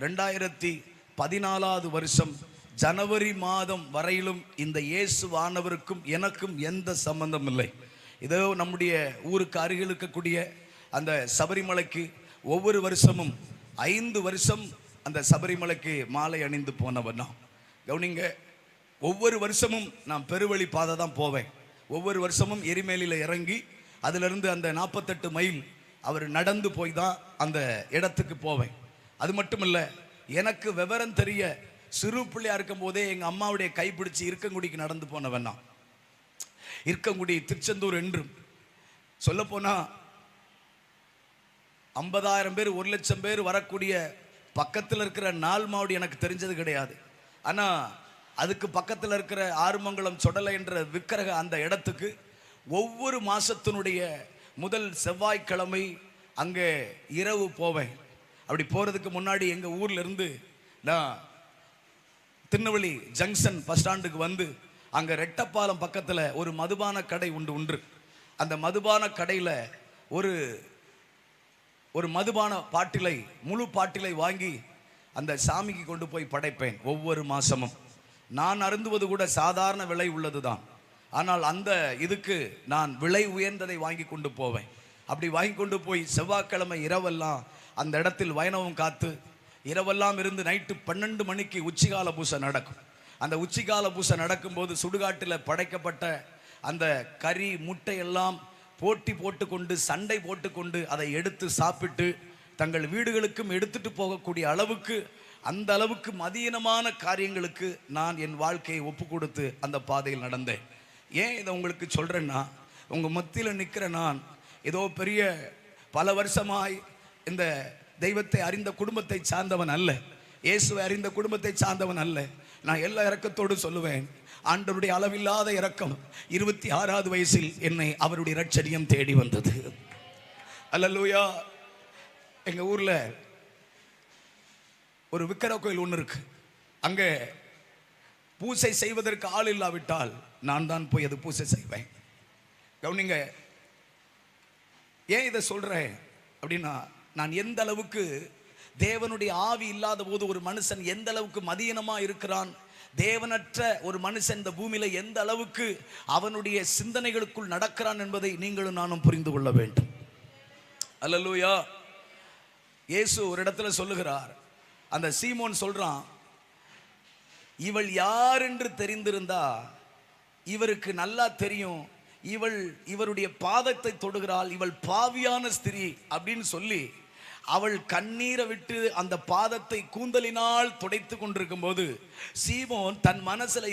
2014 வருஷம் ஜனவரி மாதம் வரையிலும் இந்த இயேசுவானவருக்கும் எனக்கும் எந்த சம்பந்தம் இல்லை. இதோ நம்முடைய ஊருக்கு அருகில் இருக்கக்கூடிய அந்த சபரிமலைக்கு ஒவ்வொரு வருஷமும் 5 வருஷம் அந்த சபரிமலைக்கு மாலை அணிந்து போனவன் நான். கவனிங்க, ஒவ்வொரு வருஷமும் நான் பெருவழி பாதை தான் போவேன். ஒவ்வொரு வருஷமும் எரிமேலியில் இறங்கி அதிலிருந்து அந்த 48 மைல் அவர் நடந்து போய் தான் அந்த இடத்துக்கு போவேன். அது மட்டும் இல்லை, எனக்கு விவரம் தெரிய சிறு பிள்ளையா இருக்கும் போதே எங்கள் அம்மாவுடைய கைப்பிடிச்சு இருக்கங்குடிக்கு நடந்து போனவன் நான். இருக்கங்குடி திருச்செந்தூர் என்றும் சொல்லப்போனால் 50,000 பேர் 1,00,000 பேர் வரக்கூடிய பக்கத்தில் இருக்கிற நால்மாவடி எனக்கு தெரிஞ்சது கிடையாது. ஆனால் அதுக்கு பக்கத்தில் இருக்கிற ஆறுமங்கலம் சொடலை என்ற விக்கிரக அந்த இடத்துக்கு ஒவ்வொரு மாதத்தினுடைய முதல் செவ்வாய்க்கிழமை அங்கே இரவு போவேன். அப்படி போகிறதுக்கு முன்னாடி எங்கள் ஊரில் இருந்து நான் திருநெல்வேலி ஜங்ஷன் பஸ் ஸ்டாண்டுக்கு வந்து அங்கே ரெட்டப்பாலம் பக்கத்தில் ஒரு மதுபான கடை உண்டு. அந்த மதுபான கடையில் ஒரு மதுபான பாட்டிலை, முழு பாட்டிலை வாங்கி அந்த சாமிக்கு கொண்டு போய் படைப்பேன். ஒவ்வொரு மாதமும் நான் அருந்துவது கூட சாதாரண விலை உள்ளது தான். ஆனால் அந்த இதுக்கு நான் விலை உயர்ந்ததை வாங்கி கொண்டு போவேன். அப்படி வாங்கி கொண்டு போய் செவ்வாய்க்கிழமை இரவெல்லாம் அந்த இடத்தில் வைணவம் காத்து இரவெல்லாம் இருந்து நைட்டு 12 மணிக்கு உச்சிகால பூசை நடக்கும். அந்த உச்சிகால பூசை நடக்கும்போது சுடுகாட்டில் படைக்கப்பட்ட அந்த கறி முட்டை எல்லாம் போட்டி போட்டுக்கொண்டு சண்டை போட்டுக்கொண்டு அதை எடுத்து சாப்பிட்டு தங்கள் வீடுகளுக்கும் எடுத்துட்டு போகக்கூடிய அளவுக்கு, அந்த அளவுக்கு மதியீனமான காரியங்களுக்கு நான் என் வாழ்க்கையை ஒப்பு கொடுத்து அந்த பாதையில் நடந்தேன். ஏன் இதை உங்களுக்கு சொல்கிறேன்னா, உங்கள் மத்தியில் நிற்கிற நான் ஏதோ பெரிய பல வருஷமாய் இந்த தெய்வத்தை அறிந்த குடும்பத்தை சார்ந்தவன் அல்ல, இயேசுவை அறிந்த குடும்பத்தை சார்ந்தவன் அல்ல. நான் எல்லா இரக்கத்தோடு சொல்லுவேன், ஆண்டவருடைய அளவில்லாத இரக்கம் 26வது வயசில் என்னை அவருடைய இரட்சணியம் தேடி வந்தது. அல்லேலூயா. எங்கள் ஊரில் ஒரு விக்கிரக கோயில் ஒன்று இருக்கு. அங்கே பூசை செய்வதற்கு ஆள் இல்லாவிட்டால் நான் தான் போய் அது பூசை செய்வேன். கவனிங்க, ஏன் இதை சொல்கிறேன் அப்படின்னா, நான் எந்த அளவுக்கு தேவனுடைய ஆவி இல்லாத போது ஒரு மனுஷன் எந்த அளவுக்கு மதியீனமாக இருக்கிறான், தேவனற்ற ஒரு மனுஷன் இந்த பூமியில் எந்த அளவுக்கு அவனுடைய சிந்தனைகளுக்குள் நடக்கிறான் என்பதை நீங்களும் நானும் புரிந்து கொள்ள வேண்டும். அல்லேலூயா. இயேசு ஒரு இடத்துல சொல்லுகிறார், அந்த சீமோன் சொல்றான், இவள் யார் என்று தெரிந்திருந்தா இவருக்கு நல்லா தெரியும், இவருடைய பாதத்தை தொடுகிறாள், இவள் பாவியான ஸ்திரீ அப்படின்னு சொல்லி அவள் கண்ணீரை விட்டு அந்த பாதத்தை கூந்தலினால் துடைத்து கொண்டிருக்கும் போது சீமோன் தன் மனசுல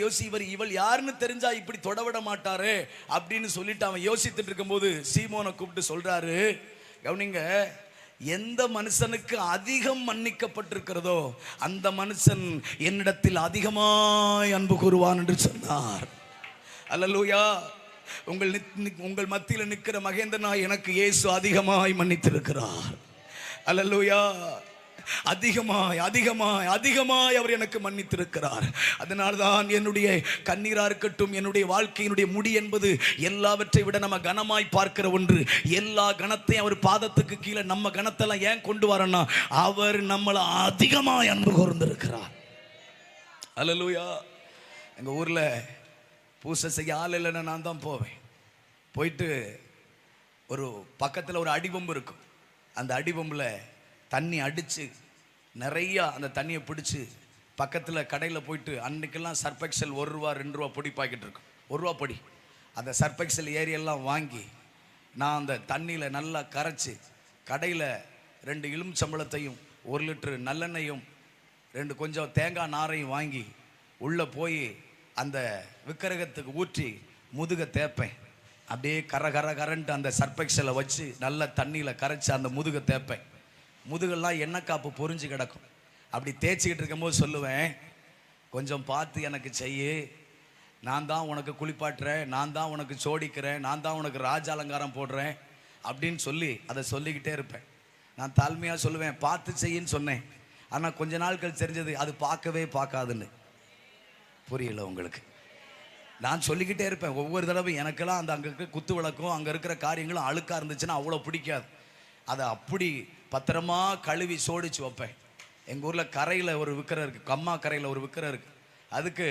இவள் யாருன்னு தெரிஞ்சா இப்படி தொடவிட மாட்டாரு அப்படின்னு சொல்லிட்டு அவன் யோசித்துட்டு இருக்கும்போது சீமோனை கூப்பிட்டு சொல்றாரு, கவனிங்க, எந்த மனுஷனுக்கு அதிகம் மன்னிக்கப்பட்டிருக்கிறதோ அந்த மனுஷன் என்னிடத்தில் அதிகமாய் அன்பு கூறுவான் என்று சொன்னார். அல்லேலூயா. உங்கள் மத்தியில் நிற்கிற மகேந்திரனா, எனக்கு இயேசு அதிகமாய் மன்னித்திருக்கிறார். அல்லேலூயா. அதிகமாய் அதிகமாய் அதிகமாய் அவர் எனக்கு மன்னித்திருக்கிறார். அதனால்தான் என்னுடைய கண்ணீரா இருக்கட்டும், என்னுடைய வாழ்க்கையினுடைய முடி என்பது எல்லாவற்றை விட நம்ம கனமாய் பார்க்கிற ஒன்று. எல்லா கனத்தையும் அவர் பாதத்துக்கு கீழே நம்ம கனத்தெல்லாம் ஏன் கொண்டு வரனா, அவர் நம்மளை அதிகமாய் அன்பு கூர்ந்திருக்கிறார். அல்லேலூயா. எங்க ஊர்ல பூசை செய்ய ஆள் இல்லைன்னா நான் தான் போவேன். போயிட்டு ஒரு பக்கத்தில் ஒரு அடிபம்பு இருக்கும். அந்த அடிபம்பில் தண்ணி அடித்து நிறையா அந்த தண்ணியை பிடிச்சி பக்கத்தில் கடையில் போயிட்டு, அன்றைக்கெல்லாம் சர்ஃபெக்சல் 1 ரூபா 2 ரூபா பொடி பாக்கெட் இருக்கும், 1 ரூபா பொடி. அந்த சர்ஃபெக்சல் ஏரியெல்லாம் வாங்கி நான் அந்த தண்ணியில் நல்லா கரைச்சி கடையில் 2 எலுமிச்சம்பழத்தையும் 1 லிட்டரு நல்லெண்ணையும் 2 கொஞ்சம் தேங்காய் நாரையும் வாங்கி உள்ளே போய் அந்த விக்கிரகத்துக்கு ஊற்றி முதுகை தேய்ப்பேன். அப்படியே கரன்ட்டு அந்த சர்ஃபெக்சலை வச்சு நல்ல தண்ணியில் கரைச்சி அந்த முதுகை தேய்ப்பேன். முதுகெல்லாம் எண்ணெய் காப்பு பொறிஞ்சு கிடக்கும். அப்படி தேய்ச்சிக்கிட்டு இருக்கும்போது சொல்லுவேன், கொஞ்சம் பார்த்து எனக்கு செய்யு, நான் தான் உனக்கு குளிப்பாட்டுறேன், நான் தான் உனக்கு சோடிக்கிறேன், நான் தான் உனக்கு ராஜ அலங்காரம் போடுறேன் அப்படின்னு சொல்லி அதை சொல்லிக்கிட்டே இருப்பேன். நான் தாழ்மையாக சொல்லுவேன், பார்த்து செய்யின்னு சொன்னேன். ஆனால் கொஞ்ச நாள் கழிச்சு தெரிஞ்சது அது பார்க்கவே பார்க்காதுன்னு. புரியல உங்களுக்கு? நான் சொல்லிக்கிட்டே இருப்பேன் ஒவ்வொரு தடவை. எனக்கெல்லாம் அந்த அங்கே இருக்க குத்து விளக்கும் அங்கே இருக்கிற காரியங்களும் அழுக்காக இருந்துச்சுன்னா அவ்வளோ பிடிக்காது. அதை அப்படி பத்திரமா கழுவி சோடிச்சு வைப்பேன். எங்கள் ஊரில் கரையில் ஒரு விற்கிற இருக்குது, கம்மா கரையில் ஒரு விற்கிற இருக்குது. அதுக்கு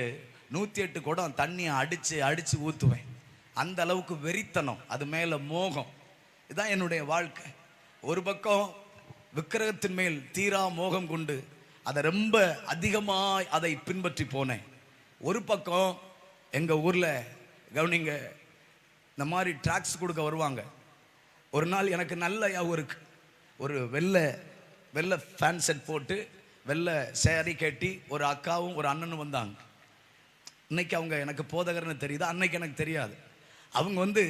108 குடம் தண்ணியை அடித்து அடித்து ஊற்றுவேன். அந்த அளவுக்கு வெறித்தனம், அது மேலே மோகம். இதுதான் என்னுடைய வாழ்க்கை. ஒரு பக்கம் விக்கிரகத்தின் மேல் தீரா மோகம் கொண்டு அதை ரொம்ப அதிகமாக அதை பின்பற்றி போனேன். ஒரு பக்கம் எங்கள் ஊரில் கவனிங்க, இந்த மாதிரி ட்ராக்ஸ் கொடுக்க வருவாங்க. ஒரு நாள் எனக்கு நல்ல ஞாபகம் இருக்கு. ஒரு வெள்ளை ஃபேன் செட் போட்டு வெள்ளை சேரி கட்டி ஒரு அக்காவும் ஒரு அண்ணனும் வந்தாங்க. இன்னைக்கு அவங்க எனக்கு போதகர்னு தெரியுது, அன்னைக்கு எனக்கு தெரியாது. அவங்க வந்து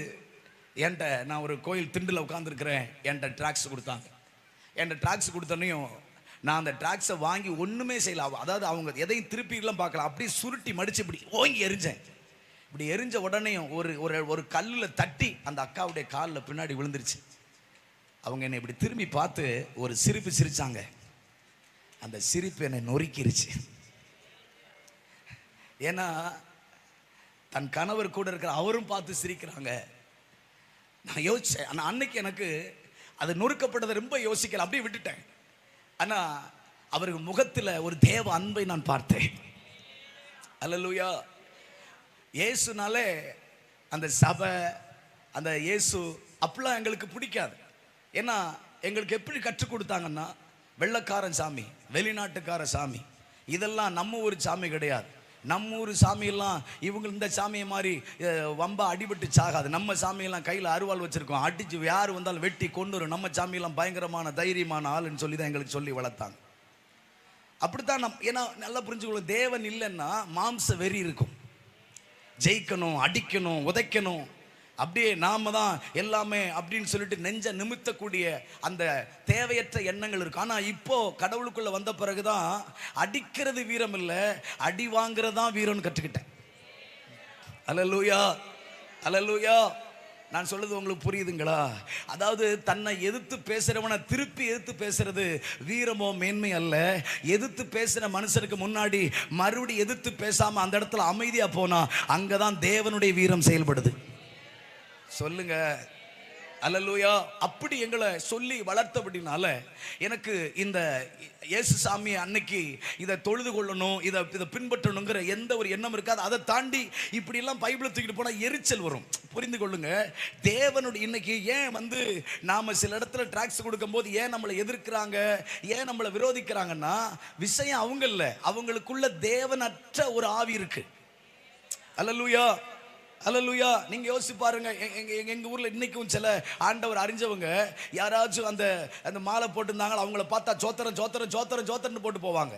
என்கிட்ட, நான் ஒரு கோயில் திண்டில் உட்காந்துருக்கிறேன், என்கிட்ட ட்ராக்ஸ் கொடுத்தாங்க. என்கிட்ட ட்ராக்ஸ் கொடுத்தோன்னையும் நான் அந்த ட்ராக்ஸை வாங்கி ஒன்றுமே செய்யல. அதாவது அவங்க எதையும் திருப்பிலாம் பார்க்கல, அப்படியே சுருட்டி மடித்து இப்படி ஓங்கி எரிஞ்சேன். இப்படி எரிஞ்ச உடனேயும் ஒரு கல்லில் தட்டி அந்த அக்காவுடைய காலில் பின்னாடி விழுந்துருச்சு. அவங்க என்னை இப்படி திரும்பி பார்த்து ஒரு சிரிப்பு சிரிச்சாங்க. அந்த சிரிப்பு என்னை நொறுக்கிருச்சு. ஏன்னா தன் கணவர் கூட இருக்கிற அவரும் பார்த்து சிரிக்கிறாங்க. நான் யோசிச்சேன். ஆனால் அன்னைக்கு எனக்கு அது நொறுக்கப்பட்டதை ரொம்ப யோசிக்கல, அப்படியே விட்டுட்டேன். ஆனால் அவருக்கு முகத்தில் ஒரு தேவ அன்பை நான் பார்த்தேன். அல்லேலூயா. இயேசுனாலே அந்த சபை, அந்த இயேசு அப்படிலாம் எங்களுக்கு பிடிக்காது. ஏன்னா எங்களுக்கு எப்படி கற்றுக் கொடுத்தாங்கன்னா, வெள்ளைக்காரன் சாமி, வெளிநாட்டுக்கார சாமி, இதெல்லாம் நம்ம ஊர் சாமி கிடையாது. நம்ம ஊர் சாமியெல்லாம் இவங்க இந்த சாமியை மாதிரி வம்பா அடிபட்டு சாகாது. நம்ம சாமியெல்லாம் கையில் அருவாள் வச்சுருக்கோம், அடித்து யார் வந்தாலும் வெட்டி கொண்டு வரும். நம்ம சாமியெல்லாம் பயங்கரமான தைரியமான ஆளுன்னு சொல்லி தான் எங்களுக்கு சொல்லி வளர்த்தாங்க. அப்படித்தான் ஏன்னா நல்லா புரிஞ்சுக்கொள்ள, தேவன் இல்லைன்னா மாம்ச வெறி இருக்கும். ஜெயிக்கணும், அடிக்கணும், உதைக்கணும், அப்படியே நாம தான் எல்லாமே அப்படின்னு சொல்லிட்டு நெஞ்ச நிமித்தக்கூடிய அந்த தேவையற்ற எண்ணங்கள் இருக்கு. ஆனால் இப்போ கடவுளுக்குள்ள வந்த பிறகுதான் அடிக்கிறது வீரம் இல்லை, அடி வாங்குறதான் வீரம்னு கற்றுக்கிட்டேன். அல்லேலூயா, அல்லேலூயா. நான் சொல்றது உங்களுக்கு புரியுதுங்களா? அதாவது தன்னை எதிர்த்து பேசுறவனை திருப்பி எதிர்த்து பேசுறது வீரமோ மேன்மை அல்ல. எதிர்த்து பேசுற மனுஷனுக்கு முன்னாடி மறுபடி எதிர்த்து பேசாம அந்த இடத்துல அமைதியா போனா அங்கதான் தேவனுடைய வீரம் செயல்படுது. சொல்லுங்க அல்லேலூயா. அப்படி எங்களை சொல்லி வளர்த்தபடினால எனக்கு இந்த இயேசு சாமி அன்னைக்கு இதை தொழுது கொள்ளணும், இதை பின்பற்றணுங்கிற எந்த ஒரு எண்ணம் இருக்காது. அதை தாண்டி இப்படியெல்லாம் பைபிளை தூக்கிட்டு போனால் எரிச்சல் வரும். புரிந்து கொள்ளுங்க, தேவனுடைய இன்னைக்கு ஏன் வந்து நாம் சில இடத்துல ட்ராக்ஸ் கொடுக்கும்போது ஏன் நம்மளை எதிர்க்கிறாங்க, ஏன் நம்மளை விரோதிக்கிறாங்கன்னா, விஷயம் அவங்க இல்லை, அவங்களுக்குள்ள தேவனற்ற ஒரு ஆவி இருக்கு. அல்லேலூயா, அல்லேலூயா. நீங்க யோசிச்சு பாருங்க, எங்க ஊர்ல இன்னைக்கும் சில ஆண்டவர் அறிஞ்சவங்க யாராச்சும் அந்த மாலை போட்டிருந்தாங்க, அவங்கள பார்த்தா சோத்திரம் சோத்திரம் சோத்திரம் சோத்திரன்னு போட்டு போவாங்க.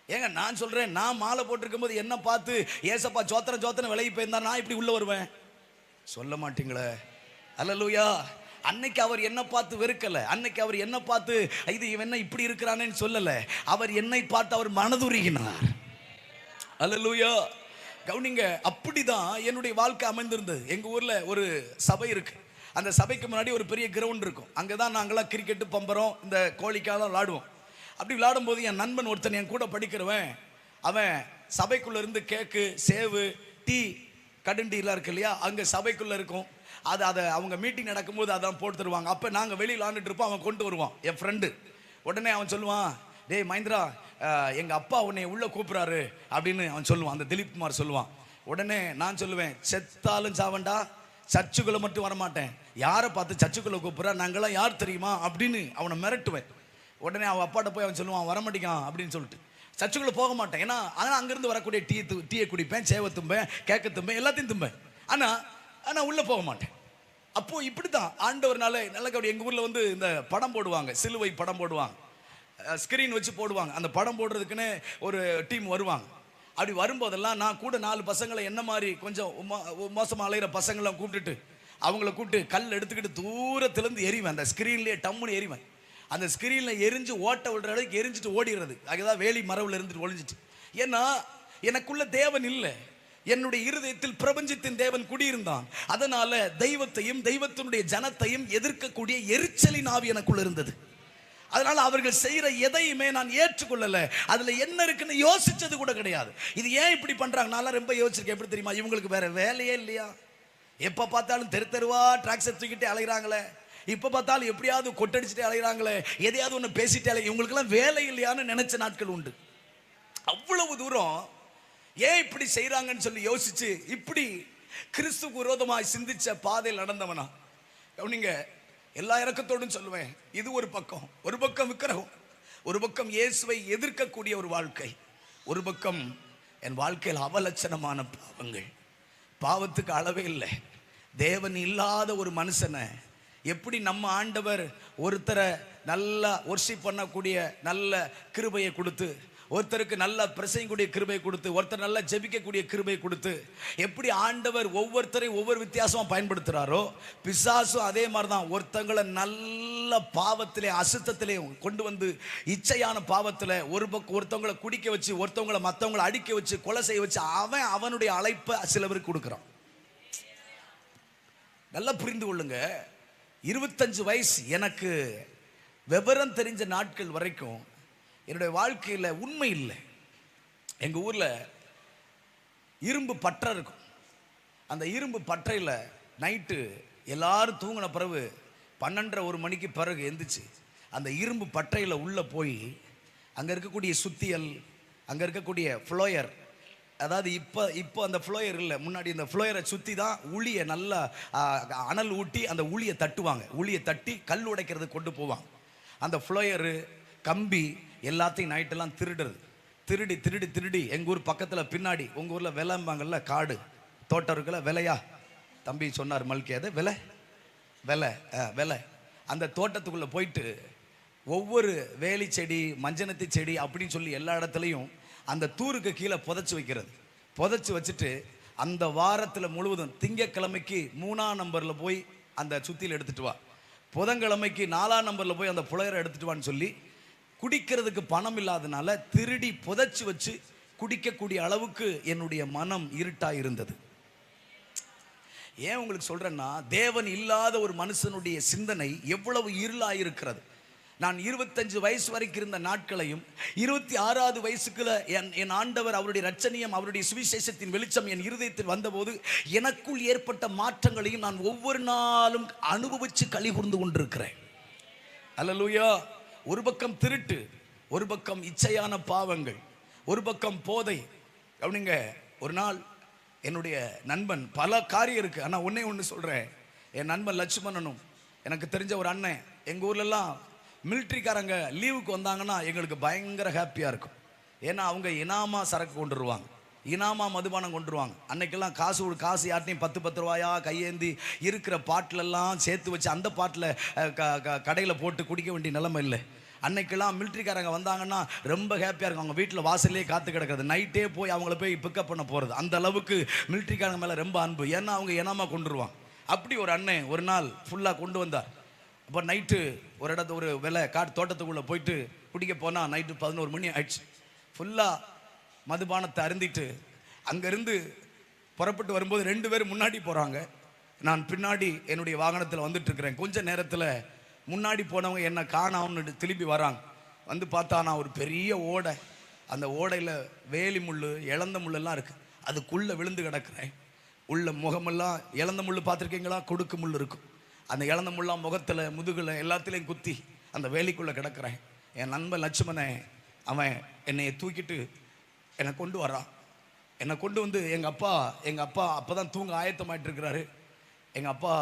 ஏங்க நான் சொல்றேன், நான் மாலை போட்டிருக்கும் போது என்ன பார்த்து ஏசப்பா சோத்திரம் சோத்திரம் விலகி போயிருந்தா நான் இப்படி உள்ள வருவேன்? சொல்ல மாட்டீங்களே. அல்லேலூயா. அன்னைக்கு அவர் என்ன பார்த்து வெறுக்கல, அன்னைக்கு அவர் என்ன பார்த்து இது இவன் என்ன இப்படி இருக்கிறானேன்னு சொல்லல. அவர் என்னை பார்த்து அவர் மனதுருகினார். அல்லேலூயா. கவுனிங்க, அப்படிதான் என்னுடைய வாழ்க்கை அமைந்திருந்தது. எங்க ஊர்ல ஒரு சபை இருக்கு. அந்த சபைக்கு முன்னாடி ஒரு பெரிய கிரவுண்ட் இருக்கும். அங்கதான் நாங்களாம் கிரிக்கெட்டு, பம்பரம், இந்த கோழிக்காலாம் விளாடுவோம். அப்படி விளையாடும் போது என் நண்பன் ஒருத்தன் என் கூட படிக்கிறவன், அவன் சபைக்குள்ள இருந்து கேக்கு, சேவு, டீ, கடுண்டீலாம் இருக்கு இல்லையா, அங்க சபைக்குள்ள இருக்கும். அதை அவங்க மீட்டிங் நடக்கும்போது அதான் போட்டு தருவாங்க. அப்ப நாங்க வெளியில் விளாண்டுட்டு இருப்போம், அவன் கொண்டு வருவான் என் ஃப்ரெண்டு. உடனே அவன் சொல்லுவான், டேய் மஹிந்திரா, எங்க அப்பா உன்னை உள்ள கூப்பிடுறாரு அப்படின்னு அவன் சொல்லுவான். அந்த திலீப் குமார் சொல்லுவான். உடனே நான் சொல்லுவேன், செத்தாலும் சாவண்டா, சர்ச்சுக்குள்ள மட்டும் வரமாட்டேன். யாரை பார்த்து சர்ச்சுக்குள்ள கூப்பிடுறா, நாங்களாம் யார் தெரியுமா அப்படின்னு அவனை மிரட்டுவேன். உடனே அவன் அப்பாட்ட போய் அவன் சொல்லுவான், வரமாட்டேங்கான் அப்படின்னு சொல்லிட்டு சர்ச்சுக்குள்ள போக மாட்டேன். ஏன்னா அதனால் அங்கிருந்து வரக்கூடிய டீயை குடிப்பேன், சேவை தும்பேன், கேக்க தும்பேன், எல்லாத்தையும் தும்பேன். ஆனா உள்ள போக மாட்டேன். அப்போ இப்படித்தான் ஆண்டவர்னால நல்ல. எங்க ஊர்ல வந்து இந்த படம் போடுவாங்க, சிலுவை படம் போடுவாங்க, ஸ்கிரீன் வச்சு போடுவாங்க. அந்த படம் போடுறதுக்குன்னு ஒரு டீம் வருவாங்க. அப்படி வரும்போதெல்லாம் நான் கூட 4 பசங்களை என்ன மாதிரி கொஞ்சம் மோசமாக அலைகிற பசங்களாம் கூப்பிட்டுட்டு அவங்கள கூப்பிட்டு கல் எடுத்துக்கிட்டு தூரத்துலேருந்து எறிவேன். அந்த ஸ்க்ரீன்லேயே டம்முன்னு எறிவேன். அந்த ஸ்க்ரீனில் எரிஞ்சு ஓட்ட விடுற அளவுக்கு எரிஞ்சிட்டு ஓடிடுறது. அதுதான் வேலி மரவில் இருந்துட்டு ஒழிஞ்சிட்டு. ஏன்னா எனக்குள்ள தேவன் இல்லை, என்னுடைய இருதயத்தில் பிரபஞ்சத்தின் தேவன் குடியிருந்தான். அதனால தெய்வத்தையும் தெய்வத்தினுடைய ஜனத்தையும் எதிர்க்கக்கூடிய எரிச்சலின் ஆவி எனக்குள்ள இருந்தது. அதனால அவர்கள் செய்யற எதையுமே நான் ஏற்றுக்கொள்ளல. அதுல என்ன இருக்குன்னு யோசிச்சது கூட கிடையாது. இது ஏன் இப்படி பண்றாங்க நான் ரொம்ப யோசிச்சிருக்கேன். எப்படி தெரியுமா? இவங்களுக்கு வேற வேலையே இல்லையா? எப்ப பார்த்தாலும் தெருவா ட்ராக்ஸை தூக்கிட்டே அலைகிறாங்களே, இப்ப பார்த்தாலும் எப்படியாவது கொட்டடிச்சுட்டே அலைகிறாங்களே, எதையாவது ஒன்று பேசிட்டே அலை, இவங்களுக்கெல்லாம் வேலை இல்லையான்னு நினைச்ச நாட்கள் உண்டு. அவ்வளவு தூரம் ஏன் இப்படி செய்யறாங்கன்னு சொல்லி யோசிச்சு இப்படி கிறிஸ்துக்கு விரோதமாய் சிந்திச்ச பாதையில் நடந்தவனா கவனிங்க. எல்லா இறக்கத்தோடும் சொல்லுவேன், இது ஒரு பக்கம். ஒரு பக்கம் விக்கிரகம், ஒரு பக்கம் இயேசுவை எதிர்க்கக்கூடிய ஒரு வாழ்க்கை, ஒரு பக்கம் என் வாழ்க்கையில் அவலட்சணமான பாவங்கள். பாவத்துக்கு அளவே இல்லை. தேவன் இல்லாத ஒரு மனுஷனை எப்படி நம்ம ஆண்டவர் ஒருத்தரை நல்லா ஒர்ஷிப் பண்ணக்கூடிய நல்ல கிருபையை கொடுத்து, ஒருத்தருக்கு நல்ல பிரசங்கக்கூடிய கிருபை கொடுத்து, ஒருத்தர் நல்லா ஜெபிக்கக்கூடிய கிருபை கொடுத்து, எப்படி ஆண்டவர் ஒவ்வொருத்தரையும் ஒவ்வொரு வித்தியாசமா பயன்படுத்துறாரோ, பிசாசும் அதே மாதிரி தான் ஒருத்தங்களை நல்ல பாவத்திலே அசுத்தத்திலே கொண்டு வந்து இச்சையான பாவத்தில் ஒரு பக்கம் ஒருத்தவங்களை குடிக்க வச்சு, ஒருத்தவங்களை மற்றவங்களை அடிக்க வச்சு, கொலை செய்ய வச்சு, அவனுடைய அழைப்பை சிலவருக்கு கொடுக்குறான். நல்லா புரிந்து கொள்ளுங்க. 25 வயசு எனக்கு விவரம் தெரிஞ்ச நாட்கள் வரைக்கும் என்னுடைய வாழ்க்கையில் உண்மை இல்லை. எங்கள் ஊரில் இரும்பு பட்டறை இருக்கும். அந்த இரும்பு பட்டறையில் நைட்டு எல்லாரும் தூங்கின பிறகு 12:30 மணிக்கு பிறகு எந்திரிச்சு அந்த இரும்பு பட்டறையில் உள்ளே போய் அங்கே இருக்கக்கூடிய சுத்தியல், அங்கே இருக்கக்கூடிய ஃப்ளோயர், அதாவது இப்போ அந்த ஃப்ளோயர் இல்லை, முன்னாடி இந்த ஃப்ளோயரை சுற்றி தான் உளியை நல்லா அனல் ஊட்டி அந்த உளியை தட்டுவாங்க. உளியை தட்டி கல் உடைக்கிறதுக்கு கொண்டு போவாங்க. அந்த ஃப்ளோயரு கம்பி எல்லாத்தையும் நைட்டெல்லாம் திருடி திருடி எங்கள் ஊர் பக்கத்தில் பின்னாடி, உங்கள் ஊரில் விலைம்பாங்கல்ல, காடு தோட்டம் இருக்குல்ல, விலையா தம்பி சொன்னார் மல்கி, அது விலை அந்த தோட்டத்துக்குள்ளே போயிட்டு ஒவ்வொரு வேலி செடி, மஞ்சனத்தி செடி அப்படின்னு சொல்லி எல்லா இடத்துலையும் அந்த தூருக்கு கீழே புதைச்சி வச்சுட்டு அந்த வாரத்தில் முழுவதும் திங்கக்கிழமைக்கு 3ஆம் நம்பரில் போய் அந்த சுத்தியில் எடுத்துட்டு வா, புதன்கிழமைக்கு 4ஆம் நம்பரில் போய் அந்த புலையரை எடுத்துட்டு வான்னு சொல்லி, குடிக்கிறதுக்கு பணம் இல்லாதனால திருடி புதைச்சி வச்சு குடிக்கக்கூடிய அளவுக்கு என்னுடைய மனம் இருட்டா இருந்தது. ஏன் உங்களுக்கு சொல்றேன்னா, தேவன் இல்லாத ஒரு மனுஷனுடைய சிந்தனை எவ்வளவு இருளா இருக்கிறது. நான் 25 வயசு வரைக்கும் இருந்த நாட்களையும் 26வது வயசுக்குள்ள என் ஆண்டவர் அவருடைய ரட்சணியம், அவருடைய சுவிசேஷத்தின் வெளிச்சம் என் இருதயத்தில் வந்தபோது எனக்குள் ஏற்பட்ட மாற்றங்களையும் நான் ஒவ்வொரு நாளும் அனுபவிச்சு களி கூர்ந்து கொண்டிருக்கிறேன். அல்லேலூயா. ஒரு பக்கம் திருட்டு, ஒரு பக்கம் இச்சையான பாவங்கள், ஒரு பக்கம் போதை. அப்படிங்க, ஒரு நாள் என்னுடைய நண்பன், பல காரியம் இருக்கு, ஆனால் ஒன்று சொல்கிறேன். என் நண்பன் லட்சுமணனும், எனக்கு தெரிஞ்ச ஒரு அண்ணன், எங்கள் ஊர்லெல்லாம் மிலிட்ரிக்காரங்க லீவுக்கு வந்தாங்கன்னா எங்களுக்கு பயங்கர ஹாப்பியாக இருக்கும். ஏன்னா அவங்க இனாமா சரக்கு கொண்டு வருவாங்க, இனாமா மதுபானம் கொண்டு வருவாங்க. அன்னைக்கெல்லாம் காசு யார்ட்டையும் 10 ரூபாயா கையேந்தி இருக்கிற பாட்டிலெல்லாம் சேர்த்து வச்சு அந்த பாட்டில் கடையில் போட்டு குடிக்க வேண்டிய நிலைமை இல்லை. அன்னைக்கெல்லாம் மிலிட்ரிக்காரங்க வந்தாங்கன்னா ரொம்ப ஹாப்பியாக இருக்கும். அவங்க வீட்டில் வாசல்லே காத்து கிடக்கிறது, நைட்டே போய் அவங்கள போய் பிக்கப் பண்ண போகிறது. அந்த அளவுக்கு மிலிட்ரிக்காரங்க மேலே ரொம்ப அன்பு. ஏன்னா அவங்க இனாமா கொண்டு வருவாங்க. அப்படி ஒரு அண்ணன் ஒரு நாள் ஃபுல்லாக கொண்டு வந்தார். அப்போ நைட்டு ஒரு விலை தோட்டத்துக்குள்ளே போயிட்டு குடிக்க போனால் நைட்டு 11 மணி ஆயிடுச்சு. ஃபுல்லாக மதுபானத்தை அருந்திட்டு அங்கேருந்து புறப்பட்டு வரும்போது 2 பேர் முன்னாடி போகிறாங்க, நான் பின்னாடி என்னுடைய வாகனத்தில் வந்துட்டு இருக்கிறேன். கொஞ்ச நேரத்தில் முன்னாடி போனவங்க என்னை காணாமன்னு திரும்பி வராங்க. வந்து பார்த்தா நான் ஒரு பெரிய ஓடை, அந்த ஓடையில் வேலி முள், இழந்த முள்ளெல்லாம் இருக்குது, அதுக்குள்ளே விழுந்து கிடக்கிறேன். உள்ள முகமெல்லாம் இழந்த முள் பார்த்துருக்கீங்களா, கொடுக்கு முள் இருக்கும். அந்த இழந்த முள்ளாம் முகத்தில், முதுகில் எல்லாத்துலேயும் குத்தி அந்த வேலிக்குள்ளே கிடக்கிறேன். என் நண்பன் லட்சுமணன் அவன் என்னை தூக்கிட்டு என்னை கொண்டு வரான். என்னை கொண்டு வந்து எங்கள் அப்பா அப்போ தான் தூங்க ஆயத்தமாயிட்டு இருக்கிறாரு. எங்கள் அப்பா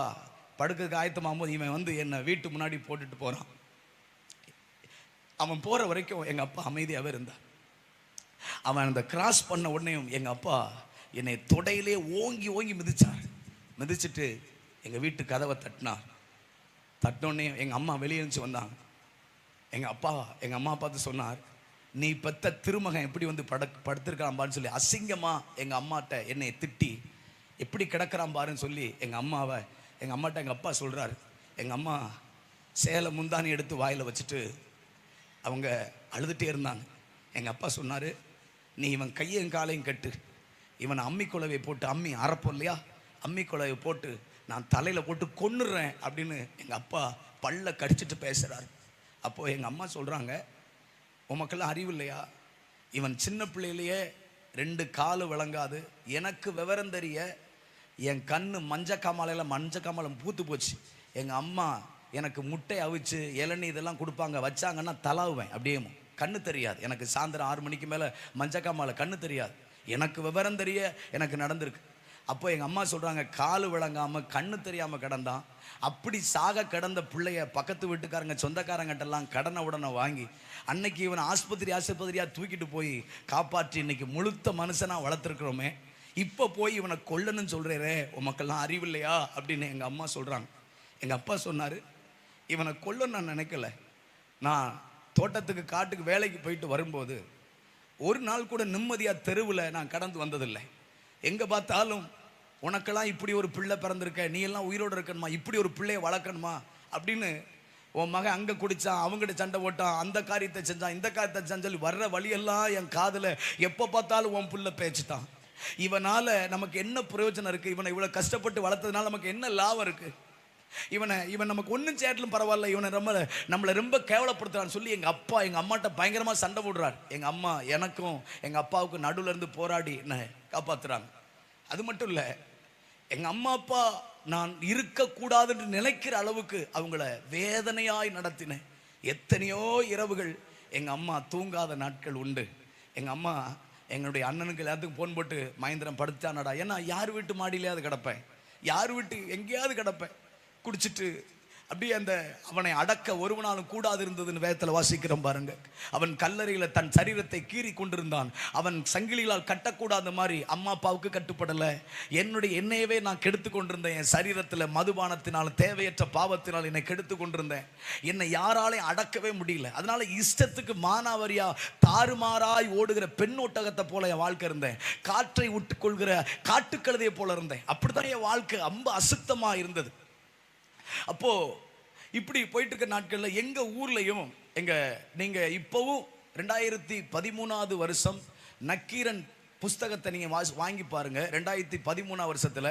படுக்கிறதுக்கு ஆயத்தமாகும்போது இவன் வந்து என்னை வீட்டு முன்னாடி போட்டுட்டு போகிறான். அவன் போகிற வரைக்கும் எங்கள் அப்பா அமைதியாகவே இருந்தார். அவன் அந்த கிராஸ் பண்ண உடனேயும் எங்கள் அப்பா என்னை தொடையிலே ஓங்கி மிதிச்சுட்டு எங்கள் வீட்டு கதவை தட்டினோடனே எங்கள் அம்மா வெளியே இருந்துச்சு வந்தாங்க. எங்கள் அம்மா பார்த்து சொன்னார், நீ பெத்த திருமகன் எப்படி வந்து படுத்திருக்கான் சொல்லி அசிங்கமாக எங்கள் அம்மாட்ட என்னை திட்டி எப்படி கிடக்கிறான் பாருன்னு சொல்லி எங்கள் அம்மாட்ட எங்கள் அப்பா சொல்கிறாரு. எங்கள் அம்மா சேலை முந்தானி எடுத்து வாயில் வச்சுட்டு அவங்க அழுதுகிட்டே இருந்தாங்க. எங்கள் அப்பா சொன்னார், நீ இவன் கையையும் காலையும் கட்டு, இவனை அம்மிக்குழவை போட்டு, அம்மி அரைப்போம் இல்லையா, அம்மிக்குழவை போட்டு நான் தலையில் போட்டு கொன்னுடுறேன் அப்படின்னு எங்கள் அப்பா பல்ல கடிச்சிட்டு பேசுகிறார். அப்போது எங்கள் அம்மா சொல்கிறாங்க, உமக்கெல்லாம் அறிவு இல்லையா, இவன் சின்ன பிள்ளையிலேயே 2 காலு விளங்காது, எனக்கு விவரம் தெரிய என் கண்ணு மஞ்சக்காமலையில் பூத்து போச்சு. எங்கள் அம்மா எனக்கு முட்டை அவிச்சு இளநீ இதெல்லாம் கொடுப்பாங்க, வச்சாங்கன்னா தலாவுவேன். அப்படியே கண்ணு தெரியாது எனக்கு. சாயந்தரம் 6 மணிக்கு மேலே மஞ்சக்காமால கண்ணு தெரியாது. எனக்கு விவரம் தெரிய எனக்கு நடந்திருக்கு. அப்போ எங்கள் அம்மா சொல்கிறாங்க, காலு விளங்காமல் கண்ணு தெரியாமல் கிடந்தான். அப்படி சாக கிடந்த பிள்ளைய பக்கத்து வீட்டுக்காரங்க சொந்தக்காரங்கிட்டெல்லாம் கடனை உடனே வாங்கி அன்னைக்கு இவன் ஆஸ்பத்திரியாக தூக்கிட்டு போய் காப்பாற்றி இன்னைக்கு முழுத்த மனுஷனாக வளர்த்துருக்குறோமே. இப்போ போய் இவனை கொல்லணும்னு சொல்கிறே, உமக்கெல்லாம் அறிவில்லையா அப்படின்னு எங்கள் அம்மா சொல்கிறாங்க. எங்கள் அப்பா சொன்னார், இவனை கொல்லணும்னு நான் நினைக்கல. நான் தோட்டத்துக்கு காட்டுக்கு வேலைக்கு போயிட்டு வரும்போது ஒரு நாள் கூட நிம்மதியாக தெருவில் நான் கடந்து வந்ததில்லை. எங்கே பார்த்தாலும் உனக்கெல்லாம் இப்படி ஒரு பிள்ளை பிறந்திருக்க, நீ எல்லாம் உயிரோடு இருக்கணுமா, இப்படி ஒரு பிள்ளையை வளர்க்கணுமா அப்படின்னு உன் மகன் அங்கே குடித்தான், அவங்ககிட்ட சண்டை போட்டான், அந்த காரியத்தை செஞ்சான், இந்த காரியத்தை செஞ்சால் வர்ற வழியெல்லாம் என் காதில் எப்போ பார்த்தாலும் உன் பிள்ளை பேச்சுட்டான். இவனால் நமக்கு என்ன பிரயோஜனம் இருக்குது? இவனை இவ்வளோ கஷ்டப்பட்டு வளர்த்ததுனால நமக்கு என்ன லாபம் இருக்குது? இவன் நமக்கு ஒன்றும் சேட்டலும் பரவாயில்ல, இவனை நம்மளை ரொம்ப கேவலப்படுத்துறான்னு சொல்லி எங்கள் அப்பா எங்கள் அம்மாட்ட பயங்கரமாக சண்டை போடுறார். எங்கள் அம்மா எனக்கும் எங்கள் அப்பாவுக்கும் நடுவில் இருந்து போராடி என்னை காப்பாற்றுறாங்க. அது மட்டும் இல்லை, எங்கள் அம்மா அப்பா நான் இருக்கக்கூடாதுன்னு நினைக்கிற அளவுக்கு அவங்கள வேதனையாய் நடத்தினேன். எத்தனையோ இரவுகள் எங்கள் அம்மா தூங்காத நாட்கள் உண்டு. எங்கள் அம்மா எங்களுடைய அண்ணனுக்கு எல்லாத்துக்கும் ஃபோன் போட்டு, மகேந்திரன் படுத்தானடா. ஏன்னா யார் வீட்டு மாடியிலையாவது கிடப்பேன், யார் வீட்டு எங்கேயாவது கிடப்பேன் குடிச்சிட்டு. அப்படியே அந்த அவனை அடக்க ஒருவனாலும் கூடாது இருந்ததுன்னு வேதத்தில் வாசிக்கிறோம் பாருங்க. அவன் கல்லறையில் தன் சரீரத்தை கீறி கொண்டிருந்தான். அவன் சங்கிலிகளால் கட்டக்கூடாத மாதிரி அம்மா அப்பாவுக்கு கட்டுப்படலை. என்னையவே நான் கெடுத்து கொண்டிருந்தேன். என் சரீரத்தில் மதுபானத்தினால் தேவையற்ற பாவத்தினால் என்னை கெடுத்து கொண்டிருந்தேன். என்னை யாராலையும் அடக்கவே முடியல. அதனால இஷ்டத்துக்கு மானாவரியா தாறுமாறாய் ஓடுகிற பெண்ணோட்டகத்தை போல என் வாழ்க்கை இருந்தேன். காற்றை விட்டுக்கொள்கிற காட்டுக்கழுதையை போல இருந்தேன். அப்படிதான் என் வாழ்க்கை ரொம்ப அசுத்தமா இருந்தது. அப்போ இப்படி போயிட்டு இருக்க நாட்கள்ல எங்க ஊர்லயும் நீங்க இப்பவும் 2013 வருஷம் நக்கீரன் புஸ்தகத்தை நீங்க வாங்கி பாருங்க. 2013 வருஷத்துல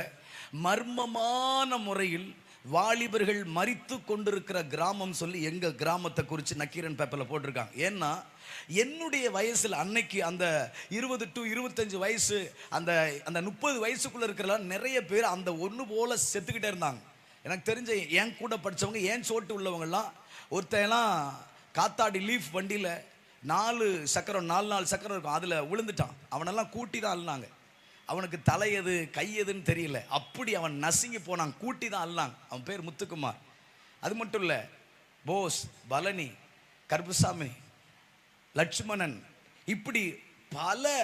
மர்மமான முறையில் வாலிபர்கள் மரித்து கொண்டிருக்கிற கிராமம் சொல்லி எங்க கிராமத்தை குறித்து நக்கீரன் பேப்பர்ல போட்டிருக்காங்க. ஏன்னா என்னுடைய வயசுல அன்னைக்கு அந்த 20 to 25 வயசு, அந்த 30 வயசுக்குள்ள இருக்கிற நிறைய பேர் அந்த ஒன்று போல செத்துக்கிட்டே இருந்தாங்க. எனக்கு தெரிஞ்ச என் கூட படித்தவங்க, ஏன் சோட்டு உள்ளவங்கெல்லாம், ஒருத்தெல்லாம் காத்தாடி லீஃப் வண்டியில் 4 சக்கரம் 4 சக்கரம் இருக்கும், அதில் விழுந்துட்டான். அவனெல்லாம் கூட்டி தான் அழுனாங்க. அவனுக்கு தலை எது கை எதுன்னு தெரியல, அப்படி அவன் நசுங்கி போனான். கூட்டி தான் அழுனாங்க. அவன் பேர் முத்துக்குமார். அது மட்டும் இல்லை, போஸ், பழனி, கருப்புசாமி, லட்சுமணன், இப்படி பல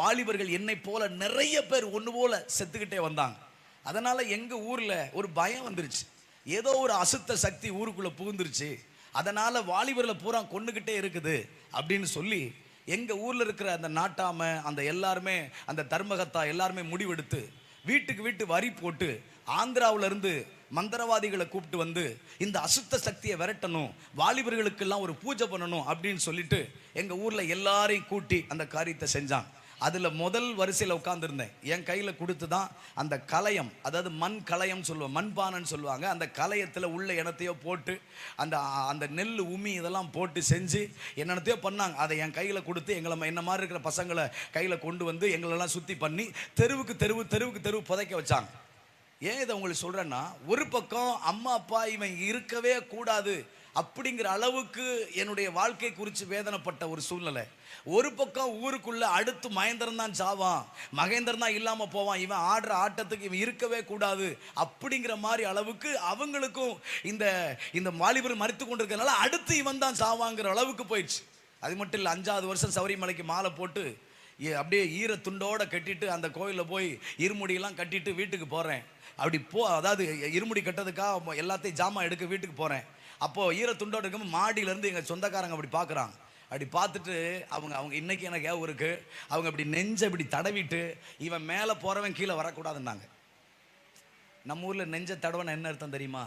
வாலிபர்கள் என்னை போல நிறைய பேர் ஒன்று போல செத்துக்கிட்டே வந்தாங்க. அதனால எங்க ஊர்ல ஒரு பயம் வந்துருச்சு. ஏதோ ஒரு அசுத்த சக்தி ஊருக்குள்ள புகுந்துருச்சு, அதனால வாலிபர்களை பூரா கொண்டுகிட்டே இருக்குது அப்படின்னு சொல்லி எங்க ஊர்ல இருக்கிற அந்த நாட்டாம அந்த எல்லாருமே, அந்த தர்மகத்தா எல்லாருமே முடிவெடுத்து வீட்டுக்கு வரி போட்டு ஆந்திராவில இருந்து மந்திரவாதிகளை கூப்பிட்டு வந்து இந்த அசுத்த சக்தியை விரட்டணும், வாலிபர்களுக்கெல்லாம் ஒரு பூஜை பண்ணணும் அப்படின்னு சொல்லிட்டு எங்க ஊர்ல எல்லாரையும் கூட்டி அந்த காரியத்தை செஞ்சாங்க. அதில் முதல் வரிசையில் உட்காந்துருந்தேன். என் கையில் கொடுத்து தான் அந்த கலயம், அதாவது மண் கலயம் சொல்லுவோம், மண்பானைன்னு சொல்லுவாங்க. அந்த கலயத்தில் உள்ள இனத்தையோ போட்டு அந்த நெல் உமி இதெல்லாம் போட்டு செஞ்சு என்னென்னத்தையோ பண்ணாங்க. அதை என் கையில் கொடுத்து என்ன மாதிரி இருக்கிற பசங்களை கையில் கொண்டு வந்து எங்களெல்லாம் சுற்றி பண்ணி தெருவுக்கு தெருவு புதைக்க வச்சாங்க. ஏன் இதை உங்களுக்கு சொல்கிறேன்னா, ஒரு பக்கம் அம்மா அப்பா இவன் இருக்கவே கூடாது அப்படிங்கிற அளவுக்கு என்னுடைய வாழ்க்கை குறித்து வேதனைப்பட்ட ஒரு சூழ்நிலை. ஒரு பக்கம் ஊருக்குள்ள அடுத்து மகேந்திரன் தான் சாவான், மகேந்திரன் தான் இல்லாமல் போவான், இவன் ஆடுற ஆட்டத்துக்கு இவன் இருக்கவே கூடாது அப்படிங்கிற மாதிரி அளவுக்கு அவங்களுக்கும் இந்த வாலிபர் மறித்து கொண்டிருக்கிறதுனால அடுத்து இவன் தான் சாவாங்கிற அளவுக்கு போயிடுச்சு. அது மட்டும் இல்லை, 5வது வருஷம் சபரிமலைக்கு மாலை போட்டு அப்படியே ஈர துண்டோட கட்டிட்டு அந்த கோயிலில் போய் இருமுடியெல்லாம் கட்டிட்டு வீட்டுக்கு போகிறேன். அதாவது இருமுடி கட்டதுக்காக எல்லாத்தையும் ஜாமான் எடுக்க வீட்டுக்கு போகிறேன். அப்போது ஈர துண்டோட இருக்கும்போது மாடியிலேருந்து எங்கள் சொந்தக்காரங்க அப்படி பார்க்குறாங்க. அப்படி பார்த்துட்டு அவங்க இன்னைக்கு எனக்கு ஏன் இருக்கு, அவங்க அப்படி நெஞ்சை இப்படி தடவிட்டு, இவன் மேலே போகிறவன் கீழே வரக்கூடாதுன்னாங்க. நம்ம ஊரில் நெஞ்சை தடவைன்னு என்ன அர்த்தம் தெரியுமா?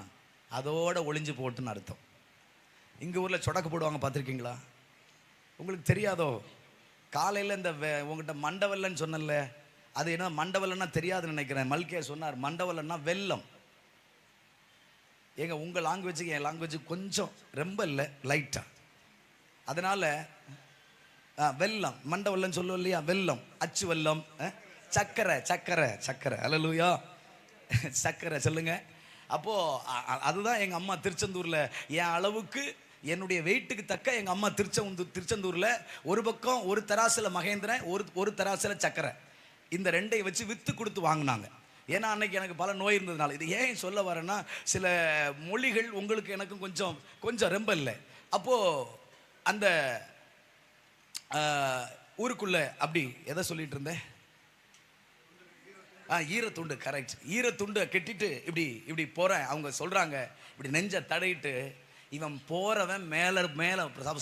அதோட ஒளிஞ்சு போட்டுன்னு அர்த்தம். எங்கள் ஊரில் சொடக்கு போடுவாங்க, பார்த்துருக்கீங்களா? உங்களுக்கு தெரியாதோ? காலையில் இந்த உங்கள்கிட்ட மண்டவல்லன்னு சொன்னல, அது என்ன மண்டவல்லன்னா தெரியாதுன்னு நினைக்கிறேன். மல்கியா சொன்னார், மண்டவல்லன்னா வெல்லம். ஏங்க உங்கள் லாங்குவேஜுக்கு என் லாங்குவேஜுக்கு கொஞ்சம் ரொம்ப இல்லை, லைட்டாக. அதனால் வெல்லம், மண்டவல்லன்னு சொல்லுவோம் இல்லையா, வெல்லம், அச்சு வெல்லம், சக்கரை. அல்லேலூயா, சக்கரை சொல்லுங்க. அப்போது அதுதான் எங்கள் அம்மா திருச்செந்தூரில் என் அளவுக்கு என்னுடைய வெயிட்டுக்கு தக்க எங்கள் அம்மா திருச்செந்தூரில் ஒரு பக்கம் ஒரு தராசில் மகேந்திரன், ஒரு தராசில் சக்கரை, இந்த ரெண்டையும் வச்சு விற்று கொடுத்து வாங்கினாங்க. ஏன்னா அன்னைக்கு எனக்கு பல நோய் இருந்ததுனால. இது ஏன் சொல்ல வரேன்னா, சில மொழிகள் உங்களுக்கு எனக்கும் கொஞ்சம் ரொம்ப இல்லை. அப்போது அந்த ஊருக்குள்ளே அப்படி எதை சொல்லிட்டு இருந்தேன், ஈரத்துண்டு, கரெக்ட். ஈரத்துண்டை கட்டிட்டு இப்படி போகிறேன். அவங்க சொல்கிறாங்க, இப்படி நெஞ்சை தடையிட்டு, இவன் போகிறவன் மேலே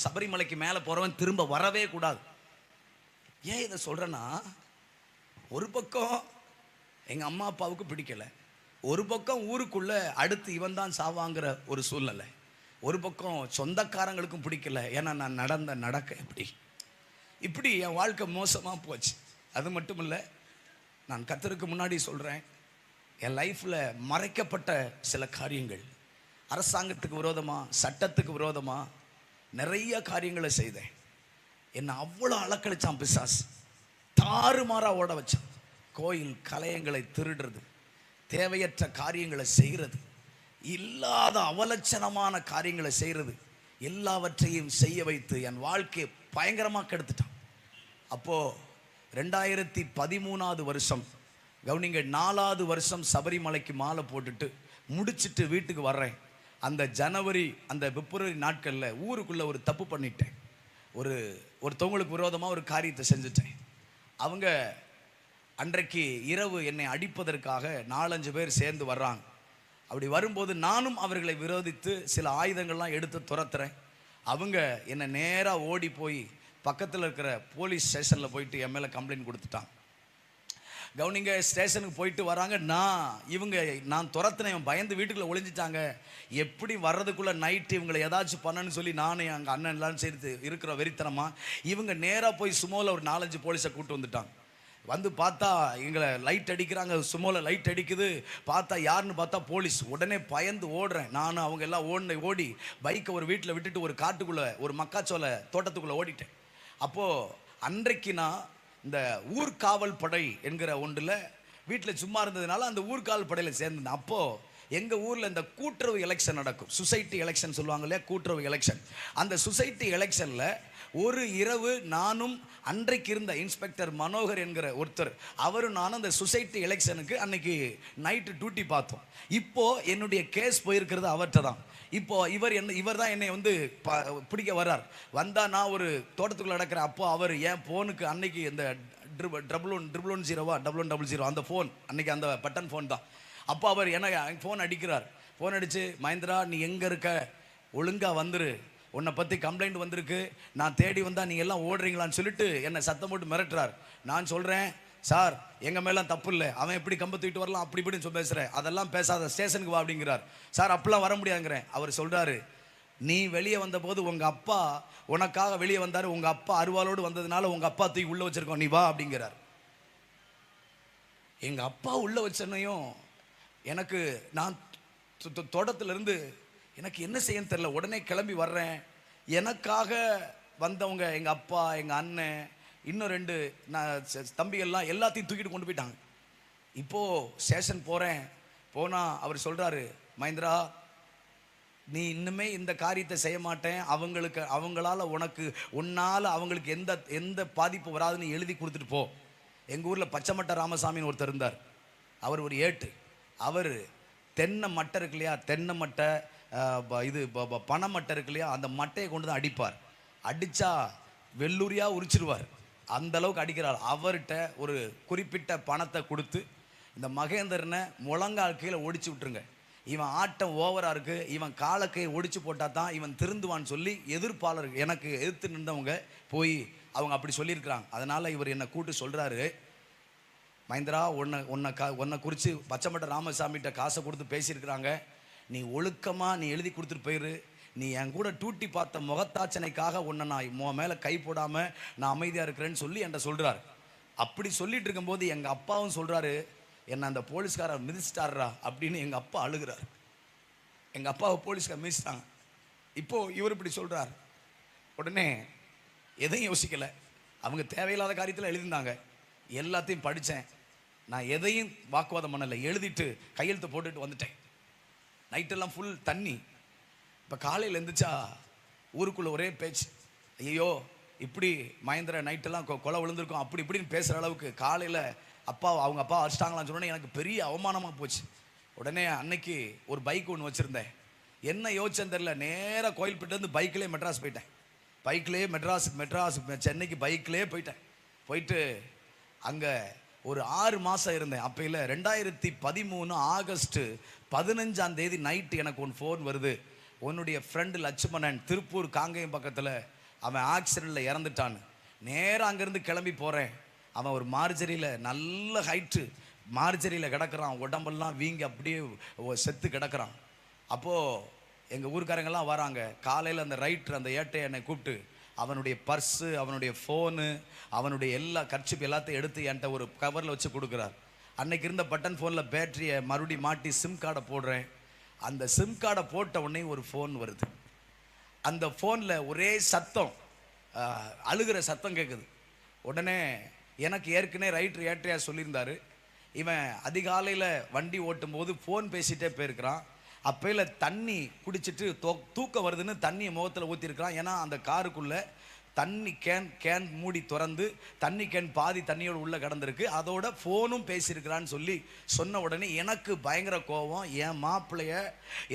சபரிமலைக்கு மேலே போகிறவன் திரும்ப வரவே கூடாது. ஏன் இதை சொல்கிறேன்னா, ஒரு பக்கம் எங்கள் அம்மா அப்பாவுக்கு பிடிக்கலை, ஒரு பக்கம் ஊருக்குள்ளே அடுத்து இவன் தான் சாவாங்கிற ஒரு சூழ்நிலை, ஒரு பக்கம் சொந்தக்காரங்களுக்கும் பிடிக்கல. ஏன்னா நான் நடக்க இப்படி என் வாழ்க்கை மோசமாக போச்சு. அது மட்டும் இல்லை, நான் கர்த்தருக்கு முன்னாடி சொல்கிறேன், என் லைஃப்பில் மறைக்கப்பட்ட சில காரியங்கள், அரசாங்கத்துக்கு விரோதமாக, சட்டத்துக்கு விரோதமாக நிறைய காரியங்களை செய்தேன். என்னை அவ்வளோ அலக்கழிச்சான் பிசாசு, தாறுமாறாக ஓட வச்சான். கோயில் கலையங்களை திருடுறது, தேவையற்ற காரியங்களை செய்கிறது, இல்லாத அவலட்சணமான காரியங்களை செய்கிறது, எல்லாவற்றையும் செய்ய வைத்து என் வாழ்க்கையை பயங்கரமாக கெடுத்துட்டான். அப்போது 2013 வருஷம், கவனிங்க, 4வது வருஷம் சபரிமலைக்கு மாலை போட்டுட்டு முடிச்சுட்டு வீட்டுக்கு வர்றேன். அந்த ஜனவரி, அந்த பிப்ரவரி நாட்களில் ஊருக்குள்ளே ஒரு தப்பு பண்ணிட்டேன். ஒருத்தவங்களுக்கு விரோதமாக ஒரு காரியத்தை செஞ்சுட்டேன். அவங்க அன்றைக்கு இரவு என்னை அடிப்பதற்காக 4-5 பேர் சேர்ந்து வர்றாங்க. அப்படி வரும்போது நானும் அவர்களை விரோதித்து சில ஆயுதங்கள்லாம் எடுத்து துரத்துறேன். அவங்க என்னை நேராக ஓடி போய் பக்கத்தில் இருக்கிற போலீஸ் ஸ்டேஷனில் போயிட்டு என் மேலே கம்ப்ளைண்ட் கொடுத்துட்டான். கவனிங்க, ஸ்டேஷனுக்கு போயிட்டு வராங்க. நான் துரத்துனேன், பயந்து வீட்டுக்குள்ளே ஒளிஞ்சிட்டாங்க. எப்படி வர்றதுக்குள்ளே நைட்டு இவங்களை ஏதாச்சும் பண்ணணும்னு சொல்லி நானும் எங்கள் அண்ணன் எல்லாரும் சேர்த்து இருக்கிற வெறித்தனமாக இவங்க நேராக போய் சுமோவில் ஒரு 4-5 போலீஸை கூப்பிட்டு வந்துட்டாங்க. வந்து பார்த்தா எங்களை லைட் அடிக்கிறாங்க, சுமோவில் லைட் அடிக்குது. பார்த்தா யாருன்னு பார்த்தா போலீஸ். உடனே பயந்து ஓடுறேன். நானும் அவங்க எல்லாம் ஓடி பைக்கை ஒரு வீட்டில் விட்டுட்டு ஒரு காட்டுக்குள்ளே, ஒரு மக்காச்சோலை தோட்டத்துக்குள்ளே ஓடிட்டேன். அப்போது அன்றைக்கு நான் இந்த ஊர்காவல் படை என்கிற ஒன்றில் வீட்டில் சும்மா இருந்ததுனால அந்த ஊர்காவல் படையில் சேர்ந்தேன். அப்போது எங்கள் ஊரில் இந்த கூட்டுறவு எலெக்ஷன் நடக்கும், சொசைட்டி எலெக்ஷன் சொல்லுவாங்க இல்லையா, கூட்டுறவு எலெக்ஷன். அந்த சொசைட்டி எலெக்ஷனில் ஒரு இரவு நானும் அன்றைக்கு இருந்த இன்ஸ்பெக்டர் மனோகர் என்கிற ஒருத்தர், அவரும் நானும் அந்த சொசைட்டி எலெக்ஷனுக்கு அன்னைக்கு நைட்டு டியூட்டி பார்த்தோம். இப்போது என்னுடைய கேஸ் போயிருக்கிறது அவர்கிட்ட தான். இப்போது இவர் தான் என்னை வந்து பிடிக்க வர்றார். வந்தால் நான் ஒரு தோட்டத்துக்குள்ளே நடக்கிறேன். அப்போது அவர் என் ஃபோனுக்கு அன்னைக்கு இந்த 110 அந்த ஃபோன், அன்னைக்கு அந்த பட்டன் ஃபோன் தான். அப்போ அவர் எனக்கு ஃபோன் அடிக்கிறார். ஃபோன் அடித்து, மகேந்திரா நீ எங்கே இருக்க, ஒழுங்காக வந்துரு, உன்னை பற்றி கம்ப்ளைண்ட் வந்திருக்கு, நான் தேடி வந்தால் நீங்கள் எல்லாம் ஓடுறீங்களான்னு சொல்லிட்டு என்னை சத்தம் போட்டு மிரட்டுறார். நான் சொல்கிறேன், சார் எங்கள் மேலாம் தப்பு இல்லை, அவன் எப்படி கம்பை தூக்கிட்டு வரலாம் அப்படி இப்படின்னு சொல்லி பேசுகிறேன், அதெல்லாம் பேசாத, ஸ்டேஷனுக்கு வா அப்படிங்கிறார். சார் அப்பெல்லாம் வர முடியாதுங்கிறேன். அவர் சொல்கிறாரு, நீ வெளியே வந்தபோது உங்கள் அப்பா உனக்காக வெளியே வந்தார், உங்கள் அப்பா அருவாளோடு வந்ததுனால உங்கள் அப்பா தூக்கி உள்ளே வச்சுருக்கோம், நீ வா அப்படிங்கிறார். எங்கள் அப்பா உள்ளே வச்சனையும் எனக்கு, நான் தோட்டத்திலேருந்து எனக்கு என்ன செய்யன்னு தெரில, உடனே கிளம்பி வர்றேன். எனக்காக வந்தவங்க எங்கள் அப்பா, எங்கள் அண்ணன், இன்னும் 2 தம்பிகள்லாம் எல்லாத்தையும் தூக்கிட்டு கொண்டு போயிட்டாங்க. இப்போது ஸ்டேஷன் போனால் அவர் சொல்கிறாரு, மகேந்திரா நீ இன்னுமே இந்த காரியத்தை செய்ய மாட்டேன், உன்னால் அவங்களுக்கு எந்த பாதிப்பு வராதுன்னு எழுதி கொடுத்துட்டு போ. எங்கள் ஊரில் பச்சைமட்டை ராமசாமின்னு ஒருத்தர் இருந்தார். அவர் ஒரு ஏட்டு. அவர் தென்னை மட்டை இருக்கு இல்லையா, தென்னை மட்டை, இது பனை மட்டை இருக்கு இல்லையா, அந்த மட்டையை கொண்டு தான் அடிப்பார். அடித்தா வெள்ளூரியாக உரிச்சிருவார், அந்த அளவுக்கு அடிக்கிறார். அவர்கிட்ட ஒரு குறிப்பிட்ட பணத்தை கொடுத்து, இந்த மகேந்திரனை முழங்கால் கீழே ஒடிச்சு விட்டுருங்க, இவன் ஆட்டம் ஓவராக இருக்குது, இவன் காலக்கையை ஒடிச்சு போட்டால் தான் இவன் திருந்துவான்னு சொல்லி எதிர்ப்பாளர், எனக்கு எதிர்த்து நின்றவங்க போய் அவங்க அப்படி சொல்லியிருக்கிறாங்க. அதனால் இவர் என்னை கூப்பிட்டு சொல்கிறாரு, மகேந்திரா உன்னை குறித்து பச்சைமட்டை ராமசாமிகிட்ட காசை கொடுத்து பேசியிருக்கிறாங்க, நீ ஒழுக்கமாக நீ எழுதி கொடுத்துட்டு போயிரு, நீ என் கூட டூட்டி பார்த்த முகத்தாச்சனைக்காக உன்னை நான் மேலே கை போடாமல் நான் அமைதியாக இருக்கிறேன்னு சொல்லி என்கிட்ட சொல்கிறார். அப்படி சொல்லிட்டு இருக்கும்போது எங்கள் அப்பாவும் சொல்கிறாரு, என்னை அந்த போலீஸ்காரர் மிதிச்சிட்டாரா அப்படின்னு எங்கள் அப்பா அழுகிறார். எங்கள் அப்பாவை போலீஸ்கார் மிதிச்சிட்டாங்க. இப்போது இவர் இப்படி சொல்கிறார். உடனே எதையும் யோசிக்கலை, அவங்க தேவையில்லாத காரியத்தில் எழுதியிருந்தாங்க, எல்லாத்தையும் படித்தேன், நான் எதையும் வாக்குவாதம் பண்ணலை, எழுதிட்டு கையெழுத்து போட்டுட்டு வந்துட்டேன். நைட்டெல்லாம் ஃபுல் தண்ணி. இப்போ காலையில் எழுந்திரிச்சா ஊருக்குள்ளே ஒரே பேச்சு, ஐயோ இப்படி மகேந்திர நைட்டெல்லாம் கொலை விழுந்திருக்கும் அப்படி இப்படின்னு பேசுகிற அளவுக்கு. காலையில் அவங்க அப்பா அடிச்சிட்டாங்களான்னு சொன்னோன்னே எனக்கு பெரிய அவமானமாக போச்சு. உடனே அன்னைக்கு ஒரு பைக் ஒன்று வச்சுருந்தேன். என்ன யோசிச்சேன்னு தெரியல, நேராக கோயில்பேட்டிலேருந்து பைக்கிலே மெட்ராஸ் போயிட்டேன். பைக்கிலே மெட்ராஸ் சென்னைக்கு பைக்கிலே போயிட்டு அங்கே ஒரு 6 மாதம் இருந்தேன். அப்போயில் 2013 ஆகஸ்ட் 15 நைட்டு எனக்கு ஒன்று ஃபோன் வருது. உன்னுடைய ஃப்ரெண்டு லட்சுமணன் திருப்பூர் காங்கேயம் பக்கத்தில் அவன் ஆக்சிடெண்ட்டில் இறந்துட்டான்னு. நேராக அங்கேருந்து கிளம்பி போகிறேன். அவன் ஒரு மார்ஜரியில் நல்ல ஹைட்டு மார்ஜரியில் கிடக்கிறான், உடம்பெல்லாம் வீங்கி அப்படியே செத்து கிடக்கிறான். அப்போது எங்கள் ஊருக்காரங்கெல்லாம் வராங்க. காலையில் அந்த ரைட்டர் அந்த ஏட்டையை என்னை கூப்பிட்டு அவனுடைய பர்ஸு, அவனுடைய ஃபோனு, அவனுடைய எல்லா கர்ச்சிப் எல்லாத்தையும் எடுத்து என்கிட்ட ஒரு கவரில் வச்சு கொடுக்குறார். அன்னைக்கு இருந்த பட்டன் ஃபோனில் பேட்டரியை மறுபடியும் மாட்டி சிம் கார்டை போடுறேன். அந்த சிம் கார்டை போட்ட உடனே ஒரு ஃபோன் வருது. அந்த ஃபோனில் ஒரே சத்தம், அழுகிற சத்தம் கேட்குது. உடனே எனக்கு ஏற்கனவே ரைட்டர் ஏட்டையா சொல்லியிருந்தாரு, இவன் அதிகாலையில் வண்டி ஓட்டும் போது ஃபோன் பேசிகிட்டே போயிருக்கிறான். அப்பையில் தண்ணி குடிச்சிட்டு தூக்கம் வருதுன்னு தண்ணியை முகத்தில் ஊற்றிருக்கிறான். ஏன்னா அந்த காருக்குள்ளே தண்ணி கேன் மூடி திறந்து தண்ணி கேன் பாதி தண்ணியோடு உள்ளே கிடந்திருக்கு, அதோட ஃபோனும் பேசியிருக்கிறான்னு சொன்ன உடனே எனக்கு பயங்கர கோபம். என் மாப்பிள்ளைய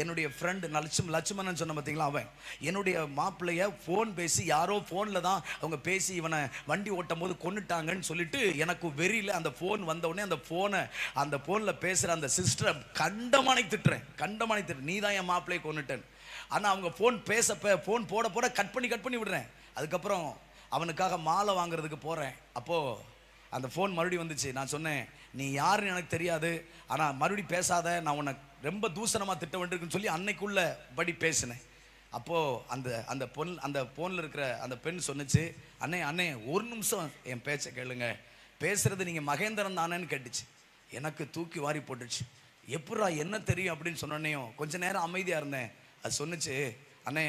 என்னுடைய ஃப்ரெண்டு லட்சுமணன் சொன்ன பார்த்தீங்களா, அவன் என்னுடைய மாப்பிள்ளைய ஃபோன் பேசி யாரோ ஃபோனில் தான் அவங்க பேசி இவனை வண்டி ஓட்டும் போது கொண்டுட்டாங்கன்னு சொல்லிட்டு எனக்கு வெறியில் அந்த ஃபோன் வந்த உடனே அந்த ஃபோனில் பேசுகிற அந்த சிஸ்டரை கண்டமானை திட்டுறேன், நீ தான் என் மாப்பிள்ளையை கொண்டுட்டேன். ஆனால் அவங்க ஃபோன் போட கட் பண்ணி விடுறேன். அதுக்கப்புறம் அவனுக்காக மாலை வாங்குறதுக்கு போகிறேன். அப்போது அந்த ஃபோன் மறுபடியும் வந்துச்சு. நான் சொன்னேன், நீ யாருன்னு எனக்கு தெரியாது, ஆனால் மறுபடியும் பேசாத, நான் உன்னை ரொம்ப தூசணமாக திட்ட வேண்டியிருக்குன்னு சொல்லி அன்னைக்குள்ள படி பேசினேன். அப்போது அந்த ஃபோனில் இருக்கிற அந்த பெண் சொன்னிச்சு, அண்ணே ஒரு நிமிஷம் என் பேச்சை கேளுங்க, பேசுகிறது நீங்கள் மகேந்திரன் தானேன்னு கேட்டுச்சு. எனக்கு தூக்கி வாரி போட்டுச்சு. எப்படா என்ன தெரியும் அப்படின்னு சொன்னோன்னையும் கொஞ்ச நேரம் அமைதியாக இருந்தேன். அது சொன்னிச்சு, அண்ணே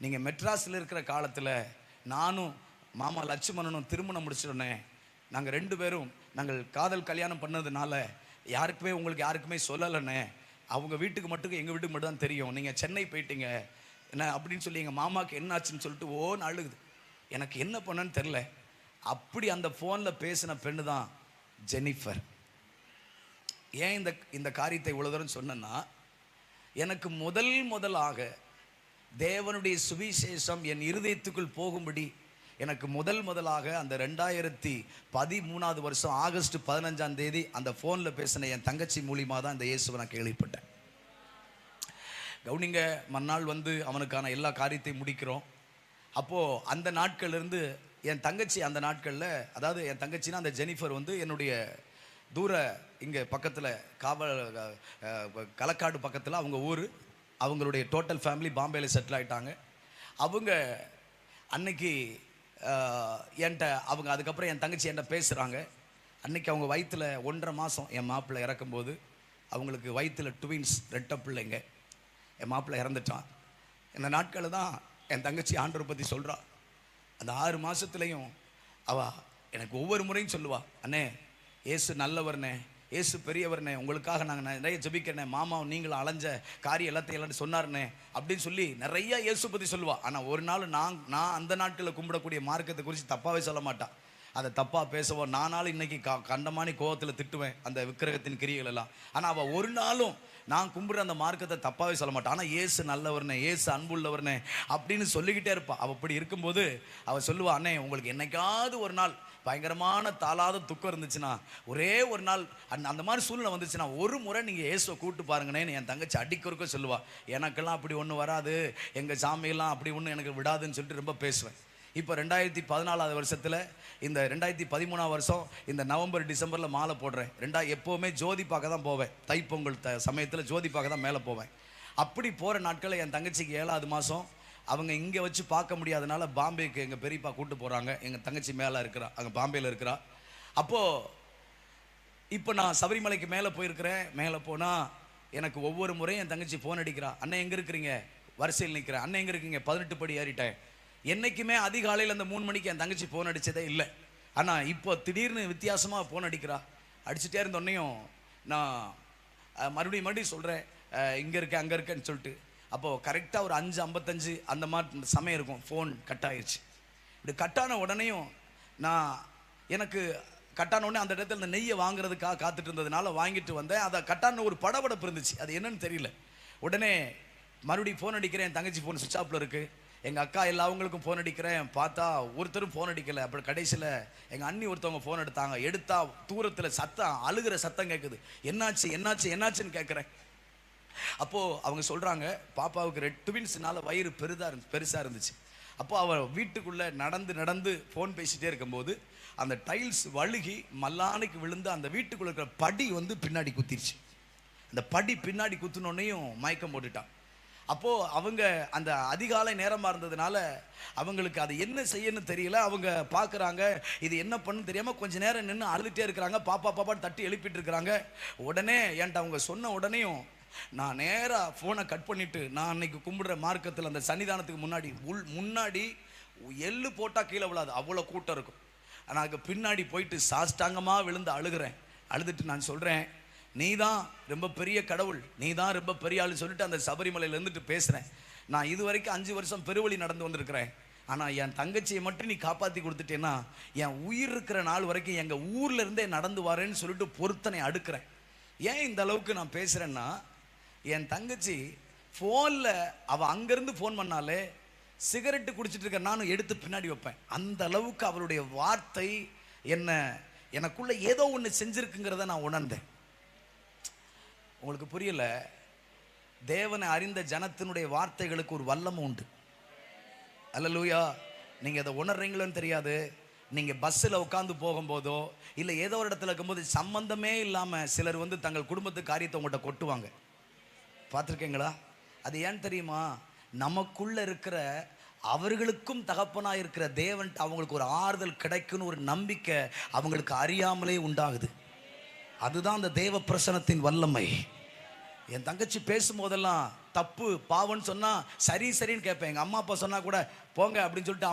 நீங்கள் மெட்ராஸில் இருக்கிற காலத்தில் நானும் மாமா லட்சுமணனும் திருமணம் முடிச்சிடனே, நாங்கள் 2 பேரும் நாங்கள் காதல் கல்யாணம் பண்ணதுனால உங்களுக்கு யாருக்குமே சொல்லலைண்ணே, அவங்க வீட்டுக்கு மட்டும் எங்கள் வீட்டுக்கு மட்டும் தான் தெரியும், நீங்கள் சென்னை போயிட்டீங்க என்ன அப்படின்னு சொல்லி எங்கள் மாமாவுக்கு என்ன ஆச்சுன்னு சொல்லிட்டு ஓன்னு அழுகுது. எனக்கு என்ன பண்ணன்னு தெரில. அப்படி அந்த ஃபோனில் பேசின பெண்ணு தான் ஜெனிஃபர். ஏன் இந்த காரியத்தை இவ்வளோ தூரம் சொன்னேன்னா, எனக்கு முதலாக தேவனுடைய சுவிசேஷம் என் இருதயத்துக்குள் போகும்படி எனக்கு முதலாக அந்த 2013 வருஷம் ஆகஸ்ட் 15 அந்த ஃபோனில் பேசின என் தங்கச்சி மூலியமாக தான் இந்த இயேசுவை நான் கேள்விப்பட்டேன். கவுனிங்க மறுநாள் அவனுக்கான எல்லா காரியத்தையும் முடிக்கிறோம். அப்போது அந்த நாட்கள்லேருந்து என் தங்கச்சி அந்த நாட்களில், அதாவது என் தங்கச்சின்னா அந்த ஜெனிஃபர் என்னுடைய தூர இங்கே பக்கத்தில் களக்காடு பக்கத்தில் அவங்க ஊர், அவங்களுடைய டோட்டல் ஃபேமிலி பாம்பேயில் செட்டில் ஆகிட்டாங்க. அவங்க அன்னைக்கு அதுக்கப்புறம் என் தங்கச்சி என்கிட்ட பேசுகிறாங்க. அன்னைக்கு அவங்க வயிற்றில் 1.5 மாதம் என் மாப்பிள்ளை இறக்கும்போது அவங்களுக்கு வயிற்றில் ட்வின்ஸ் 2 பிள்ளைங்க. என் மாப்பிள்ளை இறந்துட்டான். இந்த நாட்களில் தான் என் தங்கச்சி ஆண்டவரை பற்றி சொல்கிறா. அந்த 6 மாதத்துலேயும் அவள் எனக்கு ஒவ்வொரு முறையும் சொல்லுவா, அண்ணே ஏசு நல்லவர்னே, ஏசு பெரியவர்னே, உங்களுக்காக நாங்கள் நிறைய ஜெபிக்கிறனே, மாமாவும் நீங்களும் அலைஞ்ச காரியம் எல்லாத்தையும் சொன்னார்னே அப்படின்னு சொல்லி நிறைய இயேசு பற்றி சொல்லுவாள். ஆனால் ஒரு நாள் நான் அந்த நாட்களில் கும்பிடக்கூடிய மார்க்கத்தை குறித்து தப்பாகவே சொல்ல மாட்டான். அதை தப்பாக பேசுவோம். நானாலும் இன்னைக்கு கண்டமானி கோவத்தில் திட்டுவேன் அந்த விக்கிரகத்தின் கிரியைகள் எல்லாம். ஆனால் அவள் ஒரு நாளும் நான் கும்பிட்ற அந்த மார்க்கத்தை தப்பாகவே சொல்ல மாட்டான். ஆனால் ஏசு நல்லவர்னே, ஏசு அன்புள்ளவர்னே அப்படின்னு சொல்லிக்கிட்டே இருப்பாள். அவள் அப்படி இருக்கும்போது அவள் சொல்லுவா, அண்ணே உங்களுக்கு என்னைக்காவது ஒரு நாள் பயங்கரமான தாளாத துக்கம் இருந்துச்சுன்னா, ஒரே ஒரு நாள் அந்த மாதிரி சூழ்நிலை வந்துச்சுன்னா, ஒரு முறை நீங்கள் இயேசுவை கூப்பிட்டு பாருங்கண்ணேன்னு என் தங்கச்சி அடிக்கொருக்க சொல்லுவா. எனக்கெல்லாம் அப்படி ஒன்றும் வராது, எங்கள் சாமியெல்லாம் அப்படி ஒன்றும் எனக்கு விடாதுன்னு சொல்லிட்டு ரொம்ப பேசுவேன். இப்போ 2014 வருஷத்தில் இந்த 2013 வருஷம் இந்த நவம்பர் டிசம்பரில் மாலை போடுறேன். எப்போவுமே ஜோதி பார்க்க தான் போவேன். தைப்பொங்கல் சமயத்தில் ஜோதி பார்க்க தான் மேலே போவேன். அப்படி போகிற நாட்களில் என் தங்கச்சிக்கு 7வது மாதம் அவங்க இங்கே வச்சு பார்க்க முடியாதனால பாம்பேக்கு எங்கள் பெரியப்பா கூப்பிட்டு போகிறாங்க. எங்கள் தங்கச்சி மேலே இருக்கிறா, அங்கே பாம்பேயில் இருக்கிறா. அப்போது இப்போ நான் சபரிமலைக்கு மேலே போயிருக்கிறேன். மேலே போனால் எனக்கு ஒவ்வொரு முறையும் என் தங்கச்சி ஃபோன் அடிக்கிறா, அண்ணன் எங்கே இருக்கிறீங்க, வரிசையில் நிற்கிறேன், அண்ணன் எங்கே இருக்கீங்க, 18 படி ஏறிட்டேன். என்றைக்குமே அதிகாலையில் அந்த 3 மணிக்கு என் தங்கச்சி ஃபோன் அடித்ததே இல்லை. ஆனால் இப்போ திடீர்னு வித்தியாசமாக ஃபோன் அடிக்கிறா. அடிச்சுட்டே இருந்தோன்னையும் நான் மறுபடியும் சொல்கிறேன், இங்கே இருக்கேன் அங்கே இருக்கேன்னு சொல்லிட்டு. அப்போது கரெக்டாக ஒரு 5:55 அந்த மாதிரி சமயம் இருக்கும். ஃபோன் கட் ஆயிடுச்சு. இப்படி கட்டான உடனேயும் நான் எனக்கு கட்டான உடனே அந்த இடத்துல இந்த நெய்யை வாங்குறதுக்காக காத்துட்டு இருந்ததுனால வாங்கிட்டு வந்தேன். அதை கட்டான ஒரு படபடப்பு இருந்துச்சு, அது என்னன்னு தெரியல. உடனே மறுபடியும் ஃபோன் அடிக்கிறேன், என் தங்கச்சி ஃபோன் சுவிட்ச் ஆஃபில் இருக்குது. எங்கள் அக்கா எல்லாவங்களுக்கும் ஃபோன் அடிக்கிறேன், பார்த்தா ஒருத்தரும் ஃபோன் அடிக்கலை. அப்புறம் கடைசியில் எங்கள் அண்ணி ஒருத்தவங்க ஃபோன் எடுத்தா தூரத்தில் சத்தம், அழுகிற சத்தம் கேட்குது. என்னாச்சு என்னாச்சு என்னாச்சுன்னு கேட்குறேன். அப்போது அவங்க சொல்கிறாங்க, பாப்பாவுக்கு 2 ட்வின்ஸ்னால வயிறு பெருசாக இருந்துச்சு. அப்போது அவள் வீட்டுக்குள்ளே நடந்து ஃபோன் பேசிகிட்டே இருக்கும்போது அந்த டைல்ஸ் வழுகி மல்லானைக்கு விழுந்து அந்த வீட்டுக்குள்ளே இருக்கிற படி பின்னாடி குத்திருச்சு. அந்த படி பின்னாடி குத்துனோன்னையும் மயக்கம் போட்டுட்டான். அப்போது அவங்க அந்த அதிகாலை நேரமாக இருந்ததுனால அவங்களுக்கு அது என்ன செய்யணும்னு தெரியல. அவங்க பார்க்குறாங்க, இது என்ன பண்ணுன்னு தெரியாமல் கொஞ்சம் நேரம் நின்று அழுதுகிட்டே இருக்கிறாங்க. பாப்பான்னு தட்டி எழுப்பிட்டு இருக்கிறாங்க. உடனே என்கிட்ட அவங்க சொன்ன உடனேயும் நான் நேராக ஃபோனை கட் பண்ணிவிட்டு, நான் அன்னைக்கு கும்பிடுற மார்க்கத்தில் அந்த சன்னிதானத்துக்கு முன்னாடி எள்ளு போட்டால் கீழே விழாது, அவ்வளோ கூட்டம் இருக்கும். நான் அதுக்கு பின்னாடி போயிட்டு சாஷ்டாங்கமாக விழுந்து அழுகிறேன். அழுதுட்டு நான் சொல்கிறேன், நீ தான் ரொம்ப பெரிய கடவுள், நீ தான் ரொம்ப பெரிய ஆள் சொல்லிட்டு அந்த சபரிமலையில் இருந்துட்டு பேசுகிறேன். நான் இது வரைக்கும் 5 வருஷம் பெருவழி நடந்து வந்திருக்கிறேன். ஆனால் என் தங்கச்சியை மட்டும் நீ காப்பாற்றி கொடுத்துட்டேன்னா என் உயிர் இருக்கிற நாள் வரைக்கும் எங்கள் ஊரில் இருந்தே நடந்து வரேன்னு சொல்லிட்டு பொருத்தனை அடுக்கிறேன். ஏன் இந்த அளவுக்கு நான் பேசுகிறேன்னா, என் தங்கச்சி ஃபோனில் அவள் அங்கேருந்து ஃபோன் பண்ணாலே சிகரெட்டு குடிச்சிட்டு இருக்க நானும் எடுத்து பின்னாடி வைப்பேன். அந்த அளவுக்கு அவளுடைய வார்த்தை எனக்குள்ள ஏதோ ஒன்று செஞ்சிருக்குங்கிறத நான் உணர்ந்தேன். உங்களுக்கு புரியல, தேவனை அறிந்த ஜனத்தினுடைய வார்த்தைகளுக்கு ஒரு வல்லமை உண்டு. அல்லேலூயா. நீங்கள் அதை உணர்றீங்களோன்னு தெரியாது. நீங்கள் பஸ்ஸில் உட்காந்து போகும்போதோ இல்லை ஏதோ ஒரு இடத்துல இருக்கும்போது சம்பந்தமே இல்லாமல் சிலர் தங்கள் குடும்பத்து காரியத்தை உங்கள்கிட்ட கொட்டுவாங்க. பார்த்துருக்கீங்களா? அது ஏன் தெரியுமா? நமக்குள்ள இருக்கிற அவர்களுக்கும் தகப்பனாக இருக்கிற தேவன்ட்டு அவங்களுக்கு ஒரு ஆறுதல் கிடைக்குன்னு ஒரு நம்பிக்கை அவங்களுக்கு அறியாமலே உண்டாகுது. அதுதான் அந்த தேவ பிரசனத்தின் வல்லமை. என் தங்கச்சி பேசும்போதெல்லாம் தப்பு பாவன்னு சொன்னால் சரின்னு கேட்பேன். எங்கள் அம்மா அப்பா சொன்னால் கூட போங்க அப்படின்னு சொல்லிட்டு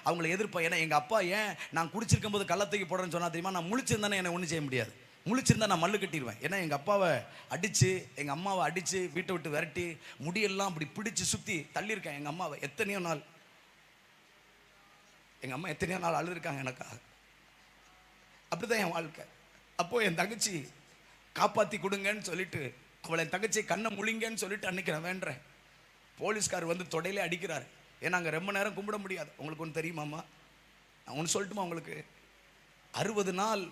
அவங்கள எதிர்ப்பேன். ஏன்னா எங்கள் அப்பா ஏன் நான் குடிச்சிருக்கும் போது கள்ளத்துக்கு போடுறேன்னு சொன்னால் தெரியுமா? நான் முழிச்சிருந்தானே என்னை ஒன்றும் செய்ய முடியாது. முழிச்சிருந்தா நான் மல்லு கட்டிடுவேன். ஏன்னா எங்கள் அப்பாவை அடித்து எங்கள் அம்மாவை அடித்து வீட்டை விட்டு விரட்டி முடியெல்லாம் அப்படி பிடிச்சி சுற்றி தள்ளியிருக்கேன் எங்கள் அம்மாவை. எத்தனையோ நாள் எங்கள் அம்மா எத்தனையோ நாள் அழுதுருக்காங்க எனக்காக. அப்படிதான் என் வாழ்க்கை. அப்போது என் தங்கச்சி காப்பாற்றி கொடுங்கன்னு சொல்லிட்டு அவளை என் தங்கச்சி கண்ணை முழிங்கன்னு சொல்லிட்டு அன்னைக்கு நான் வேண்டுறேன். போலீஸ்கார் தொடையிலே அடிக்கிறார். ஏன்னா அங்கே ரொம்ப நேரம் கும்பிட முடியாது. உங்களுக்கு ஒன்று தெரியுமாம்மா? நான் ஒன்று சொல்லட்டுமா உங்களுக்கு? 60 நாள்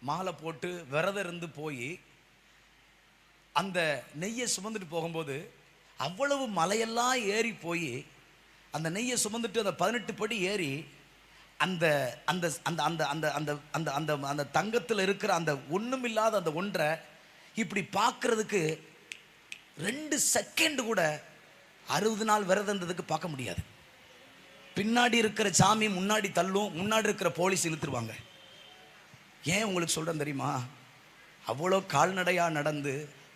மாலை போட்டு விரதம் இருந்து போய் அந்த நெய்யை சுமந்துட்டு போகும்போது அவ்வளவு மலையெல்லாம் ஏறி போய் அந்த நெய்யை சுமந்துட்டு அந்த 18 படி ஏறி அந்த அந்த அந்த அந்த அந்த அந்த அந்த அந்த அந்த தங்கத்தில் இருக்கிற அந்த ஒன்றுமில்லாத அந்த ஒன்றை இப்படி பார்க்கறதுக்கு 2 செகண்ட் கூட 60 நாள் விரதம் இருந்ததுக்கு பார்க்க முடியாது. பின்னாடி இருக்கிற சாமி முன்னாடி தள்ளும், முன்னாடி இருக்கிற போலீஸ் இழுத்துருவாங்க. ஏன் உங்களுக்கு சொல்கிறேன் தெரியுமா? அவ்வளோ கால்நடையாக நடந்து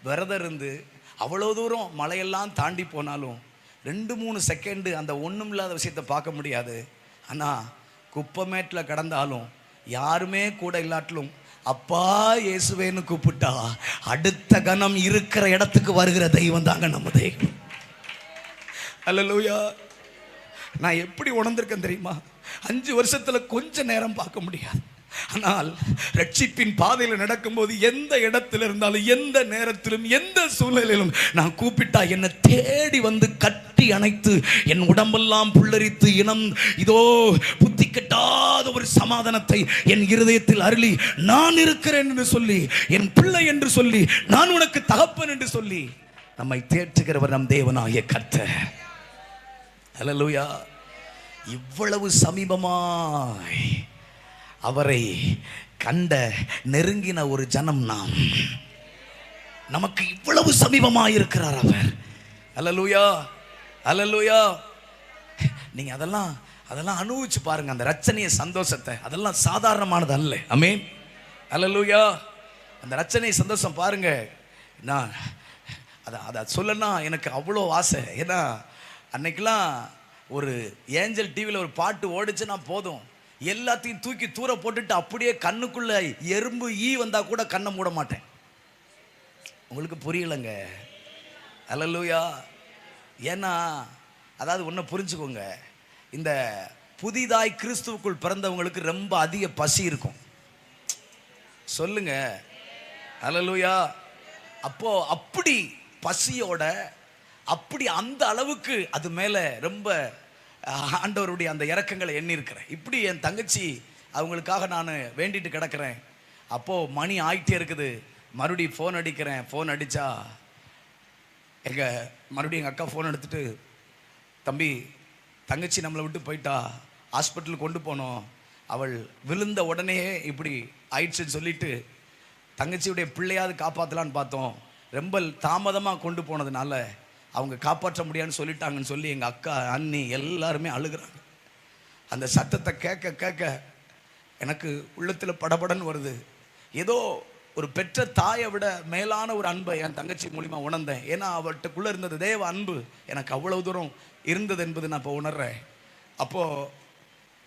விரதம் இருந்து அவ்வளோ தூரம் மலையெல்லாம் தாண்டி போனாலும் 2-3 செகண்டு அந்த ஒன்றும் இல்லாத விஷயத்தை பார்க்க முடியாது. ஆனால் குப்பமேட்டில் கடந்தாலும் யாருமே கூட இல்லாட்டிலும் அப்பா இயேசுவேன்னு கூப்பிட்டா அடுத்த கணம் இருக்கிற இடத்துக்கு வருகிற தெய்வம் தாங்க நம்ம தெய்வம். அல்லேலூயா. நான் எப்படி உணர்ந்திருக்கேன் தெரியுமா? 5 வருஷத்தில் கொஞ்ச நேரம் பார்க்க முடியாது. ஆனால் ரட்சிப்பின் பாதையில் நடக்கும்போது எந்த இடத்துல இருந்தாலும் எந்த நேரத்திலும் எந்த சூழ்நிலையிலும் நான் கூப்பிட்டா என்னை தேடி கட்டி அணைத்து என் உடம்பெல்லாம் புல்லரித்து இதோ புத்தி கட்டாத ஒரு சமாதானத்தை என் இருதயத்தில் அருளி நான் இருக்கிறேன் என்று சொல்லி, என் பிள்ளை என்று சொல்லி, நான் உனக்கு தகப்பன் என்று சொல்லி நம்மை தேற்றுகிறவர் நம் தேவனாகிய கர்த்தர். அல்லேலூயா. இவ்வளவு சமீபமாய் அவரை கண்ட நெருங்கின ஒரு ஜனம் நாம். நமக்கு இவ்வளவு சமீபமாக இருக்கிறார் அவர். அல்லேலூயா, அல்லேலூயா. நீங்க அதெல்லாம் அனுபவிச்சு பாருங்க அந்த ரட்சணிய சந்தோஷத்தை. அதெல்லாம் சாதாரணமானது அல்ல. ஆமென். அல்லேலூயா. அந்த ரட்சணிய சந்தோஷம் பாருங்க. நான் அதை சொல்லனா எனக்கு அவ்வளோ ஆசை. ஏன்னா அன்னைக்கெல்லாம் ஒரு ஏஞ்சல் டிவியில் ஒரு பாட்டு ஓடிச்சுன்னா போதும், எல்லாத்தையும் தூக்கி தூர போட்டுட்டு அப்படியே கண்ணுக்குள்ள எறும்பு ஈ வந்தா கூட கண்ணை மூட மாட்டேன். உங்களுக்கு புரியலைங்க. அல்லேலூயா. ஏன்னா அதாவது ஒன்று புரிஞ்சுக்கோங்க, இந்த புதிதாய் கிறிஸ்துவுக்குள் பிறந்தவங்களுக்கு ரொம்ப அதிக பசி இருக்கும். சொல்லுங்க அல்லேலூயா. அப்போ அப்படி பசியோட, அப்படி அந்த அளவுக்கு அது மேலே ரொம்ப ஆண்டவருடைய அந்த இறக்கங்களை எண்ணி இருக்கிறேன். இப்படி என் தங்கச்சி அவங்களுக்காக நான் வேண்டிட்டு கிடக்கிறேன். அப்போது மணி ஆகிட்டே இருக்குது. மறுபடியும் ஃபோன் அடிக்கிறேன். ஃபோன் அடித்தா மறுபடியும் எங்கள் அக்கா ஃபோன் எடுத்துட்டு, தம்பி தங்கச்சி நம்மளை விட்டு போயிட்டா, ஹாஸ்பிட்டலுக்கு கொண்டு போனோம், அவள் விழுந்த உடனே இப்படி ஆயிடுச்சுன்னு சொல்லிட்டு தங்கச்சியுடைய பிள்ளையாவது காப்பாற்றலான்னு பார்த்தோம். ரொம்ப தாமதமாக கொண்டு போனதுனால அவங்க காப்பாற்ற முடியாதுன்னு சொல்லிட்டாங்கன்னு சொல்லி எங்கள் அக்கா, அண்ணி எல்லாருமே அழுகிறாங்க. அந்த சத்தத்தை கேட்க கேட்க எனக்கு உள்ளத்தில் படபடன்னு வருது. ஏதோ ஒரு பெற்ற தாயை விட மேலான ஒரு அன்பை என் தங்கச்சி மூலிமா உணர்ந்தேன். ஏன்னா அவர்கிட்டக்குள்ளே இருந்தது தேவ அன்பு எனக்கு அவ்வளவு தூரம் இருந்தது என்பது நான் இப்போ உணர்றேன். அப்போது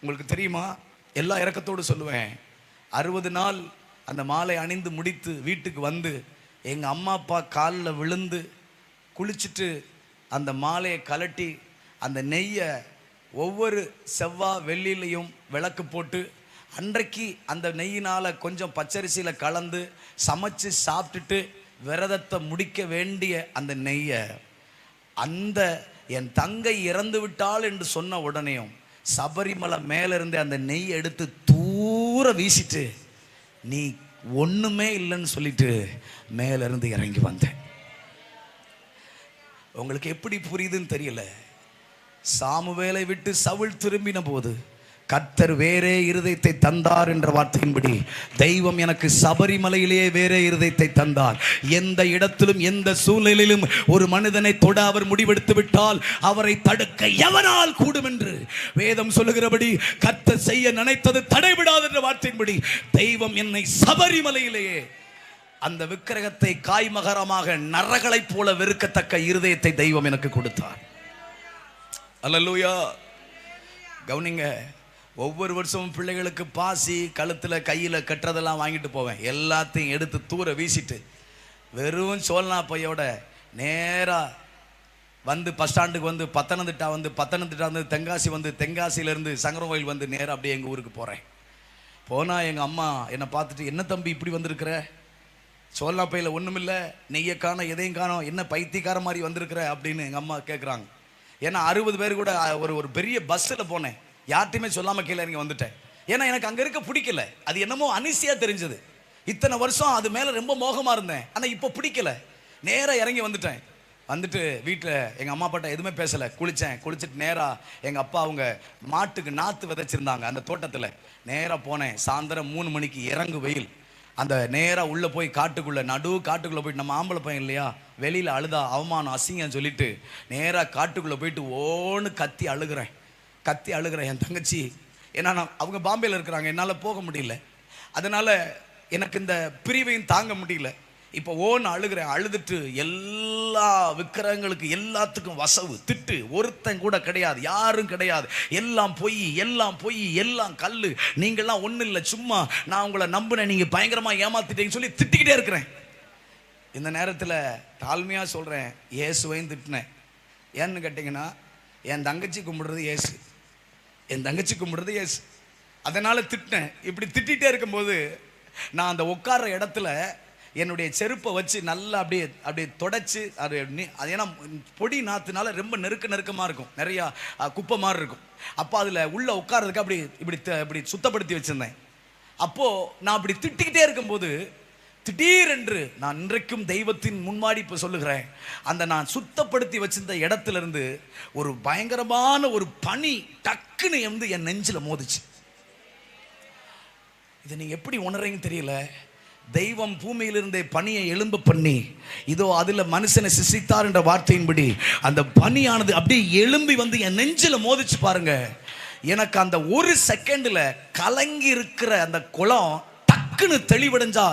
உங்களுக்கு தெரியுமா, எல்லா இறக்கத்தோடு சொல்லுவேன், 60 நாள் அந்த மாலை அணிந்து முடித்து வீட்டுக்கு வந்து எங்கள் அம்மா அப்பா காலில் விழுந்து குளிச்சுட்டு அந்த மாலையை கலட்டி அந்த நெய்யை ஒவ்வொரு செவ்வாய் வெள்ளிலையும் விளக்கு போட்டு அன்றைக்கு அந்த நெய்யினால் கொஞ்சம் பச்சரிசியில் கலந்து சமைச்சு சாப்பிட்டுட்டு விரதத்தை முடிக்க வேண்டிய அந்த நெய்யை அந்த என் தங்கை இறந்து விட்டாள் என்று சொன்ன உடனேயும் சபரிமலை மேலிருந்து அந்த நெய் எடுத்து தூர வீசிட்டு நீ ஒன்றுமே இல்லைன்னு சொல்லிட்டு மேலிருந்து இறங்கி வந்தேன். உங்களுக்கு எப்படி புரியுதுன்னு தெரியல. சாமுவேலை விட்டு சவுல் திரும்பின போது கர்த்தர் வேறே இருதயத்தை தந்தார் என்ற வார்த்தையின்படி தெய்வம் எனக்கு சபரிமலையிலேயே வேறே இருதயத்தை தந்தார். எந்த இடத்திலும் எந்த சூழ்நிலையிலும் ஒரு மனிதனை தொட அவர் முடிவெடுத்து விட்டால் அவரை தடுக்க எவனால் கூடும் என்று வேதம் சொல்லுகிறபடி கர்த்தர் செய்ய நினைத்தது தடைவிடாது என்ற வார்த்தையின்படி தெய்வம் என்னை சபரிமலையிலேயே அந்த விக்கிரகத்தை காய்மகரமாக நரகளைப் போல வெறுக்கத்தக்க இருதயத்தை தெய்வம் எனக்கு கொடுத்தார். அல்லேலூயா. கவனிங்க, ஒவ்வொரு வருஷமும் பிள்ளைகளுக்கு பாசி கழுத்தில் கையில் கட்டுறதெல்லாம் வாங்கிட்டு போவேன். எல்லாத்தையும் எடுத்து தூர வீசிட்டு வெறும் சோல்னா பையோட நேராக வந்து பஸ் ஸ்டாண்டுக்கு வந்து பத்தனந்திட்டா வந்து தென்காசி வந்து தென்காசியிலேருந்து சங்கரன் வந்து நேராக அப்படியே எங்கள் ஊருக்கு போகிறேன். போனால் எங்கள் அம்மா என்னை பார்த்துட்டு, என்ன தம்பி இப்படி வந்திருக்கிற, சோல்னா பையில் ஒன்றும் இல்லை, நெய்யை காணோம் எதையும் காணோம், என்ன பைத்தியக்கார மாதிரி வந்திருக்கிற அப்படின்னு எங்கள் அம்மா கேட்குறாங்க. ஏன்னா 60 பேர் கூட ஒரு பெரிய பஸ்ஸில் போனேன். யார்ட்டையுமே சொல்லாமல் கீழே இறங்கி வந்துட்டேன். ஏன்னா எனக்கு அங்கே இருக்க பிடிக்கல. அது என்னமோ அனிசியாக தெரிஞ்சது. இத்தனை வருஷம் அது மேலே ரொம்ப மோகமாக இருந்தேன். ஆனால் இப்போ பிடிக்கல. நேராக இறங்கி வந்துட்டேன். வந்துட்டு வீட்டில் எங்கள் அம்மா அப்பாட்ட எதுவுமே பேசலை. குளிச்சுட்டு நேராக எங்கள் அப்பா அவங்க மாட்டுக்கு நாற்று விதைச்சிருந்தாங்க அந்த தோட்டத்தில். நேராக போனேன். சாயந்தரம் 3 மணிக்கு இறங்கு வெயில். அந்த நேராக உள்ளே போய் காட்டுக்குள்ளே போயிட்டு, நம்ம ஆம்பளை பையன் இல்லையா, வெளியில் அழுதா அவமானம் அசிங்கன்னு சொல்லிட்டு நேராக காட்டுக்குள்ளே போயிட்டு ஓன்னு கத்தி அழுகிறேன். என் தங்கச்சி, ஏன்னா அவங்க பாம்பேயில் இருக்கிறாங்க, என்னால் போக முடியல. அதனால் எனக்கு இந்த பிரிவையும் தாங்க முடியல. இப்போ ஓன்னு அழுகிறேன். அழுதுட்டு எல்லா விக்கிரகங்களுக்கு எல்லாத்துக்கும் வசவு திட்டு, ஒருத்தன் கூட கிடையாது, யாரும் கிடையாது, எல்லாம் பொய், எல்லாம் கல், நீங்கள்லாம் ஒன்றும் இல்லை, சும்மா நான் உங்களை நம்பினேன், நீங்கள் பயங்கரமாக ஏமாத்திட்டீங்கன்னு சொல்லி திட்டிக்கிட்டே இருக்கிறேன். இந்த நேரத்தில் தாழ்மையாக சொல்கிறேன், இயேசுவையும் திட்டினேன். ஏன்னு கேட்டிங்கன்னா, என் தங்கச்சி கும்பிடுறது இயேசு, அதனால் திட்டினேன். இப்படி திட்டிகிட்டே இருக்கும்போது நான் அந்த உட்கார்ற இடத்துல என்னுடைய செருப்பை வச்சு நல்லா அப்படியே தொடச்சி, அது ஏன்னா பொடி நாற்றுனால ரொம்ப நெருக்கமாக இருக்கும், நிறையா குப்பை மாதிரி இருக்கும். அப்போ அதில் உள்ளே உட்கார்றதுக்கு இப்படி சுத்தப்படுத்தி வச்சுருந்தேன். அப்போது நான் அப்படி திட்டிக்கிட்டே இருக்கும்போது திடீரென்று, நான் இன்றைக்கும் தெய்வத்தின் முன்மாடி இப்போ சொல்லுகிறேன், அந்த நான் சுத்தப்படுத்தி வச்சிருந்த இடத்துல இருந்து ஒரு பயங்கரமான ஒரு பனி டக்குன்னு வந்து என் நெஞ்சில் மோதிச்சு. இதை நீங்கள் எப்படி உணர்றீங்கன்னு தெரியல. தெய்வம் பூமியிலிருந்தே பனியை எழும்ப பண்ணி, இதோ அதில் மனுஷனை சிசித்தார் என்ற வார்த்தையின்படி அந்த பனியானது அப்படியே எழும்பி வந்து என் நெஞ்சில் மோதிச்சு பாருங்க. எனக்கு அந்த ஒரு செகண்டில் கலங்கி இருக்கிற அந்த குளம் டக்குன்னு தெளிவடைஞ்சா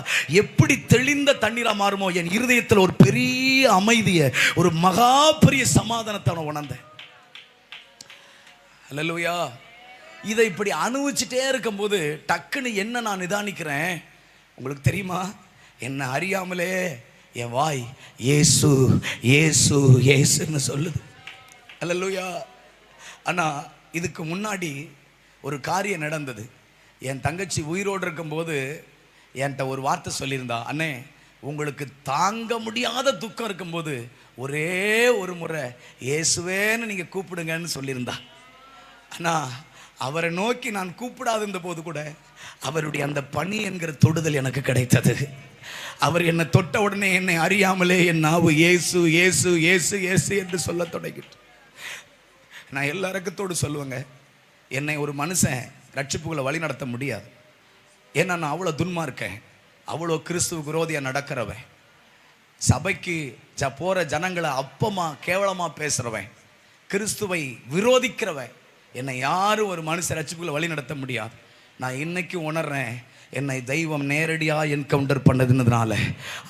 எப்படி தெளிந்த தண்ணீரா மாறுமோ, என் இருதயத்தில் ஒரு பெரிய அமைதியை, ஒரு மகா பெரிய சமாதானத்தை நான் உணர்ந்தேன். அல்லேலூயா. இதை இப்படி அனுபவிச்சுட்டே இருக்கும்போது டக்குன்னு என்ன நான் நிதானிக்கிறேன், உங்களுக்கு தெரியுமா, என்ன அறியாமலே என் வாய் இயேசு இயேசு இயேசுன்னு சொல்லுது. அல்லேலூயா. ஆனால் இதுக்கு முன்னாடி ஒரு காரியம் நடந்தது. என் தங்கச்சி உயிரோடு இருக்கும்போது என்கிட்ட ஒரு வார்த்தை சொல்லியிருந்தா, அண்ணே உங்களுக்கு தாங்க முடியாத துக்கம் இருக்கும்போது ஒரே ஒரு முறை இயேசுவேன்னு நீங்கள் கூப்பிடுங்கன்னு சொல்லியிருந்தா. ஆனால் அவரை நோக்கி நான் கூப்பிடாத இருந்த போது கூட அவருடைய அந்த பணி என்கிற தொடுதல் எனக்கு கிடைத்தது. அவர் என்னை தொட்ட உடனே என்னை அறியாமலே என் நாவு இயேசு இயேசு இயேசு இயேசு என்று சொல்ல தொடங்கிட்டு. நான் எல்லா இறக்கத்தோடு சொல்லுவேங்க, என்னை ஒரு மனுஷன் ரட்சிப்புகளை வழி நடத்த முடியாது. ஏன்னா நான் அவ்வளோ துன்மார்க்கேன், அவ்வளோ கிறிஸ்துவ விரோதியாக நடக்கிறவன், சபைக்கு போகிற ஜனங்களை அப்பமாக கேவலமாக பேசுகிறவன், கிறிஸ்துவை விரோதிக்கிறவன். என்னை யாரும் ஒரு மனுஷன் ரட்சிப்புகளை வழி நடத்த முடியாது. நான் இன்னைக்கு உணர்றேன், என்னை தெய்வம் நேரடியாக என்கவுண்டர் பண்ணதுனால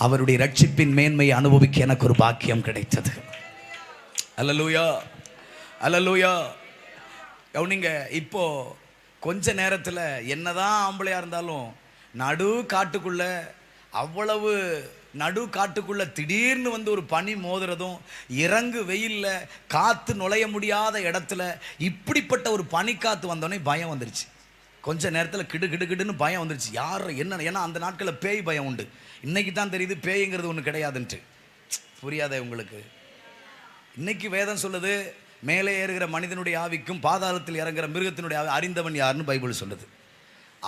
அவருடைய ரட்சிப்பின் மேன்மையை அனுபவிக்க எனக்கு ஒரு பாக்கியம் கிடைத்தது. அல்லேலூயா அல்லேலூயா. கவனிங்க, இப்போ கொஞ்ச நேரத்தில் என்னதான் ஆம்பளையாக இருந்தாலும் நடு காட்டுக்குள்ள, அவ்வளவு நடு காட்டுக்குள்ள திடீர்னு வந்து ஒரு பனி மோதுறதும், இறங்கு வெயிலில் காற்று நுழைய முடியாத இடத்துல இப்படிப்பட்ட ஒரு பனிக்காற்று வந்தோடனே பயம் வந்துருச்சு. கொஞ்ச நேரத்தில் கிடு கிடு கிடுன்னு பயம் வந்துருச்சு. யார் என்ன, ஏன்னா அந்த நாட்களில் பேய் பயம் உண்டு. இன்னைக்கு தான் தெரியுது பேய்ங்கிறது ஒன்று கிடையாதுன்ட்டு. புரியாத உங்களுக்கு? இன்னைக்கு வேதம் சொல்லுது, மேலே ஏறுகிற மனிதனுடைய ஆவிக்கும் பாதாளத்தில் இறங்குற மிருகத்தினுடைய ஆவி அறிந்தவன் யாருன்னு பைபிள் சொல்லுது.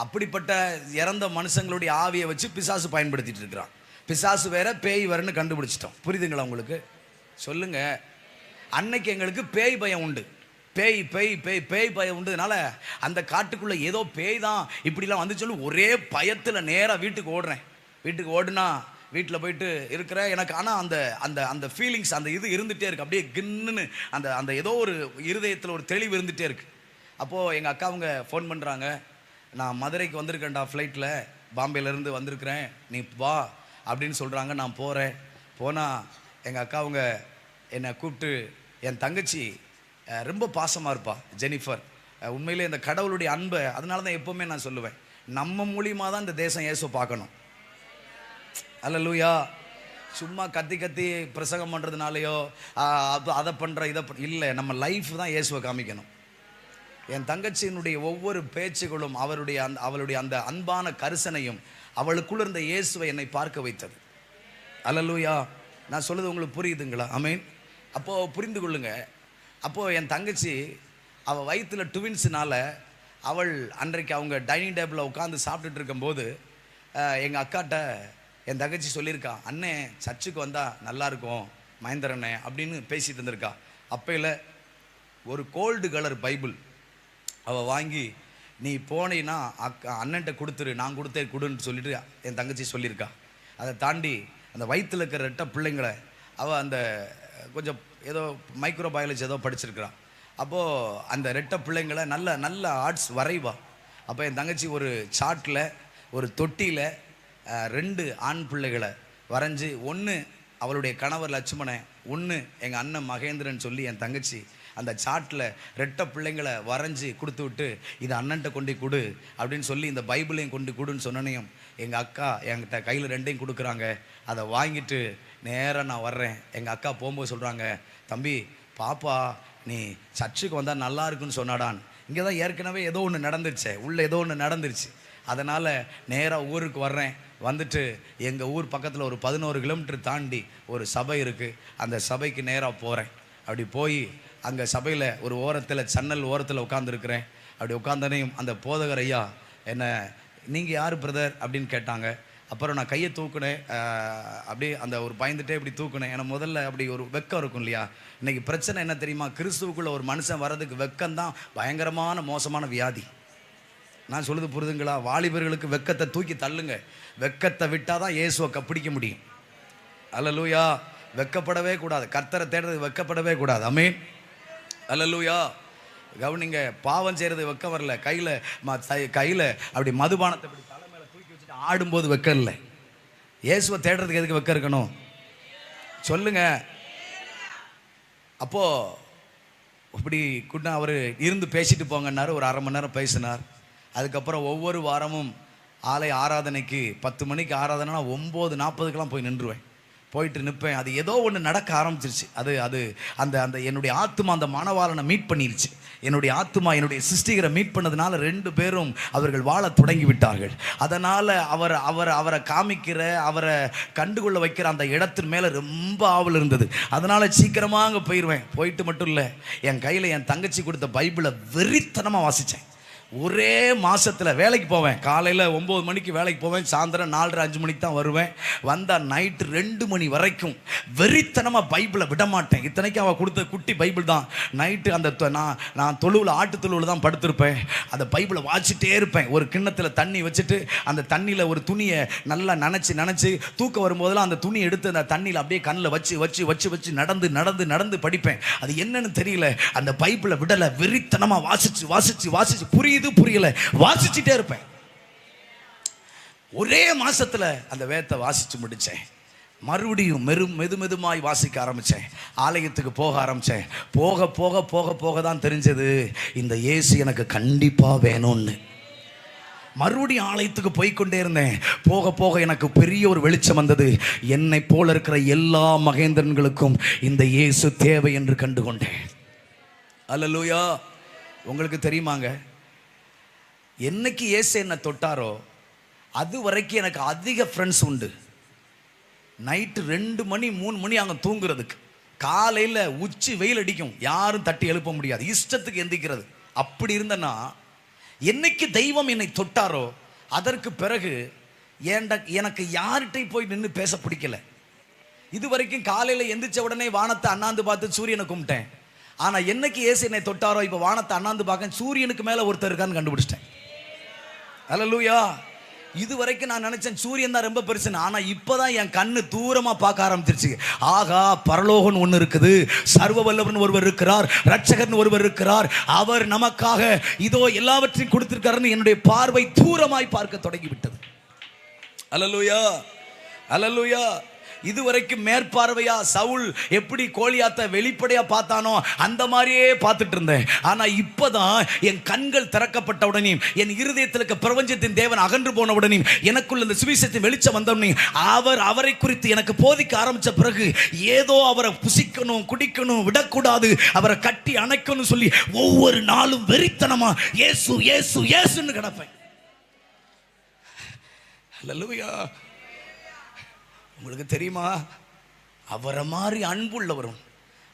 அப்படிப்பட்ட இறந்த மனுஷங்களுடைய ஆவியை வச்சு பிசாசு பயன்படுத்திட்டு இருக்கிறான். பிசாசு வேற பேய் வேறன்னு கண்டுபிடிச்சிட்டோம். புரியுதுங்களா உங்களுக்கு? சொல்லுங்க. அன்னைக்கு எங்களுக்கு பேய் பயம் உண்டு. பேய் பேய் பேய் பேய் பயம் உண்டுனால அந்த காட்டுக்குள்ளே ஏதோ பேய் தான் இப்படிலாம் வந்து சொல்லி ஒரே பயத்தில் நேராக வீட்டுக்கு ஓடுறேன். வீட்டுக்கு ஓடுனா வீட்டில் போயிட்டு இருக்கிற எனக்கு, ஆனால் அந்த அந்த அந்த ஃபீலிங்ஸ், அந்த இது இருந்துகிட்டே இருக்குது. அப்படியே கின்னுன்னு அந்த அந்த ஏதோ ஒரு இருதயத்தில் ஒரு தெளிவு இருந்துகிட்டே இருக்குது. அப்போது எங்கள் அக்காவுங்க ஃபோன் பண்ணுறாங்க, நான் மதுரைக்கு வந்திருக்கேன்டா, ஃப்ளைட்டில் பாம்பேலேருந்து வந்திருக்கிறேன், நீ வா அப்படின்னு சொல்கிறாங்க. நான் போகிறேன். போனால் எங்கள் அக்காவுங்க என்னை கூப்பிட்டு, என் தங்கச்சி ரொம்ப பாசமாக இருப்பா ஜெனிஃபர். உண்மையிலே இந்த கடவுளுடைய அன்பை, அதனால தான் எப்போவுமே நான் சொல்லுவேன், நம்ம மூலியமாக தான் இந்த தேசம் இயேசு பார்க்கணும். அல்லேலூயா. சும்மா கத்தி கத்தி பிரசங்கம் பண்ணுறதுனாலையோ அதை பண்ணுற இதை இல்லை, நம்ம லைஃப் தான் இயேசுவை காமிக்கணும். என் தங்கச்சியினுடைய ஒவ்வொரு பேச்சுகளும் அவளுடைய அந்த அன்பான கரிசனையும் அவளுக்குள்ள இருந்த இயேசுவை என்னை பார்க்க வைத்தது. அல்லேலூயா. நான் சொல்லுது உங்களுக்கு புரியுதுங்களா? ஆமென். அப்போது புரிந்து கொள்ளுங்க. அப்போது என் தங்கச்சி அவள் வயிற்றில் ட்வின்ஸுனால அவள் அன்றைக்கு அவங்க டைனிங் டேபிளில் உட்காந்து சாப்பிட்டுட்டு இருக்கும்போது எங்கள் அக்காட்ட என் தங்கச்சி சொல்லியிருக்கா, அண்ணே சர்ச்சுக்கு வந்தால் நல்லாயிருக்கும் மகேந்திரண்ணே அப்படின்னு பேசிகிட்டு இருந்திருக்கா. அப்பையில் ஒரு கோல்டு கலர் பைபிள் அவள் வாங்கி, நீ போனீன்னா அண்ணன்ட்ட கொடுத்துரு, நான் கொடுத்தே கொடுன்னு சொல்லிட்டு என் தங்கச்சி சொல்லியிருக்கா. அதை தாண்டி அந்த வயிற்றில் இருக்கிற ரெட்ட பிள்ளைங்களை அவள் அந்த கொஞ்சம் ஏதோ மைக்ரோ பயாலஜி ஏதோ படிச்சிருக்கிறான். அப்போது அந்த ரெட்ட பிள்ளைங்களை நல்ல நல்ல ஆர்ட்ஸ் வரைவா. அப்போ என் தங்கச்சி ஒரு சாட்டில் ஒரு தொட்டியில் 2 ஆண் பிள்ளைகளை வரைஞ்சி, ஒன்று அவளுடைய கணவர் லட்சுமணன், ஒன்று எங்கள் அண்ணன் மகேந்திரன் சொல்லி என் தங்கச்சி அந்த சாட்டில் ரெட்ட பிள்ளைங்களை வரைஞ்சி கொடுத்து விட்டு, இது அண்ணன்ட்ட கொண்டு கொடு அப்படின்னு சொல்லி இந்த பைபிளையும் கொண்டு கொடுன்னு சொன்னனையும் எங்கள் அக்கா என்கிட்ட கையில் 2ஐயும் கொடுக்குறாங்க. அதை வாங்கிட்டு நேராக நான் வர்றேன். எங்கள் அக்கா போகும்போது சொல்கிறாங்க, தம்பி பாப்பா நீ சர்ச்சுக்கு வந்தால் நல்லா இருக்குன்னு சொன்னாடான். இங்கே தான் ஏற்கனவே ஏதோ ஒன்று நடந்துருச்சு, உள்ளே ஏதோ ஒன்று நடந்துருச்சு. அதனால் நேராக ஊருக்கு வர்றேன். வந்துட்டு எங்கள் ஊர் பக்கத்தில் ஒரு 11 கிலோமீட்டர் தாண்டி ஒரு சபை இருக்குது. அந்த சபைக்கு நேராக போகிறேன். அப்படி போய் அங்கே சபையில் ஒரு ஓரத்தில் சன்னல் ஓரத்தில் உட்காந்துருக்கிறேன். அப்படி உட்காந்தனையும் அந்த போதகர் ஐயா என்னை, நீங்கள் யார் பிரதர் அப்படின்னு கேட்டாங்க. அப்புறம் நான் கையை தூக்குனேன். அப்படியே அந்த ஒரு பயந்துட்டே இப்படி தூக்குனேன். ஏன்னா முதல்ல அப்படி ஒரு வெக்கம் இருக்கும் இல்லையா? இன்றைக்கி பிரச்சனை என்ன தெரியுமா? கிறிஸ்துவுக்குள்ளே ஒரு மனுஷன் வர்றதுக்கு வெக்கம்தான் பயங்கரமான மோசமான வியாதி. நான் சொல்லுது புரிதுங்களா? வாலிபர்களுக்கு வெக்கத்தை தூக்கி தள்ளுங்க. வெக்கத்தை விட்டால் தான் இயேசுவை பிடிக்க முடியும். அல்லேலூயா. வெக்கப்படவே கூடாது. கர்த்தரை தேடுறது வெக்கப்படவே கூடாது. ஆமென். அல்லேலூயா. கவனிங்க, பாவம் செய்கிறது வெக்கம் வரல. கையில் அப்படி மதுபானத்தை இப்படி தலை மேலே தூக்கி வச்சுட்டு ஆடும்போது வெக்கம் இல்லை. இயேசுவை தேடுறதுக்கு எதுக்கு வெக்கம் இருக்கணும் சொல்லுங்க? அப்போது இப்படி கூட அவர் இருந்து பேசிட்டு போங்கன்னாரு. ஒரு 1/2 மணி நேரம் பேசினார். அதுக்கப்புறம் ஒவ்வொரு வாரமும் ஆலய ஆராதனைக்கு 10 மணிக்கு ஆராதனைனா 9:40க்கெலாம் போய் நின்றுவேன். போயிட்டு நிற்பேன். அது ஏதோ ஒன்று நடக்க ஆரம்பிச்சிருச்சு. அது அது அந்த அந்த என்னுடைய ஆத்மா அந்த மணவாளனை மீட் பண்ணிருச்சு. என்னுடைய ஆத்மா என்னுடைய சிருஷ்டிகரை மீட் பண்ணதுனால 2 பேரும் அவர்கள் வாழ தொடங்கி விட்டார்கள். அதனால் அவரை காமிக்கிற, அவரை கண்டுகொள்ள வைக்கிற அந்த இடத்தின் மேலே ரொம்ப ஆவல் இருந்தது. அதனால் சீக்கிரமாக அங்கே போயிடுவேன். போயிட்டு மட்டும் இல்லை, என் கையில் என் தங்கச்சி கொடுத்த பைபிளை வெறித்தனமாக வாசித்தேன். ஒரே மாதத்தில் வேலைக்கு போவேன். காலையில் 9 மணிக்கு வேலைக்கு போவேன், சாயந்தரம் 4:30-5 மணிக்கு தான் வருவேன். வந்தால் நைட்டு 2 மணி வரைக்கும் வெறித்தனமாக பைபிளை விட மாட்டேன். இத்தனைக்கு அவள் கொடுத்த குட்டி பைபிள் தான். நைட்டு அந்த நான் தொழுவில், ஆட்டு தொழுவில் தான் படுத்திருப்பேன். அந்த பைபிளை வாசிச்சிட்டே இருப்பேன். ஒரு கிண்ணத்தில் தண்ணி வச்சுட்டு அந்த தண்ணியில் ஒரு துணியை நல்லா நனைச்சி தூக்கம் வரும்போதெல்லாம் அந்த துணியை எடுத்து அந்த தண்ணியில் அப்படியே கண்ணில் வச்சு நடந்து படிப்பேன். அது என்னன்னு தெரியல, அந்த பைபிளை விடலை. வெறித்தனமாக வாசிச்சு புரியல, வாசிச்சுட்டே இருப்பேன். ஒரே மாசத்துல அந்த வேதத்தை வாசிச்சு முடிச்சேன். மறுபடியும் மெதுமாய் வாசிக்க ஆரம்பிச்சேன். ஆலயத்துக்கு போக ஆரம்பிச்சேன். போக தான் தெரிஞ்சது, இந்த இயேசு எனக்கு கண்டிப்பா வேணும்னு. மறுபடியும் ஆலயத்துக்கு போய்கொண்டே இருந்தேன். போக எனக்கு பெரிய ஒரு வெளிச்சம் வந்தது. என்னை போல இருக்கிற எல்லா மகேந்திரன்களுக்கும் இந்த இயேசு தேவை என்று கண்டுகொண்டேன். அல்லேலூயா. உங்களுக்கு தெரியுமாங்க, என்னைக்கு இயேசு என்னை தொட்டாரோ அது வரைக்கும் எனக்கு அதிக ஃப்ரெண்ட்ஸ் உண்டு. நைட்டு 2 மணி 3 மணி அங்கே தூங்குறதுக்கு, காலையில் உச்சி வெயில் அடிக்கும், யாரும் தட்டி எழுப்ப முடியாது, இஷ்டத்துக்கு எந்திக்கிறது. அப்படி இருந்தேன்னா, என்னைக்கு தெய்வம் என்னை தொட்டாரோ அதற்கு பிறகு எனக்கு யார்கிட்டையும் போய் நின்று பேச பிடிக்கல. இது வரைக்கும் காலையில் எந்திரிச்ச உடனே வானத்தை அண்ணாந்து பார்த்து சூரியனை கும்பிட்டேன். ஆனால் என்னைக்கு இயேசு என்னை தொட்டாரோ இப்போ வானத்தை அண்ணாந்து பார்க்க சூரியனுக்கு மேலே ஒருத்தர் இருக்கான்னு கண்டுபிடிச்சிட்டேன். அல்லேலூயா. இது வரைக்கும் நான் நினைச்சேன் சூரியன் தான் ரொம்ப பெருசுன்னு. ஆனால் இப்போதான் என் கண்ணு தூரமாக பார்க்க ஆரம்பிச்சிருச்சு. ஆகா, பரலோகன் ஒன்று இருக்குது, சர்வ வல்லவன் ஒருவர் இருக்கிறார், ரட்சகர்னு ஒருவர் இருக்கிறார், அவர் நமக்காக இதோ எல்லாவற்றையும் கொடுத்திருக்காருன்னு என்னுடைய பார்வை தூரமாய் பார்க்க தொடங்கிவிட்டது. அல்லேலூயா, அல்லேலூயா. இதுவரைக்கும் மேற்பார்வையா சவுல் எப்படி கோலியாத்தை வெளிப்படையா பார்த்தானோ அந்த மாதிரியே பார்த்துட்டு இருந்தேன். ஆனா இப்பதான் என் கண்கள் திறக்கப்பட்ட உடனே, என் இருதயத்தில் இருக்க பிரபஞ்சத்தின் தேவன் அகன்று போன உடனே, எனக்குள்ள இந்த சுவிசேஷத்தின் வெளிச்சம் வந்த உடனே, அவரை குறித்து எனக்கு போதிக்க ஆரம்பிச்ச பிறகு ஏதோ அவரை புசிக்கணும், குடிக்கணும், விடக்கூடாது, அவரை கட்டி அணைக்கணும் சொல்லி ஒவ்வொரு நாளும் வெறித்தனமா இயேசு இயேசு இயேசுன்னு கிடப்பேன். அல்லேலூயா. உங்களுக்கு தெரியுமா, அவரை மாதிரி அன்புள்ளவரும்,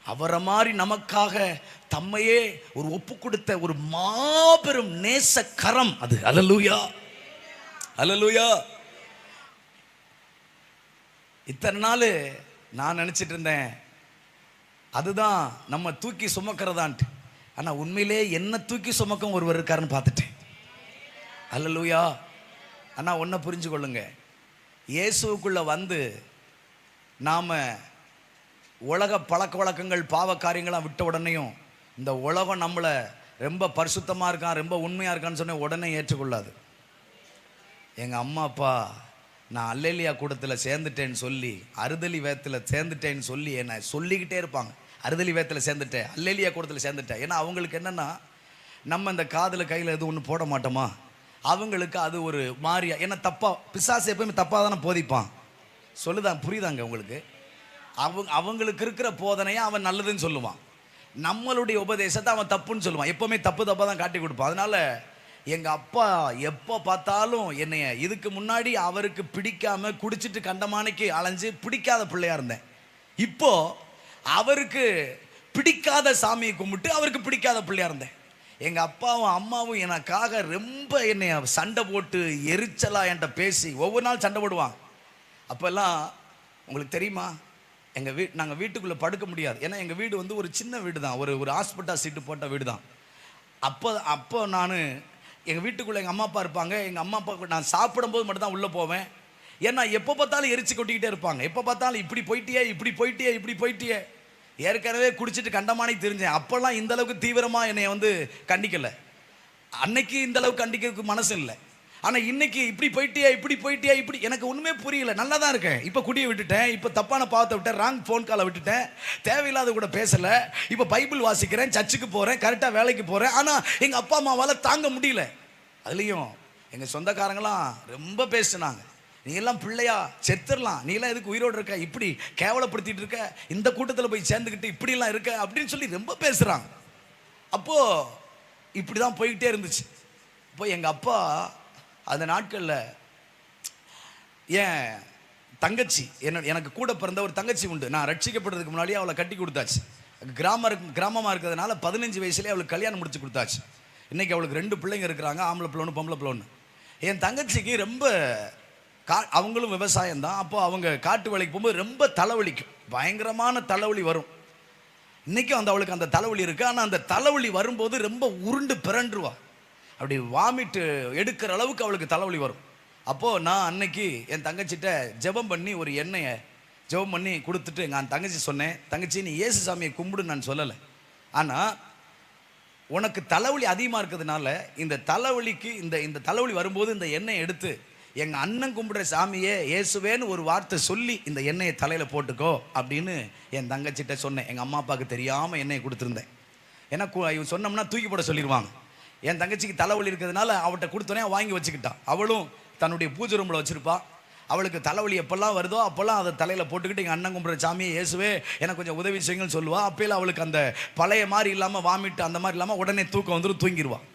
அவரை மாதிரி நமக்காக தம்மையே ஒரு ஒப்பு கொடுத்த ஒரு மாபெரும் நேச கரம் அது. அல்லேலூயா, அல்லேலூயா. இத்தனை நாள் நான் நினைச்சிட்டு இருந்தேன் அதுதான் நம்ம தூக்கி சுமக்கிறதான்ட்டு. ஆனா உண்மையிலே என்ன தூக்கி சுமக்கும் ஒருவர் இருக்காருன்னு பார்த்துட்டேன். அல்லேலூயா. ஆனா ஒன்றை புரிஞ்சு கொள்ளுங்க, இயேசுக்குள்ள வந்து நாம் உலக பழக்க வழக்கங்கள் பாவ காரியங்களாம் விட்ட உடனேயும் இந்த உலகம் நம்மளை ரொம்ப பரிசுத்தமாக இருக்கான், ரொம்ப உண்மையாக இருக்கான்னு சொன்ன உடனே ஏற்றுக்கொள்ளாது. எங்கள் அம்மா அப்பா நான் அல்லேலியா கூட்டத்தில் சேர்ந்துட்டேன்னு சொல்லி, அறுதலி வேதத்தில் சேர்ந்துட்டேன்னு சொல்லி என்னை சொல்லிக்கிட்டே இருப்பாங்க. அறுதலி வேதத்தில் சேர்ந்துட்டேன், அல்லேலியா கூட்டத்தில் சேர்ந்துட்டேன். ஏன்னா அவங்களுக்கு என்னென்னா, நம்ம இந்த காதில் கையில் எதுவும் ஒன்று போட மாட்டோமா, அவங்களுக்கு அது ஒரு மாறியா. ஏன்னா பிசாசு எப்பவுமே தப்பாக தானே போதிப்பான். சொல்லுதான், புரியுதாங்க உங்களுக்கு? அவங்களுக்கு இருக்கிற போதனையை அவன் நல்லதுன்னு சொல்லுவான், நம்மளுடைய உபதேசத்தை அவன் தப்புன்னு சொல்லுவான். எப்பவுமே தப்பாக தான் காட்டி கொடுப்பான். அதனால எங்கள் அப்பா எப்போ பார்த்தாலும் என்னைய, இதுக்கு முன்னாடி அவருக்கு பிடிக்காம குடிச்சிட்டு கண்டமானைக்கு அலைஞ்சு பிடிக்காத பிள்ளையா இருந்தேன். இப்போ அவருக்கு பிடிக்காத சாமியை கும்பிட்டு அவருக்கு பிடிக்காத பிள்ளையா இருந்தேன். எங்கள் அப்பாவும் அம்மாவும் எனக்காக ரொம்ப என்னை சண்டை போட்டு எரிச்சலாக என்கிட்ட பேசி ஒவ்வொரு நாள் சண்டை போடுவாங்க. அப்போல்லாம் உங்களுக்கு தெரியுமா, நாங்கள் வீட்டுக்குள்ளே படுக்க முடியாது. ஏன்னா எங்கள் வீடு வந்து ஒரு சின்ன வீடு தான், ஒரு ஹாஸ்பிட்டல் சீட்டு போட்ட வீடு தான். அப்போ நான் எங்கள் வீட்டுக்குள்ளே எங்கள் அம்மா அப்பா இருப்பாங்க. எங்கள் அம்மா அப்பா நான் சாப்பிடும்போது மட்டும் தான் உள்ளே போவேன். ஏன்னா எப்போ பார்த்தாலும் எரிச்சு கொட்டிக்கிட்டே இருப்பாங்க. எப்போ பார்த்தாலும் இப்படி போயிட்டியே. ஏற்கனவே குடிச்சிட்டு கண்டமானே தெரிஞ்சேன். அப்போல்லாம் இந்த அளவுக்கு தீவிரமாக என்னை வந்து கண்டிக்கலை. அன்னைக்கு இந்த அளவுக்கு கண்டிக்கிறதுக்கு மனசு இல்லை. ஆனால் இன்னைக்கு இப்படி போயிட்டியா எனக்கு ஒன்றுமே புரியல. நல்லா தான் இருக்கேன். இப்போ குடியை விட்டுட்டேன், இப்போ தப்பான பாவத்தை விட்டேன், ராங் ஃபோன் காலை விட்டுட்டேன், தேவையில்லாத கூட பேசலை, இப்போ பைபிள் வாசிக்கிறேன், சர்ச்சுக்கு போகிறேன், கரெக்டாக வேலைக்கு போகிறேன். ஆனால் எங்கள் அப்பா அம்மாவால் தாங்க முடியல. அதுலேயும் எங்கள் சொந்தக்காரங்களாம் ரொம்ப பேசினாங்க. நீ எல்லாம் பிள்ளையா, செத்துடலாம், நீ எல்லாம் எதுக்கு உயிரோடு இருக்க, இப்படி கேவலப்படுத்திட்டு இருக்க, இந்த கூட்டத்தில் போய் சேர்ந்துக்கிட்டு இப்படிலாம் இருக்க அப்படின்னு சொல்லி ரொம்ப பேசுகிறாங்க. அப்போது இப்படி தான் போய்கிட்டே இருந்துச்சு. இப்போ எங்கள் அப்பா அந்த நாட்களில் என் தங்கச்சி, எனக்கு கூட பிறந்த ஒரு தங்கச்சி உண்டு. நான் ரட்சிக்கப்படுறதுக்கு முன்னாடியே அவளை கட்டி கொடுத்தாச்சு. கிராமமாக இருக்கிறதுனால 15 வயசுலேயே அவளுக்கு கல்யாணம் முடிச்சு கொடுத்தாச்சு. இன்றைக்கி அவளுக்கு 2 பிள்ளைங்க இருக்கிறாங்க, ஆம்பளை பிள்ளை ஒன்று பொம்பளை பிள்ளை ஒன்று. என் தங்கச்சிக்கு ரொம்ப அவங்களும் விவசாயம் தான். அப்போ அவங்க காட்டு வேலைக்கு போகும்போது ரொம்ப தலைவலிக்கும், பயங்கரமான தலைவலி வரும். இன்றைக்கும் அவளுக்கு அந்த தலைவலி இருக்குது. ஆனால் அந்த தலைவலி வரும்போது ரொம்ப உருண்டு பிறண்டுருவா, அப்படி வாமிட்டு எடுக்கிற அளவுக்கு அவளுக்கு தலைவலி வரும். அப்போது நான் அன்னைக்கு என் தங்கச்சிட்ட ஜெபம் பண்ணி ஒரு எண்ணெயை ஜெபம் பண்ணி கொடுத்துட்டு எங்கள் தங்கச்சி சொன்னேன், தங்கச்சி நீ இயேசு சாமியை கும்பிடுன்னு நான் சொல்லலை, ஆனால் உனக்கு தலைவலி அதிகமாக இருக்கிறதுனால இந்த தலைவலிக்கு இந்த தலைவலி வரும்போது இந்த எண்ணெயை எடுத்து எங்கள் அண்ணன் கும்பிடுற சாமியே இயேசுவேன்னு ஒரு வார்த்தை சொல்லி இந்த எண்ணெயை தலையில் போட்டுக்கோ அப்படின்னு என் தங்கச்சிட்ட சொன்னேன். எங்கள் அம்மா அப்பாவுக்கு தெரியாமல் எண்ணெயை கொடுத்துருந்தேன். ஏன்னா இவன் சொன்னோம்னா தூக்கி போட சொல்லிடுவாங்க. என் தங்கச்சிக்கு தலைவலி இருக்கிறதுனால அவட்ட கொடுத்தோன்னே வாங்கி வச்சுக்கிட்டான். அவளும் தன்னுடைய பூஜை ரூமில் வச்சுருப்பா. அவளுக்கு தலைவலி எப்போல்லாம் வருதோ அப்போல்லாம் அதை தலையில் போட்டுக்கிட்டு எங்கள் அண்ணன் கும்பிட்ற சாமியை இயேசுவே எனக்கு கொஞ்சம் உதவி செய்யுங்கன்னு சொல்லுவாள். அப்போலாம் அவளுக்கு அந்த பழைய மாதிரி இல்லாமல் வாமிட்டு அந்த மாதிரி இல்லாமல் உடனே தூக்கம் வந்துடும், தூங்கிடுவாள்.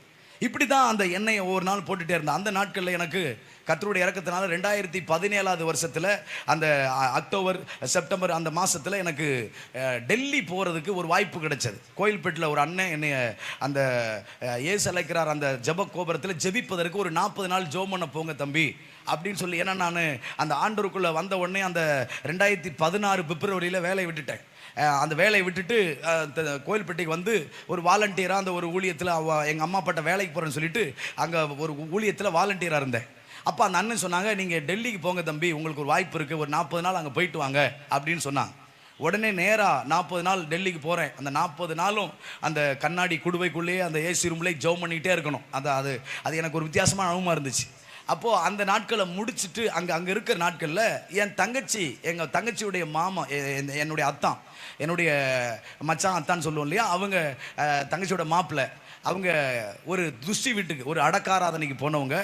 இப்படி தான் அந்த எண்ணெயை ஒவ்வொரு நாள் போட்டுகிட்டே இருந்தேன். அந்த நாட்களில் எனக்கு கர்த்தருடைய இறக்கத்தினால 2017 வருஷத்தில் அந்த அக்டோபர் செப்டம்பர் அந்த மாதத்தில் எனக்கு டெல்லி போகிறதுக்கு ஒரு வாய்ப்பு கிடைச்சது. கோயில்பேட்டில் ஒரு அண்ணன் என்னை அந்த ஏசு அழைக்கிறார் அந்த ஜெப கோபுரத்தில் ஜெபிப்பதற்கு ஒரு 40 நாள் ஜெபம் பண்ண போங்க தம்பி அப்படின்னு சொல்லி. ஏன்னா நான் அந்த ஆண்டருக்குள்ளே வந்த உடனே அந்த 2016 பிப்ரவரியில் வேலையை விட்டுட்டேன். அந்த வேலையை விட்டுட்டு கோயில்பேட்டைக்கு வந்து ஒரு வாலண்டியராக அந்த ஒரு ஊழியத்தில் எங்கள் அம்மா அப்பாட்ட வேலைக்கு போகிறேன்னு சொல்லிட்டு அங்கே ஒரு ஊழியத்தில் வாலண்டியராக இருந்தேன். அப்போ அந்த அண்ணன் சொன்னாங்க, நீங்கள் டெல்லிக்கு போங்க தம்பி, உங்களுக்கு ஒரு வாய்ப்பு இருக்குது, ஒரு 40 நாள் அங்கே போயிட்டு வாங்க அப்படின்னு சொன்னாங்க. உடனே நேராக 40 நாள் டெல்லிக்கு போகிறேன். அந்த 40 நாளும் அந்த கண்ணாடி குடுவைக்குள்ளேயே அந்த ஏசி ரூம்லேயே ஜெபம் பண்ணிக்கிட்டே இருக்கணும். அது எனக்கு ஒரு வித்தியாசமான அனுபவமாக இருந்துச்சு. அப்போது அந்த நாட்களை முடிச்சுட்டு அங்கே இருக்கிற நாட்களில் என் தங்கச்சி, எங்கள் தங்கச்சியுடைய மாமா, என்னுடைய அத்தான், என்னுடைய மச்சான் அத்தான்னு சொல்லுவோம் இல்லையா, அவங்க தங்கச்சியோட மாப்பிள்ளை, அவங்க ஒரு துஷ்டி வீட்டுக்கு ஒரு அடக்காராதனைக்கு போனவங்க,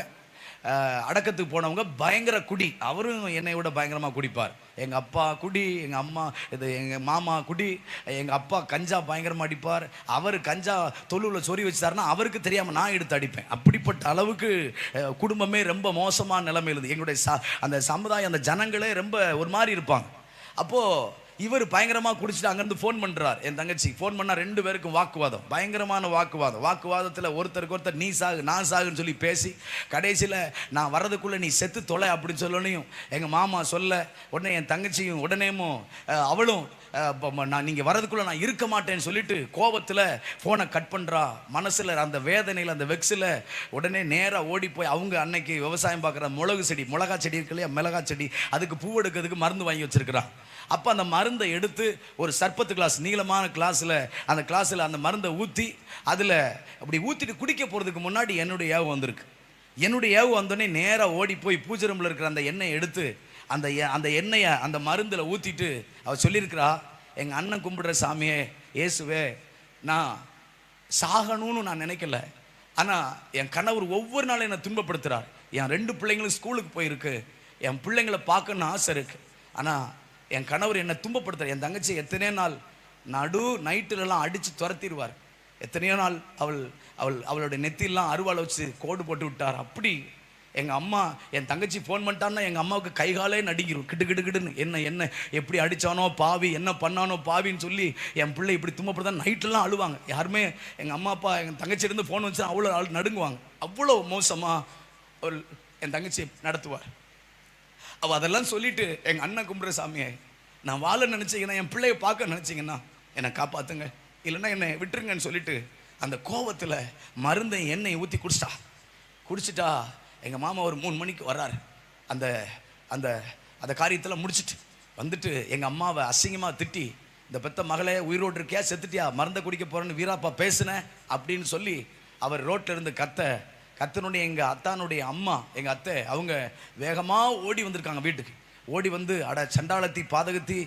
அடக்கத்துக்கு போனவங்க, பயங்கர குடி. அவரும் என்னை விட பயங்கரமாக குடிப்பார். எங்கள் அப்பா குடி, எங்கள் அம்மா எங்கள் மாமா குடி, எங்கள் அப்பா கஞ்சா பயங்கரமாக அடிப்பார். அவர் கஞ்சா தொழுவில் சொறி வச்சுட்டாருன்னா அவருக்கு தெரியாமல் நான் எடுத்து அடிப்பேன். அப்படிப்பட்ட அளவுக்கு குடும்பமே ரொம்ப மோசமான நிலைமையில் இருந்தது. எங்களுடைய அந்த சமுதாயம், அந்த ஜனங்களே ரொம்ப ஒரு மாதிரி இருப்பாங்க. அப்போது இவர் பயங்கரமாக குடிச்சிட்டு அங்கேருந்து ஃபோன் பண்ணுறார். என் தங்கச்சி ஃபோன் பண்ணால் 2 பேருக்கும் வாக்குவாதம், பயங்கரமான வாக்குவாதத்தில் ஒருத்தருக்கு ஒருத்தர் நீ சாகு நான் சாகுன்னு சொல்லி பேசி கடைசியில் நான் வர்றதுக்குள்ளே நீ செத்து தொலை அப்படின்னு சொல்லனையும் எங்கள் மாமா சொல்ல உடனே என் தங்கச்சியும் உடனேமும் அவளும் நீங்கள் வர்றதுக்குள்ளே நான் இருக்க மாட்டேன்னு சொல்லிட்டு கோபத்தில் ஃபோனை கட் பண்ணுறா. மனசில் அந்த வேதனையில் அந்த வெக்ஸில் உடனே நேராக ஓடி போய் அவங்க அன்னைக்கு விவசாயம் பார்க்குற மிளகா செடி இருக்கு இல்லையா, மிளகா செடி, அதுக்கு பூ எடுக்கிறதுக்கு மருந்து வாங்கி வச்சுருக்கிறான். அப்போ அந்த மருந்தை எடுத்து ஒரு சர்பத்து கிளாஸ், நீளமான கிளாஸில் அந்த மருந்தை ஊற்றி அதில் அப்படி ஊற்றிட்டு குடிக்க போகிறதுக்கு முன்னாடி என்னுடைய ஏவு வந்திருக்கு. என்னுடைய ஏவு வந்தோடனே நேராக ஓடி போய் பூஜை ரூமில் இருக்கிற அந்த எண்ணெயை எடுத்து அந்த எண்ணெயை அந்த மருந்தில் ஊற்றிட்டு அவள் சொல்லியிருக்கிறா, எங்கள் அண்ணன் கும்பிடுற சாமியே இயேசுவே, நான் சாகணும்னு நான் நினைக்கல, ஆனால் என் கணவர் ஒவ்வொரு நாளும் என்னை துன்பப்படுத்துகிறார். என் 2 பிள்ளைங்களும் ஸ்கூலுக்கு போயிருக்கு, என் பிள்ளைங்களை பார்க்கணுன்னு ஆசை இருக்குது, ஆனால் என் கணவர் என்னை துன்பப்படுத்துகிறார். என் தங்கச்சி எத்தனையோ நாள் நடு நைட்டுலலாம் அடித்து துரத்திடுவார். எத்தனையோ நாள் அவளுடைய நெத்திலாம் அருவாளை வச்சு கோடு போட்டு விட்டார். அப்படி எங்கள் அம்மா, என் தங்கச்சி ஃபோன் பண்ணிட்டான்னா எங்கள் அம்மாவுக்கு கைகாலே நடிக்கிறோம், கிட்டுன்னு என்ன எப்படி அடித்தானோ பாவி, என்ன பண்ணானோ பாவின்னு சொல்லி என் பிள்ளை இப்படி துன்பப்படுத்தா நைட்டெல்லாம் அழுவாங்க. யாருமே எங்கள் அம்மா அப்பா எங்கள் தங்கச்சியிலேருந்து ஃபோன் வச்சு அவ்வளோ நடுங்குவாங்க. அவ்வளோ மோசமாக என் தங்கச்சி நடத்துவார். அவள் அதெல்லாம் சொல்லிவிட்டு எங்கள் அண்ணன் கும்பிட்ற சாமியை நான் வாழ நினச்சிங்கன்னா, என் பிள்ளையை பார்க்க நினச்சிங்கன்னா என்னை காப்பாற்றுங்க, இல்லைன்னா என்னை விட்டுருங்கன்னு சொல்லிட்டு அந்த கோவத்தில் மருந்தை எண்ணெயை ஊற்றி குடிச்சிட்டா எங்கள் மாமா ஒரு 3 மணிக்கு வர்றாரு. அந்த அந்த அந்த காரியத்தில் முடிச்சுட்டு வந்துட்டு எங்கள் அம்மாவை அசிங்கமாக திட்டி, இந்த பெத்த மகளே உயிரோடு இருக்கியா செத்துட்டியா, மருந்தை குடிக்க போகிறேன்னு வீராப்பா பேசுனேன் அப்படின்னு சொல்லி அவர் ரோட்டில் இருந்து கத்தனுடைய எங்கள் அத்தானுடைய அம்மா, எங்கள் அத்தை, அவங்க வேகமாக ஓடி வந்திருக்காங்க வீட்டுக்கு. ஓடி வந்து சண்டாளத்தி பாதகத்தி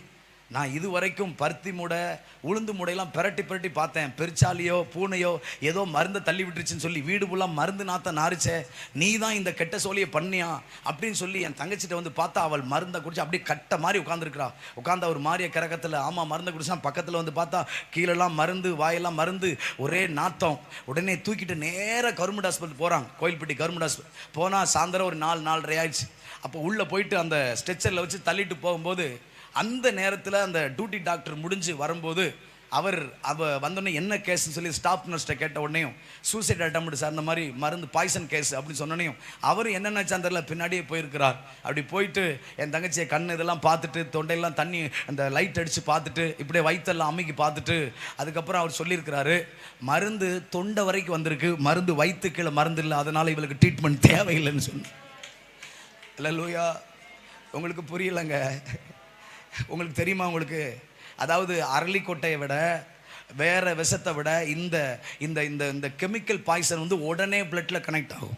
நான் இது வரைக்கும் பருத்தி மூடை உளுந்து மூடையெல்லாம் பிரட்டி பார்த்தேன். பெருச்சாலியோ பூனையோ ஏதோ மருந்தை தள்ளி விட்டுருச்சுன்னு சொல்லி வீடு ஃபுல்லாக மருந்து நாத்த நாரிச்சே, நீ தான் இந்த கெட்ட சோழியை பண்ணியா அப்படின்னு சொல்லி என் தங்கச்சிட்ட வந்து பார்த்தா அவள் மருந்தை குடிச்சு அப்படியே கட்ட மாதிரி உட்காந்துருக்கிறா. உட்காந்து அவர் மாறிய கிறக்கத்தில் ஆமாம் மருந்தை குடிச்சா. பக்கத்தில் வந்து பார்த்தா கீழெல்லாம் மருந்து, வாயெல்லாம் மருந்து, ஒரே நாத்தம். உடனே தூக்கிட்டு நேராக கவர்மெண்ட் ஹாஸ்பிட்டல் போகிறாங்க, கோயில்பட்டி கவர்மெண்ட் ஹாஸ்பிட்டல். போனால் சாயந்தரம் ஒரு 4-4:30 ஆயிடுச்சு. அப்போ உள்ளே போயிட்டு அந்த ஸ்ட்ரெச்சரில் வச்சு தள்ளிட்டு போகும்போது அந்த நேரத்தில் அந்த டியூட்டி டாக்டர் முடிஞ்சு வரும்போது அவ வந்தோடனே என்ன கேஸ்ன்னு சொல்லி ஸ்டாஃப் நர்ஸ்ட்டை கேட்ட உடனேயும் சூசைட் அட்டெம்ப்ட் சார் அந்த மாதிரி மருந்து பாய்சன் கேஸ் அப்படின்னு சொன்னோன்னையும் அவர் என்னென்ன சந்திரல பின்னாடியே போயிருக்கிறார். அப்படி போயிட்டு என் தங்கச்சியை கண் இதெல்லாம் பார்த்துட்டு தொண்டையெல்லாம் தண்ணி அந்த லைட் அடித்து பார்த்துட்டு இப்படியே வயிற்றெல்லாம் அமுக்கி பார்த்துட்டு அதுக்கப்புறம் அவர் சொல்லியிருக்கிறாரு, மருந்து தொண்டை வரைக்கும் வந்திருக்கு, மருந்து வயிற்று கீழே மருந்து இல்லை, அதனால் இவளுக்கு ட்ரீட்மெண்ட் தேவையில்லைன்னு சொன்னேன். அல்லேலூயா. உங்களுக்கு புரியலைங்க. உங்களுக்கு தெரியுமா? உங்களுக்கு அதாவது அரளிக்கொட்டையை விட வேற விஷத்தை விட இந்த இந்த இந்த இந்த கெமிக்கல் பாய்சன் வந்து உடனே பிளட்ல கனெக்ட் ஆகும்.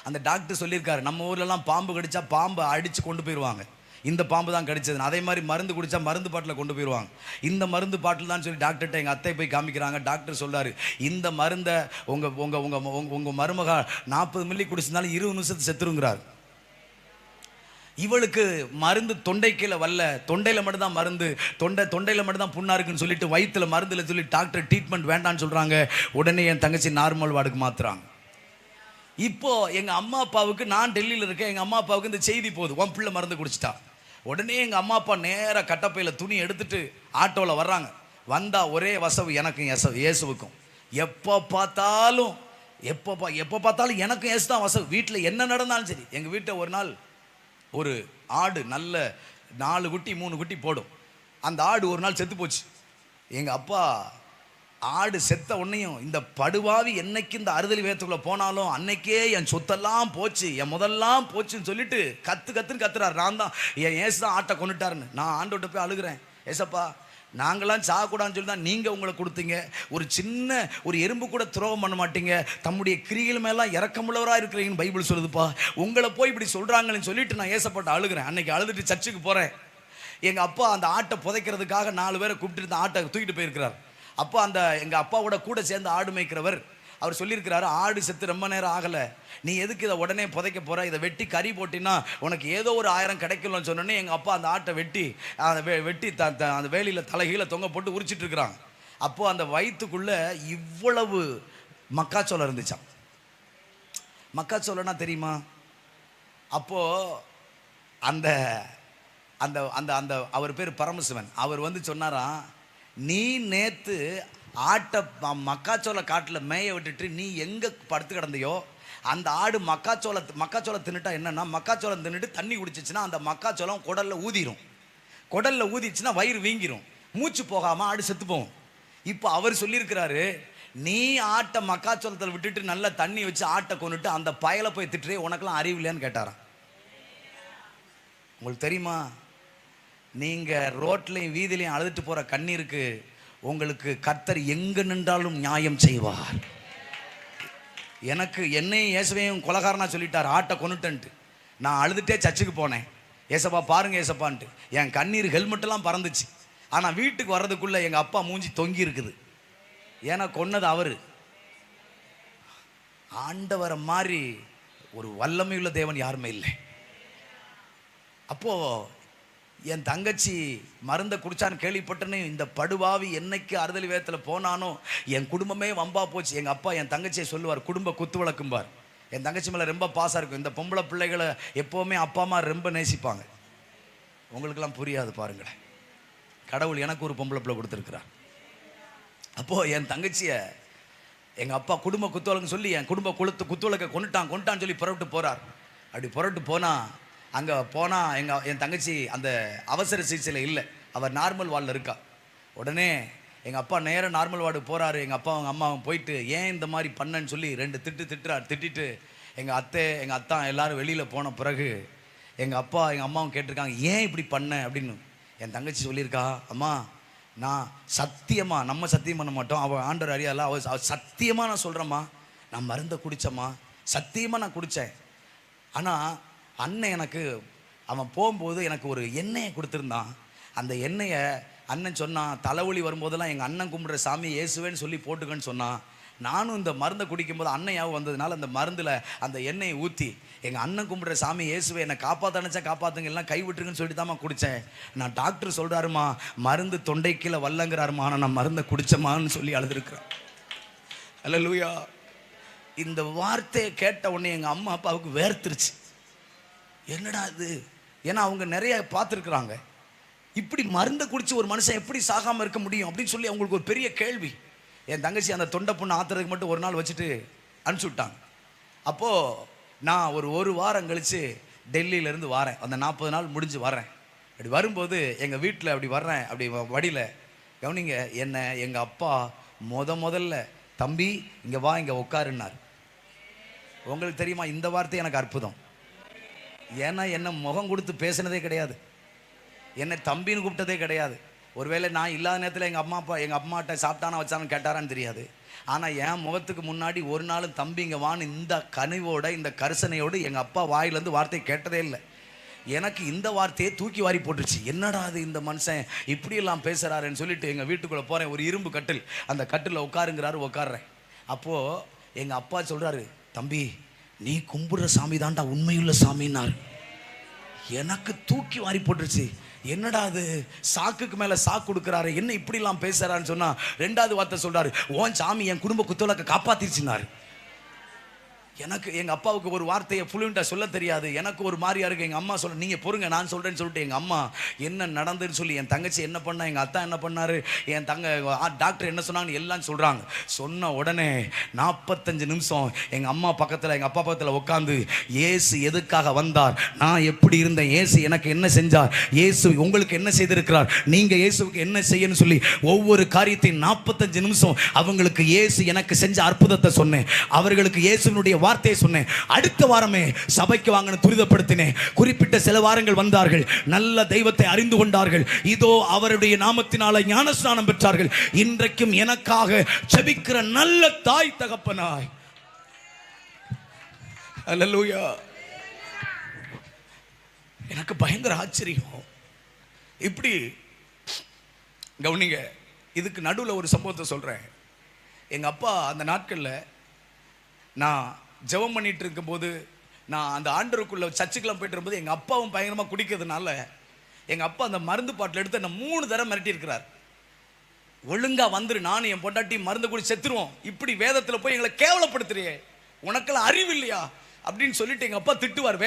அந்த டாக்டர் சொல்லியிருக்காரு, நம்ம ஊர்லலாம் பாம்பு கடிச்சா பாம்பை அடித்து கொண்டு போயிடுவாங்க, இந்த பாம்பு தான் கடிச்சதுன்னு. அதே மாதிரி மருந்து குடித்தா மருந்து பாட்டில் கொண்டு போயிடுவாங்க, இந்த மருந்து பாட்டில் தான் சொல்லி டாக்டர்கிட்ட எங்கள் அத்தை போய் காமிக்கிறாங்க. டாக்டர் சொல்கிறாரு, இந்த மருந்தை உங்கள் உங்கள் உங்கள் உங்கள் மருமகா 40 மில்லி குடிச்சிருந்தாலும் 20 நிமிஷத்துக்கு செத்துருங்கிறார். இவளுக்கு மருந்து தொண்டை கீழே வரல, தொண்டையில் மட்டும்தான் மருந்து, தொண்டையில் மட்டும்தான் புண்ணா இருக்குன்னு சொல்லிட்டு வயிற்றுல மருந்துல சொல்லி டாக்டர் ட்ரீட்மெண்ட் வேண்டான்னு சொல்கிறாங்க. உடனே என் தங்கச்சி நார்மல் வார்டுக்கு மாற்றுறாங்க. இப்போ எங்கள் அம்மா அப்பாவுக்கு, நான் டெல்லியில் இருக்கேன், எங்கள் அம்மா அப்பாவுக்கு இந்த செய்தி போகுது, உன் பிள்ளை மருந்து குடிச்சிட்டா. உடனே எங்கள் அம்மா அப்பா நேராக கட்டப்பையில் துணி எடுத்துட்டு ஆட்டோவில் வர்றாங்க. வந்தால் ஒரே வசவு எனக்கும் இயேசுவுக்கும். எப்போ பார்த்தாலும் எனக்கும் இயேசு தான் வசவு. வீட்டில் என்ன நடந்தாலும் சரி. எங்கள் வீட்டை ஒரு நாள் ஒரு ஆடு நல்ல 4 குட்டி 3 குட்டி போடும். அந்த ஆடு ஒரு நாள் செத்து போச்சு. எங்கள் அப்பா ஆடு செத்த உடனேயும் இந்த படுவாவி என்னைக்கு இந்த அறுதலி வேத்துக்குள்ளே போனாலும் அன்னைக்கே என் சொத்தெல்லாம் போச்சு, என் முதல்லாம் போச்சுன்னு சொல்லிட்டு கத்துன்னு கத்துறாரு. நான் தான் என் ஏசு தான் ஆட்டை கொண்டுட்டாருன்னு. நான் ஆண்டோட்ட போய் அழுகிறேன், ஏசப்பா நாங்களாம் சாகக்கூடாதுன்னு சொல்லி தான் நீங்கள் உங்களை கொடுத்தீங்க. ஒரு சின்ன ஒரு எறும்பு கூட துரோகம் பண்ண மாட்டீங்க, தம்முடைய கிரிகள் மேலாம் இறக்கமுள்ளவராக இருக்கிறீங்கன்னு பைபிள் சொல்லுதுப்பா. உங்களை போய் இப்படி சொல்கிறாங்கன்னு சொல்லிட்டு நான் ஏசப்பட்டு அழுகிறேன். அன்னைக்கு அழுதுட்டு சர்ச்சுக்கு போகிறேன். எங்கள் அப்பா அந்த ஆட்டை புதைக்கிறதுக்காக 4 பேரை கூப்பிட்டு இந்த ஆட்டை தூக்கிட்டு போயிருக்கிறார். அப்போ அந்த எங்கள் அப்பாவோட கூட சேர்ந்து ஆடு மேய்க்கிறவர் அவர் சொல்லியிருக்கிறாரு, ஆடு செத்து ரொம்ப நேரம் ஆகலை, நீ எதுக்கு இதை உடனே புதைக்க போகிற, இதை வெட்டி கறி போட்டினா உனக்கு ஏதோ ஒரு 1000 கிடைக்கலன்னு சொன்னோன்னே எங்கள் அப்பா அந்த ஆட்டை வெட்டி அந்த வேலியில் தலைகீழ தொங்க போட்டு உரிச்சிட்டு இருக்கிறாங்க. அப்போது அந்த வயிற்றுக்குள்ளே இவ்வளவு மக்காச்சோளம் இருந்துச்சான். மக்காச்சோளம்னா தெரியுமா? அப்போது அந்த அந்த அந்த அந்த அவர் பேர் பரமசிவன். அவர் வந்து சொன்னாராம், நீ நேற்று ஆட்டை மக்காச்சோள காட்டில் மேய விட்டுட்டு நீ எங்கே படுத்து கிடந்தையோ அந்த ஆடு மக்காச்சோளம் தின்னுட்டா என்னன்னா, மக்காச்சோளம் தின்னுட்டு தண்ணி குடிச்சிச்சுன்னா அந்த மக்காச்சோளம் குடலில் ஊதிரும். குடலில் ஊதிச்சுன்னா வயிறு வீங்கிரும், மூச்சு போகாமல் ஆடு செத்து போகும். இப்போ அவர் சொல்லியிருக்கிறாரு, நீ ஆட்டை மக்காச்சோளத்தில் விட்டுட்டு நல்லா தண்ணி வச்சு ஆட்டை கொண்டுட்டு அந்த பயலை போய் திட்டுறே, உனக்கெல்லாம் அறிவு இல்லையான்னு கேட்டாராம். உங்களுக்கு தெரியுமா, நீங்கள் ரோட்லையும் வீதிலையும் அழுதுட்டு போகிற கண்ணீருக்கு உங்களுக்கு கர்த்தர் எங்கே நின்றாலும் நியாயம் செய்வார். என்னையும் இயேசுவையும் கொலகாரனா சொல்லிட்டார், ஆட்டை கொண்டுட்டன்ட்டு. நான் அழுதுட்டே சர்ச்சுக்கு போனேன், ஏசப்பா பாருங்க ஏசப்பான்ட்டு. என் கண்ணீர் ஹெல்மெட்டெல்லாம் பறந்துச்சு. ஆனால் வீட்டுக்கு வர்றதுக்குள்ளே எங்கள் அப்பா மூஞ்சி தொங்கி இருக்குது. ஏன்னா கொன்னது அவர். ஆண்டவரை மாதிரி ஒரு வல்லமையுள்ள தேவன் யாருமே இல்லை. அப்போது என் தங்கச்சி மருந்தை குடிச்சான்னு கேள்விப்பட்டனே, இந்த படுவாவி என்னைக்கு அறுதலி வேதத்தில் போனானோ என் குடும்பமே வம்பா போச்சு. எங்கள் அப்பா என் தங்கச்சியை சொல்லுவார், குடும்ப குத்து வழக்கும்பார். என் தங்கச்சி மேலே ரொம்ப பாசம் இருக்கும். இந்த பொம்பளை பிள்ளைகளை எப்போவுமே அப்பா அம்மா ரொம்ப நேசிப்பாங்க. உங்களுக்கெல்லாம் புரியாது பாருங்களேன். கடவுள் எனக்கு ஒரு பொம்பளை பிள்ளை கொடுத்துருக்குறார். அப்போது என் தங்கச்சியை எங்கள் அப்பா குடும்ப குத்துவழக்குன்னு சொல்லி என் குடும்ப குத்துவழக்கை கொண்டுட்டான்னு சொல்லி புறப்பட்டு போகிறார். அப்படி புறப்பட்டு போனால் அங்கே போனால் என் தங்கச்சி அந்த அவசர சிகிச்சையில் இல்லை, அவர் நார்மல் வார்டில் இருக்கா. உடனே எங்கள் அப்பா நேராக நார்மல் வார்டு போகிறாரு. எங்கள் அப்பா அவங்க அம்மாவும் போயிட்டு ஏன் இந்த மாதிரி பண்ணன்னு சொல்லி 2 திட்டிட்டு எங்கள் அத்தா எல்லோரும் வெளியில் போன பிறகு எங்கள் அப்பா எங்கள் அம்மாவும் கேட்டிருக்காங்க, ஏன் இப்படி பண்ண அப்படின்னு. என் தங்கச்சி சொல்லியிருக்கா, அம்மா நான் சத்தியமாக, நம்ம சத்தியம் பண்ண மாட்டோம், அவள் ஆண்டவர் அறியால, அவள் சத்தியமாக நான் சொல்கிறேம்மா, நான் மருந்தை குடித்தம்மா, சத்தியமாக நான் குடித்தேன். ஆனால் அண்ணன் எனக்கு அவன் போகும்போது எனக்கு ஒரு எண்ணெயை கொடுத்துருந்தான். அந்த எண்ணெயை அண்ணன் சொன்னான், தலைவலி வரும்போதெல்லாம் எங்கள் அண்ணன் கும்பிட்ற சாமி இயேசுவேன்னு சொல்லி போட்டுக்கன்னு சொன்னான். நானும் இந்த மருந்தை குடிக்கும்போது அன்னையாவும் வந்ததுனால அந்த மருந்தில் அந்த எண்ணெயை ஊற்றி எங்கள் அண்ணன் கும்பிட்ற சாமி இயேசுவை என்னை காப்பாற்ற நினச்சா காப்பாற்றுங்க, எல்லாம் கைவிட்டுருங்கன்னு சொல்லிட்டு தாம்மா குடித்தேன். நான் டாக்டர் சொல்கிறாருமா மருந்து தொண்டைக்கீழே வல்லங்கிறாருமா, ஆனால் நான் மருந்தை குடித்தமான்னு சொல்லி அழுதுருக்கிறேன். அல்லேலூயா. இந்த வார்த்தையை கேட்ட உடனே எங்கள் அம்மா அப்பாவுக்கு வேர்த்துருச்சு. என்னடா இது, ஏன்னா அவங்க நிறைய பார்த்துருக்குறாங்க. இப்படி மருந்தை குடிச்சு ஒரு மனுஷன் எப்படி சாகாமல் இருக்க முடியும் அப்படின்னு சொல்லி அவங்களுக்கு ஒரு பெரிய கேள்வி. என் தங்கச்சி அந்த தொண்டை புண்ணை ஆத்துறதுக்கு மட்டும் ஒரு நாள் வச்சுட்டு அனுப்பிச்சி விட்டாங்க. அப்போது நான் ஒரு வாரம் கழித்து டெல்லியிலேருந்து வரேன். அந்த 40 நாள் முடிஞ்சு வரேன். அப்படி வரும்போது எங்கள் வீட்டில் அப்படி வர்றேன், அப்படி வடியில் கவனிங்க, என்னை எங்கள் அப்பா முதல்ல தம்பி இங்கே வா இங்கே உட்காருன்னார். உங்களுக்கு தெரியுமா, இந்த வார்த்தை எனக்கு அற்புதம். ஏன்னா என்னை முகம் கொடுத்து பேசினதே கிடையாது, என்னை தம்பின்னு கூப்பிட்டதே கிடையாது. ஒருவேளை நான் இல்லாத நேரத்தில் எங்கள் அம்மாட்ட சாப்பிட்டானா வச்சானு கேட்டாரான்னு தெரியாது. ஆனால் என் முகத்துக்கு முன்னாடி ஒரு நாளும் தம்பிங்க வான்னு இந்த கனிவோட இந்த கரிசனையோடு எங்கள் அப்பா வாயிலேருந்து வார்த்தை கேட்டதே இல்லை. எனக்கு இந்த வார்த்தையை தூக்கி வாரி போட்டுருச்சு. என்னடா அது இந்த மனுஷன் இப்படியெல்லாம் பேசுகிறாருன்னு சொல்லிட்டு எங்கள் வீட்டுக்குள்ளே போகிறேன். ஒரு இரும்பு கட்டில், அந்த கட்டில் உட்காருங்கிறாரு, உட்காடுறேன். அப்போது எங்கள் அப்பா சொல்கிறாரு, தம்பி நீ கும்பிடுற சாமி தான்டா உண்மையுள்ள சாமின்னாரு. எனக்கு தூக்கி வாரி போட்டுருச்சு. என்னடா அது, சாக்குக்கு மேலே சாக்கு கொடுக்குறாரு, என்ன இப்படிலாம் பேசுறான்னு சொன்னா 2வது வார்த்தை சொல்றாரு, ஓன் சாமி என் குடும்ப குத்தவழக்க காப்பாத்திருச்சுனாரு. எனக்கு எங்கள் அப்பாவுக்கு ஒரு வார்த்தையை ஃப்ளூயண்ட்டாக சொல்ல தெரியாது. எனக்கு ஒரு மாதிரியா இருக்குது. எங்கள் அம்மா சொல்ல, நீங்கள் பொறுங்க நான் சொல்கிறேன்னு சொல்லிட்டு எங்கள் அம்மா என்ன நடந்துன்னு சொல்லி என் தங்கச்சி என்ன பண்ணா, எங்கள் அத்தா என்ன பண்ணார், என் டாக்டர் என்ன சொன்னாங்கன்னு எல்லாம் சொல்கிறாங்க. சொன்ன உடனே 45 நிமிஷம் எங்கள் அம்மா பக்கத்தில் எங்கள் அப்பா பக்கத்தில் உட்காந்து இயேசு எதுக்காக வந்தார், நான் எப்படி இருந்தேன், இயேசு எனக்கு என்ன செஞ்சார், இயேசு உங்களுக்கு என்ன செய்திருக்கிறார், நீங்கள் இயேசுக்கு என்ன செய்யணும்னு சொல்லி ஒவ்வொரு காரியத்தையும் 45 நிமிஷம் அவங்களுக்கு இயேசு எனக்கு செஞ்ச அற்புதத்தை சொன்னேன். அவர்களுக்கு இயேசுனுடைய வார்த்தையை சொன்னேன். அடுத்த வாரமே சபைக்கு வாங்கன்னு துரிதப்படுத்தினேன். குறிப்பிட்ட சில வாரங்கள் வந்தார்கள், நல்ல தெய்வத்தை அறிந்து கொண்டார்கள். இதோ அவருடைய நாமத்தினால ஞானஸ்நானம் பெற்றார்கள். இன்றைக்கும் எனக்காக ஜெபிக்கிற நல்ல தாய் தகப்பனாய். அல்லேலூயா. எனக்கு பயங்கர ஆச்சரியம். இப்படி கவனிங்க, இதுக்கு நடுவில் ஒரு சம்பவத்தை சொல்றேன். எங்க அப்பா அந்த நாட்களில் நான் ஜெபம் பண்ணிட்டு இருக்கும்போது, நான் அந்த ஆண்டருக்குள்ள சர்ச்சுக்கெல்லாம் போயிட்டு இருக்கும்போது எங்கள் அப்பாவும் பயங்கரமாக குடிக்கிறதுனால எங்கள் அப்பா அந்த மருந்து பாட்டில் எடுத்து என்னை 3 தடவை மிரட்டி இருக்கிறார். ஒழுங்கா வந்துரு, நானும் என் பொண்டாட்டி மருந்து குடி செத்துருவோம், இப்படி வேதத்தில் போய் எங்களை கேவலப்படுத்துறியே, உனக்கெல்லாம் அறிவு இல்லையா அப்படின்னு சொல்லிட்டு எங்கள் அப்பா திட்டுவார்.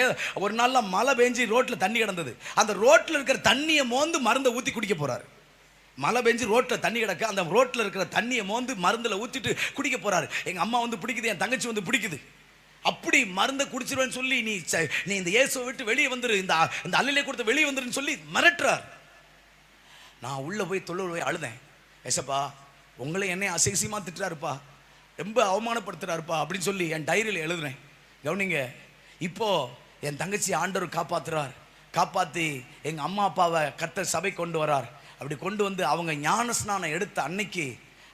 ஒரு நாள்லாம் மழை பெஞ்சு ரோட்டில் தண்ணி கிடந்தது. அந்த ரோட்டில் இருக்கிற தண்ணியை மோந்து மருந்தை ஊற்றி குடிக்க போகிறார். மழை பெஞ்சு ரோட்டில் தண்ணி கிடக்க, அந்த ரோட்டில் இருக்கிற தண்ணியை மோந்து மருந்தில் ஊற்றிட்டு குடிக்க போகிறாரு. எங்கள் அம்மா வந்து பிடிக்குது, என் தங்கச்சி வந்து பிடிக்குது. அப்படி மருந்தை குடிச்சிருவேன்னு சொல்லி நீ இந்த இயேசுவை விட்டு வெளியே வந்துரு, இந்த அல்லிலே கொடுத்து வெளியே வந்துருன்னு சொல்லி மிரட்டுறார். நான் உள்ளே போய் போய் அழுதேன். ஏசப்பா உங்களை என்னை அசிங்கமா திட்டுறாருப்பா, ரொம்ப அவமானப்படுத்துறாருப்பா அப்படின்னு சொல்லி என் டைரியில் எழுதுறேன். கவனிங்க, இப்போ என் தங்கச்சி ஆண்டவர் காப்பாத்துறார். காப்பாற்றி எங்கள் அம்மா அப்பாவை கர்த்தர் சபை கொண்டு வரார். அப்படி கொண்டு வந்து அவங்க ஞான ஸ்நானம் எடுத்த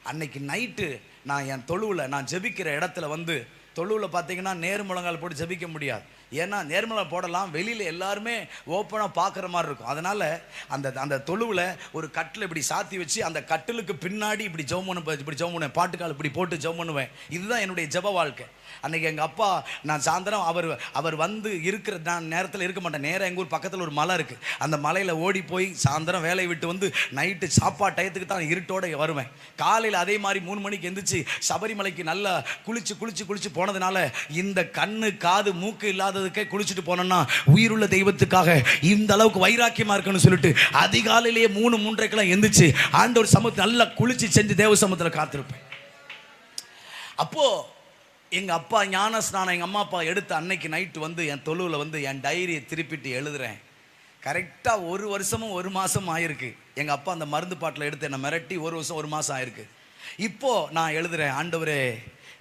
அன்னைக்கு நைட்டு நான் என் தொழுவில் நான் ஜெபிக்கிற இடத்துல வந்து, தொழுவில் பார்த்தீங்கன்னா நேர்முழங்கால் போட்டு ஜெபிக்க முடியாது. ஏன்னா நேர்முழங்கால் போடலாம், வெளியில் எல்லாருமே ஓப்பனாக பார்க்குற மாதிரி இருக்கும். அதனால் அந்த தொழுவில் ஒரு கட்டில் இப்படி சாத்தி வச்சு அந்த கட்டிலுக்கு பின்னாடி இப்படி ஜெபம் பண்ணுவேன், பாட்டுக்கால் இப்படி போட்டு ஜெபம் பண்ணுவேன். இதுதான் என்னுடைய ஜெப வாழ்க்கை. அன்றைக்கி எங்கள் அப்பா, நான் சாயந்தரம் அவர் வந்து இருக்கிற நான் நேரத்தில் இருக்க மாட்டேன். நேராக எங்கள் ஊர் பக்கத்தில் ஒரு மலை இருக்குது. அந்த மலையில் ஓடி போய் சாயந்தரம் வேலையை விட்டு வந்து நைட்டு சாப்பாடு டயத்துக்கு தான் இருட்டோடு வருவேன். காலையில் அதே மாதிரி 3 மணிக்கு எந்திரிச்சு சபரிமலைக்கு நல்லா குளிச்சு போனதுனால இந்த கண்ணு காது மூக்கு இல்லாததுக்கே குளிச்சுட்டு போனோன்னா உயிருள்ள தெய்வத்துக்காக இந்த அளவுக்கு வைராக்கியமாக இருக்குன்னு சொல்லிட்டு அதிகாலையிலேயே 3-3:30 எந்திரிச்சு ஆண்டவர் சமூகத்தை நல்லா குளிச்சு செஞ்சு தேவ சமூகத்தில் காத்திருப்பேன். அப்போது எங்கள் அப்பா ஞான ஸ்நானம் எங்கள் அம்மா அப்பா எடுத்த அன்னைக்கு நைட்டு வந்து என் தொழுவில் வந்து என் டைரியை திருப்பிட்டு எழுதுகிறேன். கரெக்டாக 1 வருஷமும் 1 மாதமும் ஆயிருக்கு. எங்கள் அப்பா அந்த மருந்து பாட்டில் எடுத்து என்னை மிரட்டி 1 வருஷம் 1 மாதம் ஆயிருக்கு. இப்போது நான் எழுதுகிறேன், ஆண்டவரே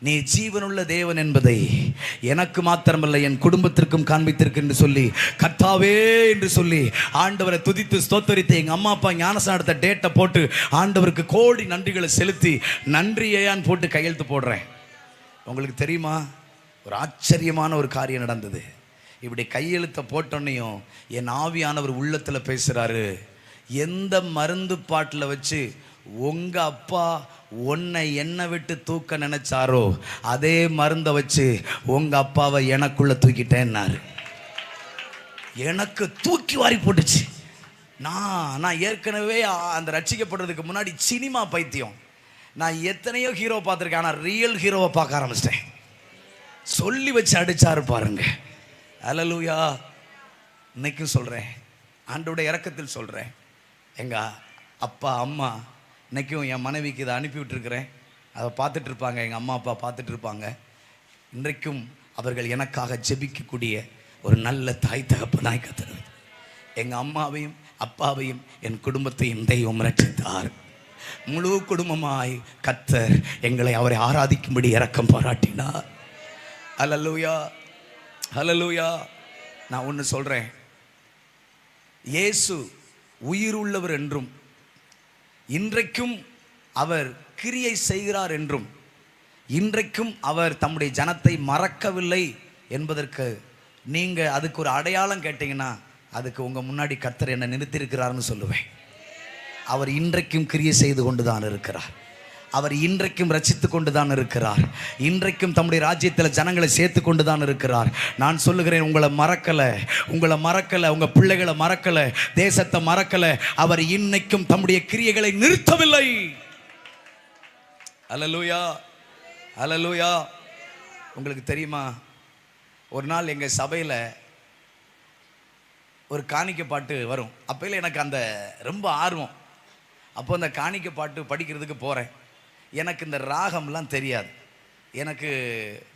நீ ஜீவனுள்ள தேவன் என்பதை எனக்கு மாத்திரமல்ல என் குடும்பத்திற்கும் காண்பித்திருக்கு என்று சொல்லி, கர்த்தாவே என்று சொல்லி ஆண்டவரை துதித்து ஸ்தோத்தரித்து எங்கள் அம்மா அப்பா ஞானஸ்நானம் எடுத்த டேட்டை போட்டு ஆண்டவருக்கு கோடி நன்றிகளை செலுத்தி நன்றியையான்னு போட்டு கையெழுத்து போடுறேன். உங்களுக்கு தெரியுமா, ஒரு ஆச்சரியமான ஒரு காரியம் நடந்தது. இப்படி கையெழுத்தை போட்டோன்னையும் என் ஆவியானவர் உள்ளத்தில் பேசுகிறாரு, எந்த மருந்து பாட்டில் வச்சு உங்கள் அப்பா உன்னை என்னை விட்டு தூக்க நினைச்சாரோ அதே மருந்தை வச்சு உங்கள் அப்பாவை எனக்குள்ளே தூக்கிட்டேன்னாரு. எனக்கு தூக்கி வாரி போட்டுச்சு. நான் ஏற்கனவே அந்த ரட்சிக்கப்படுறதுக்கு முன்னாடி சினிமா பைத்தியம். நான் எத்தனையோ ஹீரோ பார்த்துருக்கேன், ஆனால் ரியல் ஹீரோவை பார்க்க ஆரம்பிச்சிட்டேன். சொல்லி வச்சு அடிச்சாரு பாருங்க. அல்லேலூயா. இன்னைக்கும் சொல்கிறேன், ஆண்டவருடைய இரக்கத்தில் சொல்கிறேன், எங்கள் அப்பா அம்மா இன்னைக்கும் என் மனைவிக்கு இதை அனுப்பி விட்டுருக்கிறேன். அதை பார்த்துட்டு இருப்பாங்க, எங்கள் அம்மா அப்பா பார்த்துட்டு இருப்பாங்க. இன்றைக்கும் அவர்கள் எனக்காக ஜெபிக்கக்கூடிய ஒரு நல்ல தாய் தகப்பனாய் கர்த்தர் எங்கள் அம்மாவையும் அப்பாவையும் என் குடும்பத்தையும் தெய்வம் ரட்சித்தார். முழு குடும்பமாய் கர்த்தர் எங்களை அவரை ஆராதிக்கும்படி இரக்கம் பாராட்டினார். அல்லேலூயா, அல்லேலூயா. நான் ஒன்று சொல்கிறேன், இயேசு உயிருள்ளவர் என்றும் இன்றைக்கும் அவர் கிரியை செய்கிறார் என்றும் இன்றைக்கும் அவர் தம்முடைய ஜனத்தை மறக்கவில்லை என்பதற்கு நீங்கள் அதுக்கு ஒரு அடையாளம் கேட்டிங்கன்னா அதுக்கு உங்கள் முன்னாடி கர்த்தர் என்ன நிறுத்தியிருக்கிறார்னு சொல்லுவேன். அவர் இன்றைக்கும் கிரியை செய்து கொண்டு தான் இருக்கிறார். அவர் இன்றைக்கும் ரட்சித்து கொண்டு தான் இருக்கிறார். இன்றைக்கும் தம்முடைய ராஜ்யத்தில் ஜனங்களை சேர்த்து கொண்டு தான் இருக்கிறார். நான் சொல்லுகிறேன், உங்களை மறக்கலை, உங்கள் பிள்ளைகளை மறக்கலை, தேசத்தை மறக்கலை. அவர் இன்னைக்கும் தம்முடைய கிரியைகளை நிறுத்தவில்லை. அல்லேலூயா, அல்லேலூயா. உங்களுக்கு தெரியுமா, ஒரு நாள் எங்கள் சபையில் ஒரு காணிக்கை பாட்டு வரும். அப்போல எனக்கு அந்த ரொம்ப ஆர்வம். அப்போ அந்த காணிக்கை பாட்டு படிக்கிறதுக்கு போகிறேன். எனக்கு இந்த ராகம்லாம் தெரியாது. எனக்கு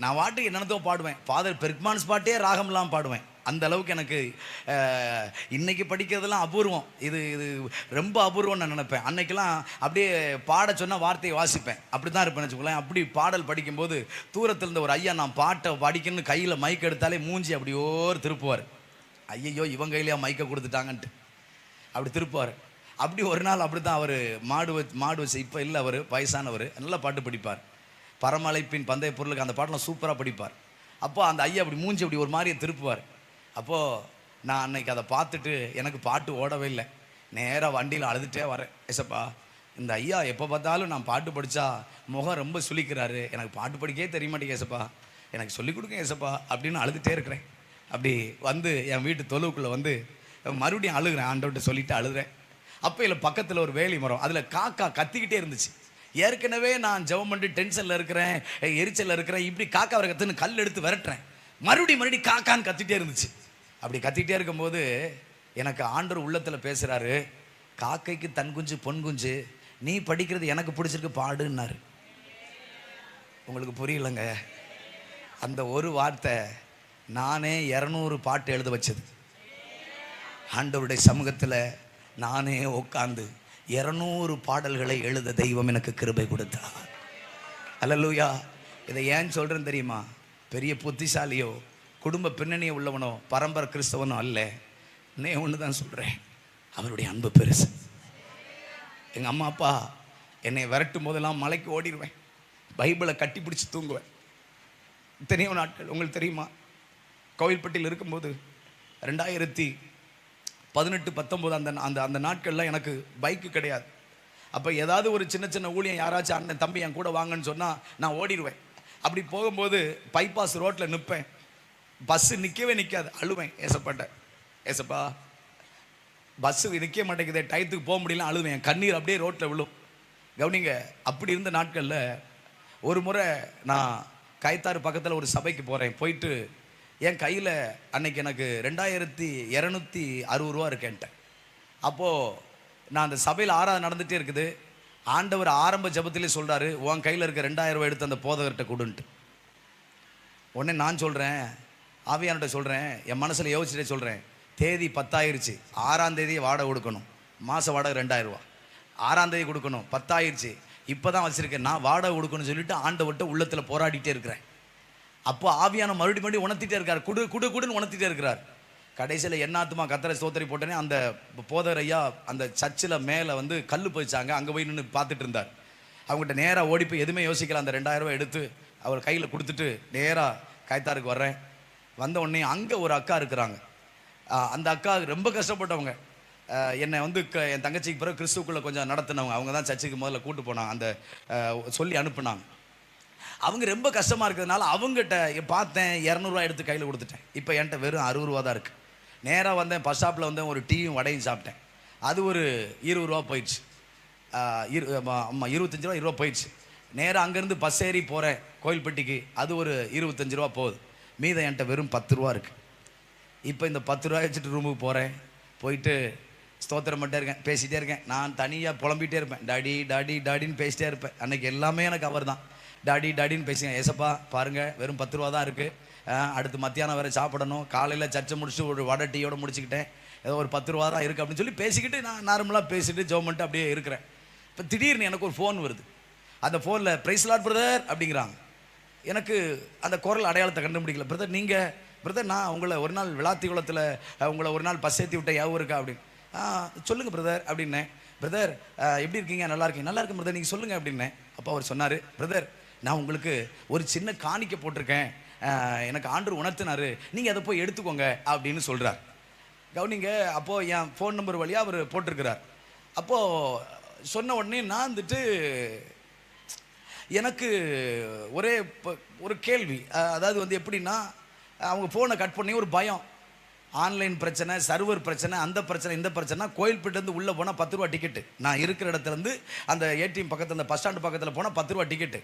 நான் பாட்டு என்னென்னதோ பாடுவேன். ஃபாதர் பெர்க்மான்ஸ் பாட்டே ராகம்லாம் பாடுவேன். அந்த அளவுக்கு எனக்கு இன்றைக்கி படிக்கிறதுலாம் அபூர்வம். இது ரொம்ப அபூர்வம்னு நான் நினைப்பேன். அன்னைக்கெல்லாம் அப்படியே பாட சொன்னால் வார்த்தையை வாசிப்பேன். அப்படி தான் இருப்பேன் வச்சுக்கோங்களேன். அப்படி பாடல் படிக்கும்போது தூரத்தில் இருந்த ஒரு ஐயா நான் பாட்டை படிக்கணும்னு கையில் மைக் எடுத்தாலே மூஞ்சி அப்படியோ திருப்புவார். ஐயையோ இவங்க கையிலையா மைக்கை கொடுத்துட்டாங்கன்ட்டு அப்படி திருப்புவார். அப்படி ஒரு நாள் அப்படி தான் அவர் மாடு வச்சு, இப்போ இல்லை, அவர் வயசானவர், நல்லா பாட்டு படிப்பார். பரமழைப்பின் பந்தய பொருளுக்கு அந்த பாட்டெலாம் சூப்பராக படிப்பார். அப்போ அந்த ஐயா அப்படி மூஞ்சி அப்படி ஒரு மாதிரியே திருப்புவார். அப்போது நான் அன்னைக்கு அதை பார்த்துட்டு எனக்கு பாட்டு ஓடவே இல்லை. நேராக வண்டியில் அழுதுகிட்டே வரேன். ஏசப்பா, இந்த ஐயா எப்போ பார்த்தாலும் நான் பாட்டு படித்தா முகம் ரொம்ப சுளிக்கிறாரு, எனக்கு பாட்டு படிக்கவே தெரிய மாட்டேங்க ஏசப்பா, எனக்கு சொல்லிக் கொடுங்க ஏசப்பா அப்படின்னு அழுதுகிட்டே இருக்கிறேன். அப்படி வந்து என் வீட்டு தொழுவுக்குள்ளே வந்து மறுபடியும் அழுகிறேன், ஆண்டவர்கிட்ட சொல்லிவிட்டு அழுகிறேன். அப்போ இல்லை பக்கத்தில் ஒரு வேலி மரம், அதில் காக்கா கத்திக்கிட்டே இருந்துச்சு. ஏற்கனவே நான் ஜெபம் பண்ணி டென்ஷனில் இருக்கிறேன், எரிச்சலில் இருக்கிறேன். இப்படி காக்கா வர கற்றுன்னு கல் எடுத்து விரட்டுறேன். மறுபடியும் காக்கான்னு கத்திகிட்டே இருந்துச்சு. அப்படி கத்திக்கிட்டே இருக்கும்போது எனக்கு ஆண்டவர் உள்ளத்தில் பேசுகிறாரு, காக்கைக்கு தன் குஞ்சு பொன் குஞ்சு, நீ படிக்கிறது எனக்கு பிடிச்சிருக்கு பாடுன்னாரு. உங்களுக்கு புரியலைங்க. அந்த ஒரு வார்த்தை நானே 200 பாட்டு எழுத வச்சது. ஆண்டவருடைய சமூகத்தில் நானே உட்கார்ந்து 200 பாடல்களை எழுத தெய்வம் எனக்கு கிருபை கொடுத்தார். அல்லேலூயா. இதை ஏன் சொல்கிறேன்னு தெரியுமா? பெரிய புத்திசாலியோ குடும்ப பின்னணியை உள்ளவனோ பரம்பரை கிறிஸ்தவனோ அல்ல. இன்னே ஒன்று தான் சொல்கிறேன், அவருடைய அன்பு பெருசு. எங்கள் அம்மா அப்பா என்னை விரட்டும் போதெல்லாம் மலைக்கு ஓடிடுவேன், பைபிளை கட்டி பிடிச்சி தூங்குவேன். இத்தனையோ நாட்கள் உங்களுக்கு தெரியுமா, கோவில்பட்டியில் இருக்கும்போது 2018-19 அந்த அந்த நாட்களில் எனக்கு பைக்கு கிடையாது. அப்போ ஏதாவது ஒரு சின்ன சின்ன ஊழியம் யாராச்சும் அண்ணன் தம்பி என் கூட வாங்கன்னு சொன்னால் நான் ஓடிடுவேன். அப்படி போகும்போது பைபாஸ் ரோட்டில் நிற்பேன், பஸ்ஸு நிற்கவே நிற்காது, அழுவேன். ஏசப்பா பஸ்ஸு நிற்க மாட்டேங்குது, டயத்துக்கு போக முடியல, அழுவேன். என் கண்ணீர் அப்படியே ரோட்டில் விழும். கவனிங்க, அப்படி இருந்த நாட்களில் ஒரு முறை நான் கைத்தாறு பக்கத்தில் ஒரு சபைக்கு போகிறேன். போயிட்டு என் கையில் அன்னைக்கு எனக்கு 2260 ரூபா இருக்கேன்ட்டேன். அப்போது நான் அந்த சபையில் ஆராதனை நடந்துகிட்டே இருக்குது. ஆண்டவர் ஆரம்ப ஜபத்திலே சொல்கிறாரு, உன் கையில் இருக்க 2000 ரூபா எடுத்து அந்த போதகர்கிட்ட கொடுன்ட்டு. உடனே நான் சொல்கிறேன், ஆவியான்கிட்ட சொல்கிறேன், என் மனசில் யோசிச்சுட்டே சொல்கிறேன், தேதி 10 ஆயிடுச்சு, 6ஆம் தேதியே வாடகை கொடுக்கணும், மாத வாடகை 2000 ரூபா, 6ஆம் தேதி கொடுக்கணும், 10 ஆயிடுச்சு, இப்போ தான் வச்சுருக்கேன், நான் வாடகை கொடுக்கணும்னு சொல்லிட்டு ஆண்டவர்கிட்ட உள்ளத்தில் போராடிட்டே இருக்கிறேன். அப்போ ஆவியான மறுபடியும் உணர்த்திட்டே இருக்கார், குடுன்னு உணர்த்திட்டே இருக்கிறார். கடைசியில் என்னாத்துமா கத்தரை ஸ்தோத்திரி போட்டேனே, அந்த போதகர் ஐயா அந்த சர்ச்சில் மேலே வந்து கல் போயிச்சாங்க, அங்கே போய் நின்று பார்த்துட்டு இருந்தார். அவங்ககிட்ட நேராக ஓடி போய் எதுவுமே யோசிக்கல, அந்த 2000 ரூபா எடுத்து அவர் கையில் கொடுத்துட்டு நேராக கைத்தாருக்கு வர்றேன். வந்த உடனே அங்கே ஒரு அக்கா இருக்கிறாங்க. அந்த அக்கா ரொம்ப கஷ்டப்பட்டவங்க. என்னை வந்து என் தங்கச்சிக்கு பிறகு கிறிஸ்துக்குள்ளே கொஞ்சம் நடத்தினவங்க, அவங்க தான் சர்ச்சுக்கு முதல்ல கூட்டு போனாங்க, அந்த சொல்லி அனுப்புனாங்க. அவங்க ரொம்ப கஷ்டமாக இருக்கிறதுனால அவங்ககிட்ட பார்த்தேன், 200 எடுத்து கையில் கொடுத்துட்டேன். இப்போ என்கிட்ட வெறும் 60 ரூபா தான் இருக்குது. நேராக வந்தேன், பஸ் ஸ்டாப்பில் வந்தேன், ஒரு டீயும் வடையும் சாப்பிட்டேன். அது ஒரு 20 ரூபா போயிடுச்சு. ஆமாம் 25 ரூபா 20 ரூபா போயிடுச்சு. நேராக அங்கேருந்து பஸ் ஏறி போகிறேன் கோயில்பட்டிக்கு, அது ஒரு 25 ரூபா போகுது. மீதம் என்கிட்ட வெறும் 10 ரூபா இருக்குது. இப்போ இந்த 10 ரூபா வச்சுட்டு ரூமுக்கு போகிறேன். போயிட்டு ஸ்தோத்திரம் பண்ணிட்டே இருக்கேன், பேசிகிட்டே இருக்கேன். நான் தனியாக புலம்பிகிட்டே இருப்பேன், டாடி டாடி டாடின்னு பேசிகிட்டே இருப்பேன். அன்றைக்கி எல்லாமே எனக்கு அவர் தான். டாடி டாடின்னு பேசுங்க. ஏசப்பா பாருங்கள், வெறும் 10 ரூபா தான் இருக்குது. அடுத்து மத்தியானம் வேறு சாப்பிடணும். காலையில் சர்ச்சை முடிச்சுட்டு ஒரு வடை டீயோடு முடிச்சுக்கிட்டேன். ஏதோ ஒரு 10 ரூபா தான் இருக்குது அப்படின்னு சொல்லி பேசிக்கிட்டு நான் நார்மலாக பேசிட்டு ஜெபம் பண்ணிட்டு அப்படியே இருக்கிறேன். இப்போ திடீர்னு எனக்கு ஒரு ஃபோன் வருது. அந்த ஃபோனில் பிரைஸ் லார்ட் பிரதர் அப்படிங்கிறாங்க. எனக்கு அந்த குரல் அடையாளத்தை கண்டுபிடிக்கல. பிரதர் நீங்கள் பிரதர், நான் உங்களை ஒரு நாள் விளாத்தி குளத்தில் உங்களை ஒரு நாள் பஸ் ஏற்றி விட்ட யாவும் இருக்கா அப்படின்னு. சொல்லுங்கள் பிரதர் அப்படின்னேன். பிரதர் எப்படி இருக்கீங்க? நல்லா இருக்கீங்க? நல்லா இருக்கும் பிரதர், நீங்கள் சொல்லுங்கள் அப்படின்னேன். அப்போ அவர் சொன்னார், பிரதர் நான் உங்களுக்கு ஒரு சின்ன காணிக்கை போட்டிருக்கேன், எனக்கு ஆண்டவர் உணர்த்தினார், நீங்கள் அதை போய் எடுத்துக்கோங்க அப்படின்னு சொல்கிறார். கவனிங்க, அப்போது என் ஃபோன் நம்பர் வழியாக அவர் போட்டிருக்கிறார். அப்போது சொன்ன உடனே நான் வந்துட்டு எனக்கு ஒரே ஒரு கேள்வி. அதாவது வந்து எப்படின்னா, அவங்க ஃபோனை கட் பண்ணி ஒரு பயம், ஆன்லைன் பிரச்சனை, சர்வர் பிரச்சனை, அந்த பிரச்சனை இந்த பிரச்சனை. கோயில்பேட்டிலேருந்து உள்ளே போனால் 10 ரூபா டிக்கெட்டு. நான் இருக்கிற இடத்துலேருந்து அந்த ஏடிஎம் பக்கத்தில், அந்த பஸ் ஸ்டாண்டு பக்கத்தில் போனால் 10 ரூபா டிக்கெட்டு.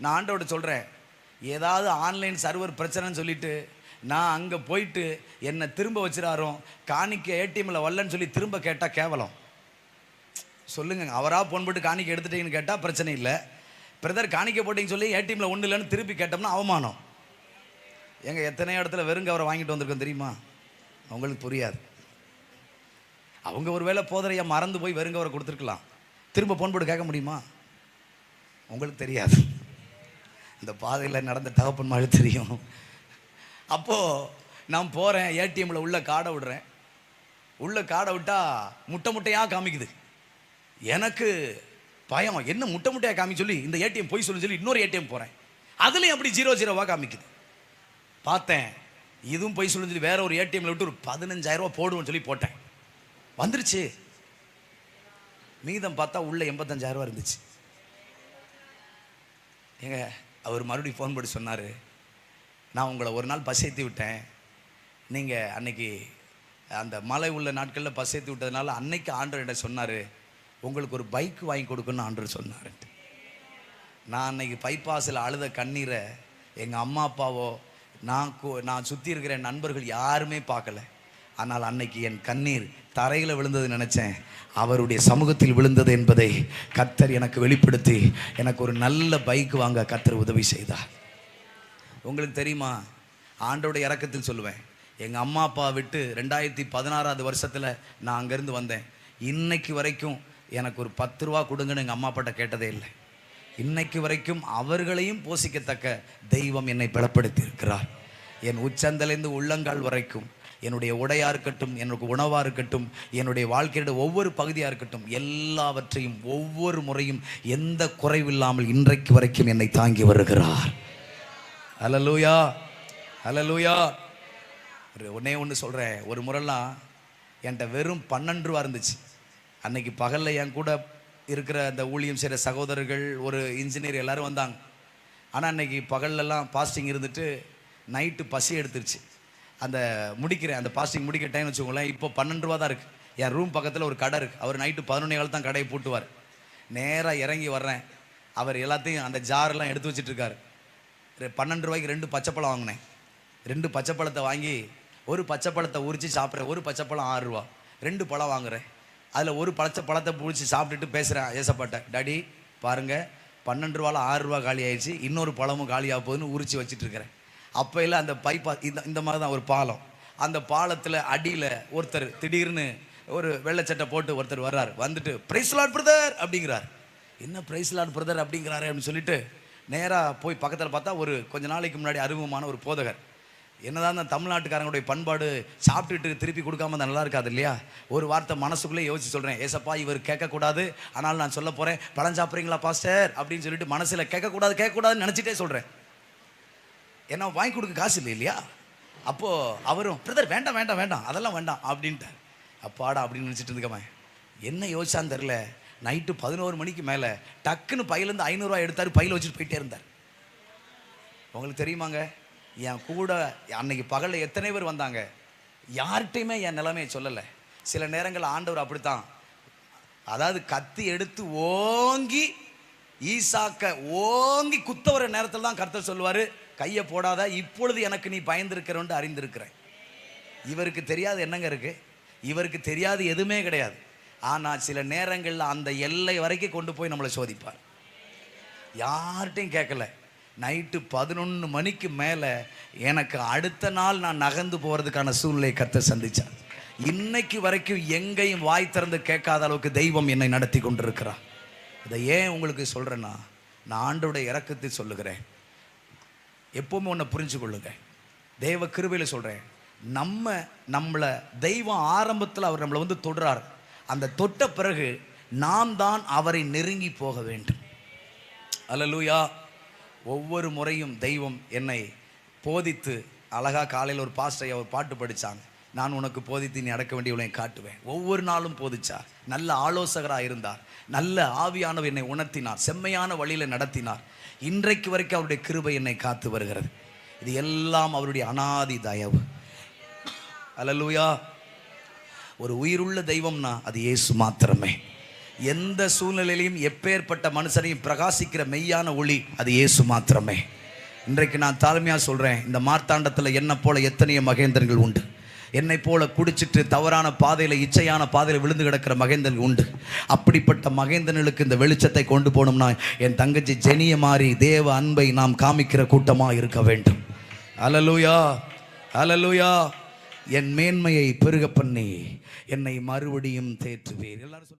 நான் ஆண்டோட சொல்கிறேன், ஏதாவது ஆன்லைன் சர்வர் பிரச்சனைன்னு சொல்லிவிட்டு நான் அங்கே போயிட்டு என்னை திரும்ப வச்சுறாரோ, காணிக்க ஏடிஎம்மில் வரலன்னு சொல்லி திரும்ப கேட்டால் கேவலம். சொல்லுங்க, அவராக ஃபோன் போட்டு காணிக்க எடுத்துட்டீங்கன்னு கேட்டால் பிரச்சனை இல்லை. பிரதர் காணிக்க போட்டிங்கன்னு சொல்லி ஏடிஎம்மில் ஒன்றும் இல்லைன்னு திருப்பி கேட்டோம்னா அவமானம். எங்கள் எத்தனை இடத்துல வெறுங்க அவரை வாங்கிட்டு வந்திருக்கோம் தெரியுமா? அவங்களுக்கு புரியாது. அவங்க ஒரு வேளை போதரையா மறந்து போய் வெறுங்க அவரை கொடுத்துருக்கலாம். திரும்ப ஃபோன் போட்டு கேட்க முடியுமா? உங்களுக்கு தெரியாது. இந்த பாதையில் நடந்த தகப்பன் மாதிரி தெரியும். அப்போது நான் போகிறேன், ஏடிஎம்மில் உள்ள கார்டை விடுறேன். உள்ள கார்டை விட்டால் முட்டை முட்டையாக காமிக்குது. எனக்கு பயம், என்ன முட்டை முட்டையாக காமிக்க சொல்லி இந்த ஏடிஎம் போய் சொல்லி இன்னொரு ஏடிஎம் போகிறேன். அதுலேயும் அப்படி 0 காமிக்குது. பார்த்தேன், இதுவும் போய் சொல்லி வேற ஒரு ஏடிஎம்மில் விட்டு ஒரு 15,000 ரூபா போடுவோன்னு சொல்லி போட்டேன். வந்துருச்சு. மீதம் பார்த்தா உள்ள 85,000 ரூபா இருந்துச்சு. ஏங்க, அவர் மறுபடியும் ஃபோன் பண்ணி சொன்னார், நான் உங்களை ஒரு நாள் பஸ் ஏற்றி விட்டேன், நீங்கள் அன்னைக்கு அந்த மழை உள்ள நாட்களில் பஸ் ஏற்றி விட்டதுனால அன்னைக்கு ஆண்டவர் என்ன சொன்னார், உங்களுக்கு ஒரு பைக் வாங்கி கொடுக்கணும்னு ஆண்டவர் சொன்னார். நான் அன்னைக்கு பைபாஸில் அழுத கண்ணீரை எங்கள் அம்மா அப்பாவோ நான் சுற்றி இருக்கிற நண்பர்கள் யாருமே பார்க்கல. ஆனால் அன்னைக்கு என் கண்ணீர் தரையில் விழுந்தது நினச்சேன், அவருடைய சமூகத்தில் விழுந்தது என்பதை கர்த்தர் எனக்கு வெளிப்படுத்தி எனக்கு ஒரு நல்ல பைக் வாங்க கர்த்தர் உதவி செய்தார். உங்களுக்கு தெரியுமா, ஆண்டோடைய இரக்கத்தில் சொல்லுவேன், எங்கள் அம்மா அப்பா விட்டு 2016 வருஷத்தில் நான் அங்கேருந்து வந்தேன். இன்னைக்கு வரைக்கும் எனக்கு ஒரு 10 ரூபா கொடுங்கன்னு எங்கள் அம்மா அப்பாட்ட கேட்டதே இல்லை. இன்னைக்கு வரைக்கும் அவர்களையும் போஷிக்கத்தக்க தெய்வம் என்னை பலப்படுத்தி இருக்கிறார். என் உச்சந்தலேருந்து உள்ளங்கால் வரைக்கும், என்னுடைய உடையாக இருக்கட்டும், என்னுடைய உணவாக இருக்கட்டும், என்னுடைய வாழ்க்கையோட ஒவ்வொரு பகுதியாக இருக்கட்டும், எல்லாவற்றையும் ஒவ்வொரு முறையும் எந்த குறைவில்லாமல் இன்றைக்கு வரைக்கும் என்னை தாங்கி வருகிறார். ஹல்லேலூயா, ஹல்லேலூயா. ஒன்னே ஒன்று சொல்கிறேன், ஒரு முறைலாம் என்கிட்ட வெறும் 12 ரூபா இருந்துச்சு. அன்னைக்கு பகலில் என் கூட இருக்கிற அந்த ஊழியம் செய்கிற சகோதரர்கள், ஒரு இன்ஜினியர் எல்லோரும் வந்தாங்க. ஆனால் அன்னைக்கு பகல்லலாம் பாஸ்டிங் இருந்துட்டு நைட்டு பசி எடுத்துருச்சு. அந்த பாஸ்டிங் முடிக்கிற டைம் வச்சுக்கோங்களேன். இப்போ 12 ரூபா தான் இருக்குது. என் ரூம் பக்கத்தில் ஒரு கடை இருக்குது. அவர் நைட்டு 11 கால் தான் கடையை பூட்டுவார். நேராக இறங்கி வர்றேன், அவர் எல்லாத்தையும் அந்த ஜாரெல்லாம் எடுத்து வச்சுட்ருக்காரு. 12 ரூபாய்க்கு 2 பச்சைப்பழம் வாங்கினேன். 2 பச்சைப்பழத்தை வாங்கி ஒரு பச்சைப்பழத்தை உரித்து சாப்பிட்றேன். ஒரு பச்சைப்பழம் 6 ரூபா. 2 பழம் வாங்குறேன். அதில் ஒரு பழத்தை பிடிச்சி சாப்பிட்டுட்டு பேசுகிறேன் ஏசப்பாட்ட, டாடி பாருங்கள் 12 ரூபாவில் 6 ரூபா காலி ஆயிடுச்சு, இன்னொரு பழமும் காலியாக போகுதுன்னு உரிச்சு வச்சுட்ருக்கிறேன். அப்போ இல்லை அந்த இந்த மாதிரி தான் ஒரு பாலம். அந்த பாலத்தில் அடியில் ஒருத்தர் திடீர்னு ஒரு வெள்ளைச்சட்டை போட்டு ஒருத்தர் வர்றார். வந்துட்டு பிரைஸ் லார்ட் பிரதர் அப்படிங்கிறார். என்ன பிரைஸ் லார்ட் பிரதர் அப்படிங்கிறாரு அப்படின்னு சொல்லிட்டு நேராக போய் பக்கத்தில் பார்த்தா ஒரு கொஞ்ச நாளைக்கு முன்னாடி அறிமுகமான ஒரு போதகர். என்னதான் அந்த தமிழ்நாட்டுக்காரங்களுடைய பண்பாடு, சாப்பிட்டுட்டு திருப்பி கொடுக்காம தான் நல்லா இருக்காது இல்லையா? ஒரு வார்த்தை மனசுக்குள்ளே யோசிச்சு சொல்கிறேன், ஏசப்பா இவர் கேட்கக்கூடாது, ஆனால் நான் சொல்ல போகிறேன், பழம் சாப்பிட்றீங்களா பாஸ்டர் அப்படின்னு சொல்லிட்டு மனசில் கேட்கக்கூடாதுன்னு நினச்சிட்டே சொல்கிறேன். ஏன்னா வாங்கி கொடுக்க காசு இல்லை இல்லையா? அப்போது அவரும் பிரதர் வேண்டாம் அதெல்லாம் வேண்டாம் அப்படின்ட்டார். அப்பாடா அப்படின்னு நினச்சிட்டு இருந்துக்கவன் என்ன யோசிச்சான்னு தெரில. நைட்டு 11 மணிக்கு மேலே டக்குன்னு பையிலேருந்து 500 ரூபா எடுத்தார், பையில் வச்சுட்டு போயிட்டே இருந்தார். உங்களுக்கு தெரியுமாங்க, என் கூட அன்னைக்கு பகலில் எத்தனை பேர் வந்தாங்க, யார்கிட்டையுமே என் நிலைமையை சொல்லலை. சில நேரங்கள் ஆண்டவர் அப்படித்தான், அதாவது கத்தி எடுத்து ஓங்கி ஈசாக்க ஓங்கி குத்த வர நேரத்தில் தான் கர்த்தர் சொல்லுவார், கையை போடாத, இப்பொழுது எனக்கு நீ பயந்திருக்கிறோன்னு அறிந்திருக்கிறேன். இவருக்கு தெரியாது என்னங்க இருக்குது, இவருக்கு தெரியாது எதுவுமே கிடையாது. ஆனால் சில நேரங்களில் அந்த எல்லை வரைக்கும் கொண்டு போய் நம்மளை சோதிப்பார். யார்கிட்டையும் கேட்கல. நைட்டு 11 மணிக்கு மேலே எனக்கு அடுத்த நாள் நான் நகர்ந்து போகிறதுக்கான சூழ்நிலையை கர்த்தர் சந்தித்தார். இன்னைக்கு வரைக்கும் எங்கேயும் வாய் திறந்து கேட்காத அளவுக்கு தெய்வம் என்னை நடத்தி கொண்டிருக்கிறார். இதை ஏன் உங்களுக்கு சொல்கிறேன்னா, நான் ஆண்டோடைய இரக்கத்தை சொல்லுகிறேன். எப்போவுமே ஒன்று புரிஞ்சு கொள்ளுங்க, தெய்வ கிருபையில் சொல்கிறேன், நம்மளை தெய்வம் ஆரம்பத்தில் அவர் நம்மளை வந்து தொடுறார். அந்த தொட்ட பிறகு நாம் தான் அவரை நெருங்கி போக வேண்டும். அல்லேலூயா. ஒவ்வொரு முறையும் தெய்வம் என்னை போதித்து, அழகாக காலையில் ஒரு பாஸ்டர் அவர் பாட்டு படித்தாங்க, நான் உனக்கு போதித்து நீ அடக்க வேண்டியவளை காட்டுவேன். ஒவ்வொரு நாளும் போதிச்சார். நல்ல ஆலோசகராக இருந்தார். நல்ல ஆவியானவர் என்னை உணர்த்தினார், செம்மையான வழியில் நடத்தினார். இன்றைக்கு வரைக்கும் அவருடைய கிருபை என்னை காத்து வருகிறது. இது எல்லாம் அவருடைய அனாதி தயவு. அல்லேலூயா. ஒரு உயிருள்ள தெய்வம்னா அது இயேசு மாத்திரமே. எந்த சூழ்நிலையிலையும் எப்பேற்பட்ட மனுஷனையும் பிரகாசிக்கிற மெய்யான ஒளி அது இயேசு மாத்திரமே. இன்றைக்கு நான் தாழ்மையாக சொல்கிறேன், இந்த மார்த்தாண்டத்தில் என்னை போல எத்தனையோ மகேந்திரங்கள் உண்டு. என்னை போல குடிச்சிட்டு தவறான பாதையில், இச்சையான பாதையில் விழுந்து கிடக்கிற மகேந்திரன் உண்டு. அப்படிப்பட்ட மகேந்திரனுக்கு இந்த வெளிச்சத்தை கொண்டு போகணும்னா என் தங்கச்சி ஜெனிய மாதிரி தேவ அன்பை நாம் காமிக்கிற கூட்டமாக இருக்க வேண்டும். அல்லேலூயா, அல்லேலூயா. என் மேன்மையை பெருக பண்ணி என்னை மறுபடியும் தேற்றுவீர். எல்லாரும்